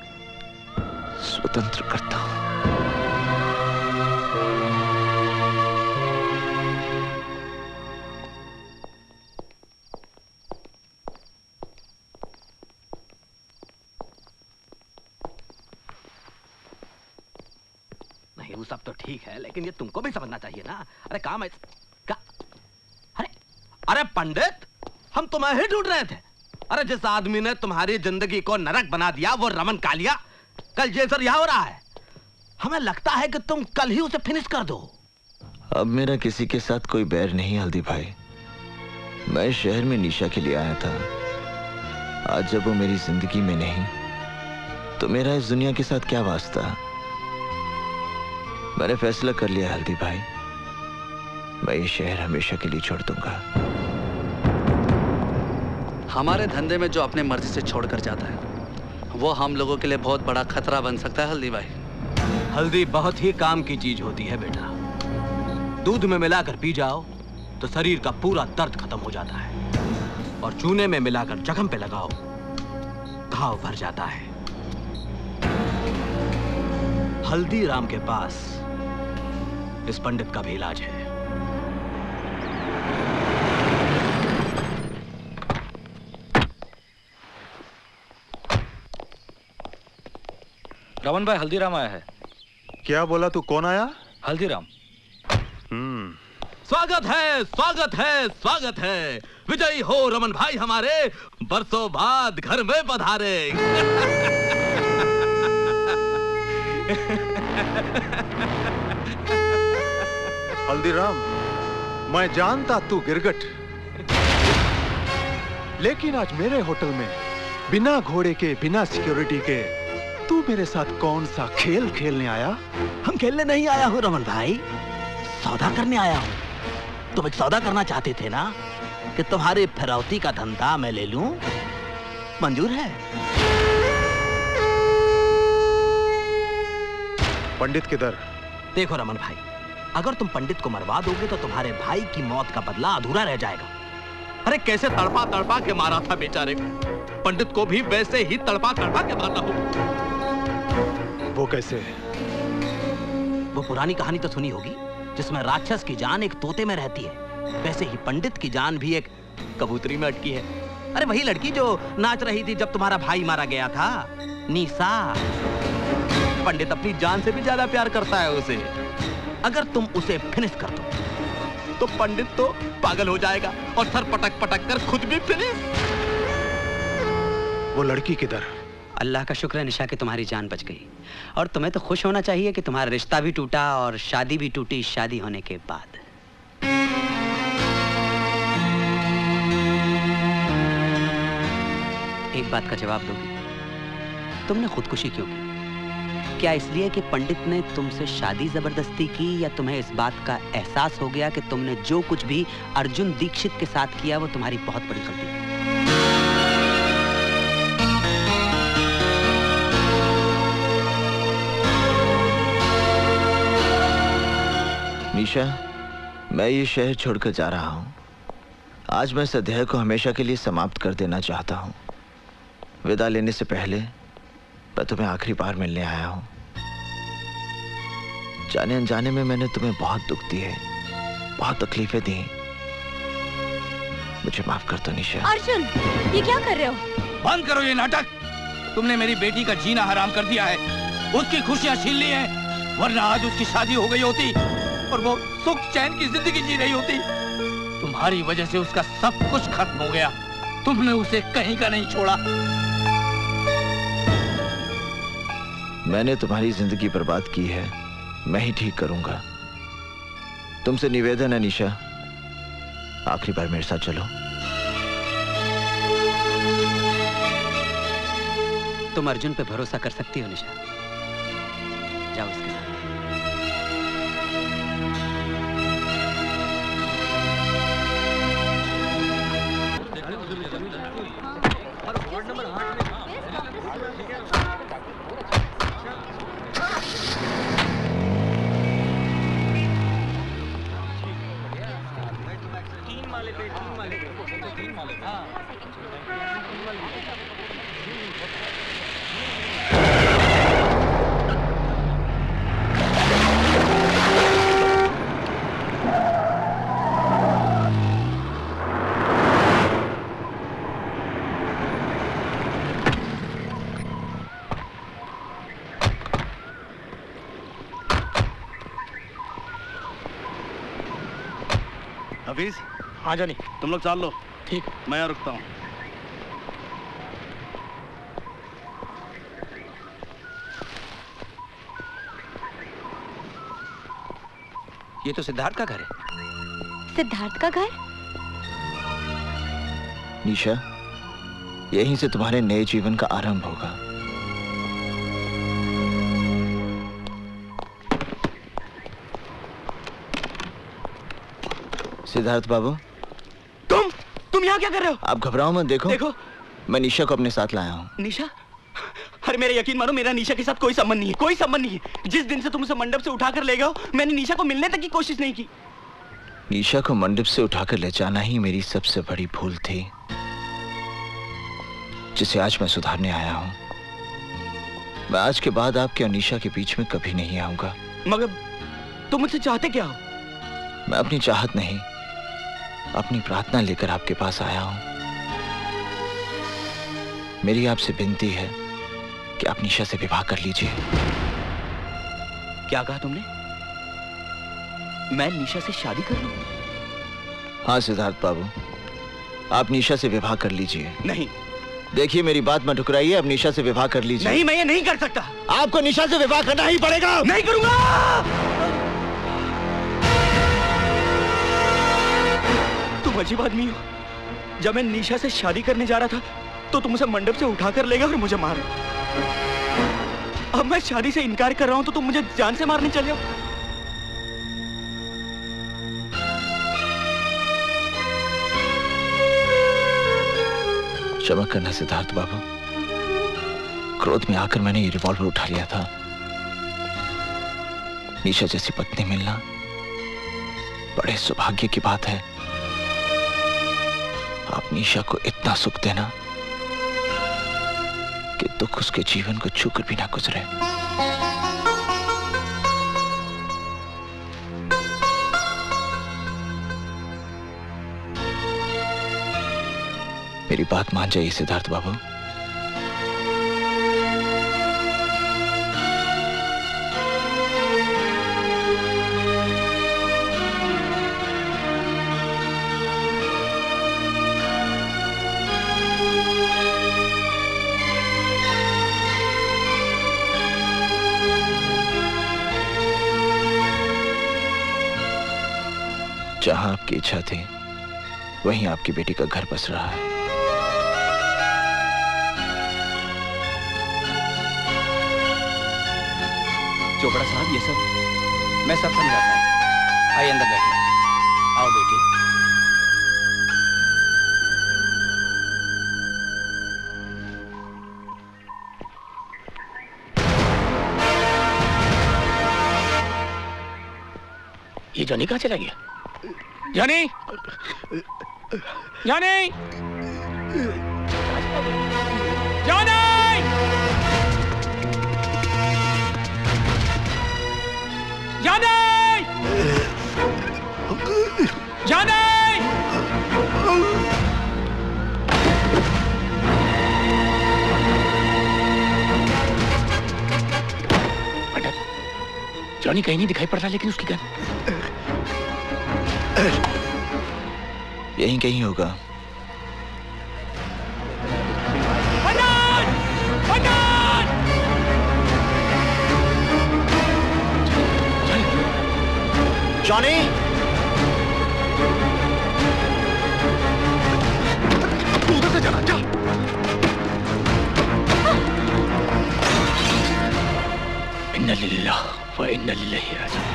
स्वतंत्र करता हूं। नहीं, वो सब तो ठीक है, लेकिन ये तुमको भी समझना चाहिए ना। अरे काम है क्या? अरे पंडित, हम तुम्हें ही ढूंढ रहे थे। अरे जिस आदमी ने तुम्हारी जिंदगी को नरक बना दिया वो रमन कालिया कल जेल से रिहा हो रहा है। हमें लगता है कि तुम कल ही उसे फिनिश कर दो। अब मेरा किसी के साथ कोई बैर नहीं हल्दी भाई। मैं शहर में निशा के लिए आया था। आज जब वो मेरी जिंदगी में नहीं, तो मेरा इस दुनिया के साथ क्या वास्ता। मैंने फैसला कर लिया हल्दी भाई, मैं ये शहर हमेशा के लिए छोड़ दूंगा। हमारे धंधे में जो अपने मर्जी से छोड़कर जाता है वो हम लोगों के लिए बहुत बड़ा खतरा बन सकता है हल्दी भाई। हल्दी बहुत ही काम की चीज होती है बेटा। दूध में मिलाकर पी जाओ तो शरीर का पूरा दर्द खत्म हो जाता है, और चूने में मिलाकर जख्म पे लगाओ घाव भर जाता है। हल्दीराम के पास इस पंडित का भी इलाज है। रमन भाई, हल्दीराम आया है। क्या बोला तू? कौन आया? हल्दीराम। स्वागत है, स्वागत है, स्वागत है। विजयी हो रमन भाई हमारे, बरसों बाद घर में पधारे। हल्दीराम, मैं जानता तू गिरगट, लेकिन आज मेरे होटल में बिना घोड़े के, बिना सिक्योरिटी के तू मेरे साथ कौन सा खेल खेलने आया? हम खेलने नहीं आया हूँ रमन भाई, सौदा करने आया हूँ। तुम एक सौदा करना चाहते थे ना, कि तुम्हारी फिरौती का धंधा मैं ले लूं? मंजूर है? पंडित किधर? देखो रमन भाई, अगर तुम पंडित को मरवा दोगे तो तुम्हारे भाई की मौत का बदला अधूरा रह जाएगा। अरे कैसे तड़पा तड़पा के मारा था बेचारे को, पंडित को भी वैसे ही तड़पा तड़पा के मारना हो। वो कैसे? वो पुरानी कहानी तो सुनी होगी जिसमें राक्षस की जान एक तोते में रहती है, वैसे ही पंडित की जान भी एक कबूतरी में अटकी है। अरे वही लड़की जो नाच रही थी जब तुम्हारा भाई मारा गया था, निशा। पंडित अपनी जान से भी ज्यादा प्यार करता है उसे। अगर तुम उसे फिनिश कर दो तो पंडित तो पागल हो जाएगा और सर पटक पटक कर खुद भी फिनिश। वो लड़की किधर? अल्लाह का शुक्र है निशा कि तुम्हारी जान बच गई, और तुम्हें तो खुश होना चाहिए कि तुम्हारा रिश्ता भी टूटा और शादी भी टूटी शादी होने के बाद। एक बात का जवाब दोगी, तुमने खुदकुशी क्यों की? क्या इसलिए कि पंडित ने तुमसे शादी जबरदस्ती की, या तुम्हें इस बात का एहसास हो गया कि तुमने जो कुछ भी अर्जुन दीक्षित के साथ किया वो तुम्हारी बहुत बड़ी गलती थी? निशा, मैं ये शहर छोड़कर जा रहा हूँ। आज मैं इस अध्याय को हमेशा के लिए समाप्त कर देना चाहता हूँ। विदा लेने से पहले मैं तुम्हें आखिरी बार मिलने आया हूँ। जाने अनजाने में मैंने तुम्हें बहुत दुख दिए, बहुत तकलीफें दी। मुझे माफ कर दो निशा। अर्जुन, ये क्या कर रहे हो? बंद करो ये नाटक। तुमने मेरी बेटी का जीना हराम कर दिया है, उसकी खुशियां छीन ली हैं, वरना आज उसकी शादी हो गई होती और वो सुख चैन की जिंदगी जी रही होती। तुम्हारी वजह से उसका सब कुछ खत्म हो गया। तुमने उसे कहीं का नहीं छोड़ा। मैंने तुम्हारी जिंदगी बर्बाद की है, मैं ही ठीक करूंगा। तुमसे निवेदन है निशा, आखिरी बार मेरे साथ चलो। तुम अर्जुन पे भरोसा कर सकती हो निशा, जाओ उसके साथ। हफीज, हाँ जानी, तुम लोग चाल लो। ठीक, मैं यहाँ रुकता हूँ। ये तो सिद्धार्थ का घर है। सिद्धार्थ का घर? निशा, यहीं से तुम्हारे नए जीवन का आरंभ होगा। सिद्धार्थ बाबू, तुम यहाँ क्या कर रहे हो? आप घबराओ मत। देखो, मैं निशा को अपने साथ लाया हूँ। निशा? अरे मेरा यकीन मानो, मेरा निशा के साथ कोई संबंध नहीं है, कोई संबंध नहीं है। जिस दिन से तुम उसे मंडप से उठाकर ले गए हो, मैंने निशा को मिलने तक की कोशिश नहीं की। निशा को मंडप से उठाकर ले जाना ही मेरी सबसे बड़ी भूल थी, जिसे आज मैं सुधारने आया हूँ। मैं आज के बाद आपके और निशा के बीच में कभी नहीं आऊंगा। मगर तुम मुझसे चाहते क्या हो? मैं अपनी चाहत नहीं, अपनी प्रार्थना लेकर आपके पास आया हूं। मेरी आपसे विनती है कि आप निशा से विवाह कर लीजिए। क्या कहा तुमने? मैं निशा से शादी कर लूं? हाँ सिद्धार्थ बाबू, आप निशा से विवाह कर लीजिए। नहीं। देखिए मेरी बात मत ठुकराइए, आप निशा से विवाह कर लीजिए। नहीं, मैं ये नहीं कर सकता। आपको निशा से विवाह करना ही पड़ेगा। नहीं करूंगा। तुम अजीब आदमी हो। जब मैं निशा से शादी करने जा रहा था तो तुम उसे मंडप से उठाकर ले गए और मुझे मारा। अब मैं शादी से इनकार कर रहा हूं तो तुम मुझे जान से मारने चले हो। क्षमा करना सिद्धार्थ बाबू, क्रोध में आकर मैंने ये रिवॉल्वर उठा लिया था। निशा जैसी पत्नी मिलना बड़े सौभाग्य की बात है आप निशा को इतना सुख देना कि दुख उसके जीवन को छूकर भी ना गुजरे। मेरी बात मान जाइए सिद्धार्थ बाबू। जहां आपकी इच्छा थी वहीं आपकी बेटी का घर बस रहा है। चोपड़ा साहब ये सब मैं सब समझाता हूँ। आइए अंदर बैठिए। आओ बेटी। ये जॉनी कहाँ चला गया? Johnny! Johnny! Johnny! Johnny! Johnny! Johnny कहीं नहीं दिखाई पड़ता, लेकिन उसकी गन यहीं कहीं होगा। जॉनी! तू उधर से चला जा। इन्ना लिल्लाह व इन्ना इलैहि राजिऊन।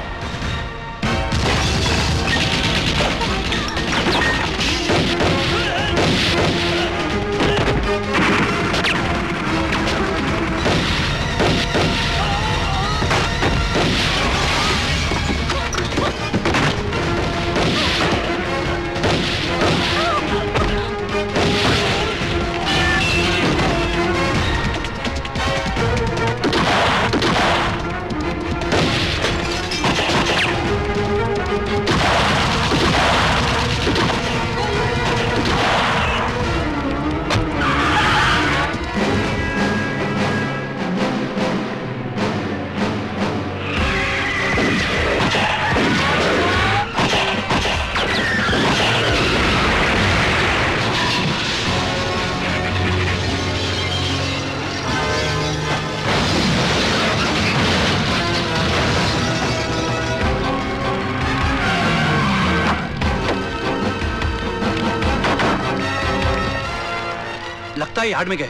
लगता है यार्ड में गए।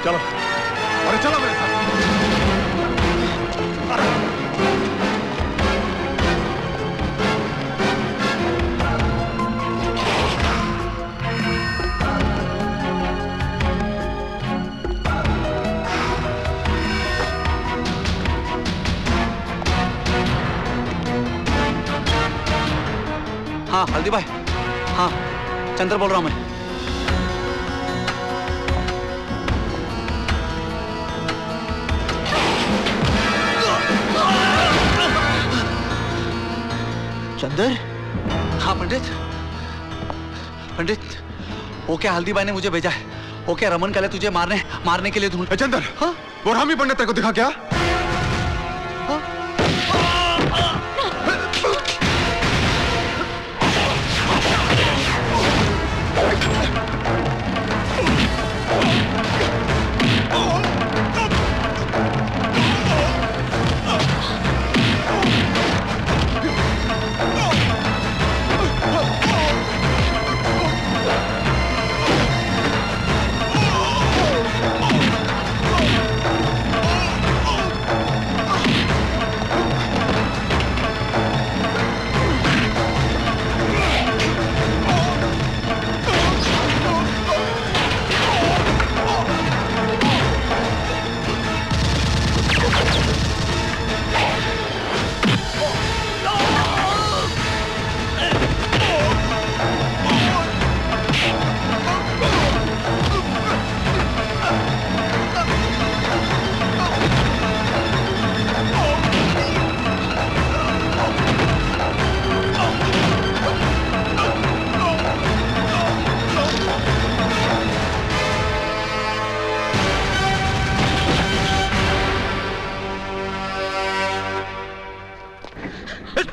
चलो, अरे चलो मेरे साथ। हाँ हल्दी भाई, हाँ चंद्र बोल रहा हूं मैं। चंद्र? हाँ पंडित। पंडित, वो क्या हल्दी भाई ने मुझे भेजा है। वो क्या रमन कल तुझे मारने के लिए ढूंढ। चंद्र, हाँ? वो रामी पंडित तेरे को दिखा क्या?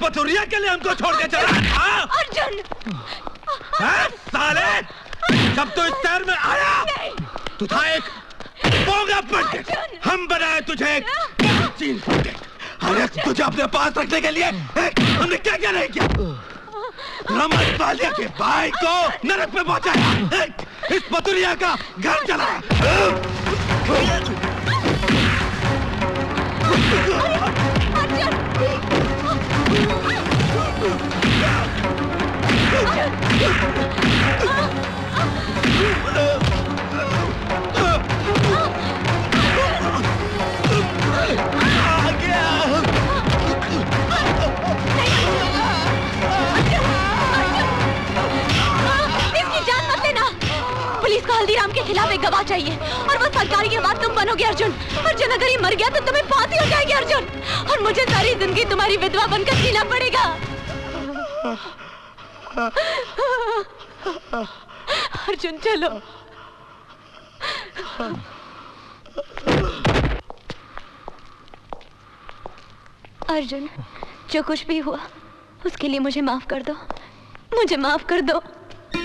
पथुरिया के लिए हमको छोड़ के चला? अर्जुन! साले! जब तू इस शहर में आया तू था एक बोंगा पंडित। हम बनाए तुझे एक चीन पंडित। अरे तुझे अपने पास रखने के लिए हमने क्या क्या नहीं किया। रमन बालिया के भाई को नरक में पहुंचाया, इस पथुरिया का घर जलाया। पुलिस को हल्दीराम के खिलाफ एक गवाह चाहिए और वो सरकारी के बाद तुम बनोगे अर्जुन। अर्जुन अगर ये मर गया तो तुम्हें फांसी हो जाएगी अर्जुन, और मुझे सारी जिंदगी तुम्हारी विधवा बनकर जीना पड़ेगा। अर्जुन चलो। अर्जुन जो कुछ भी हुआ उसके लिए मुझे माफ कर दो, मुझे माफ कर दो।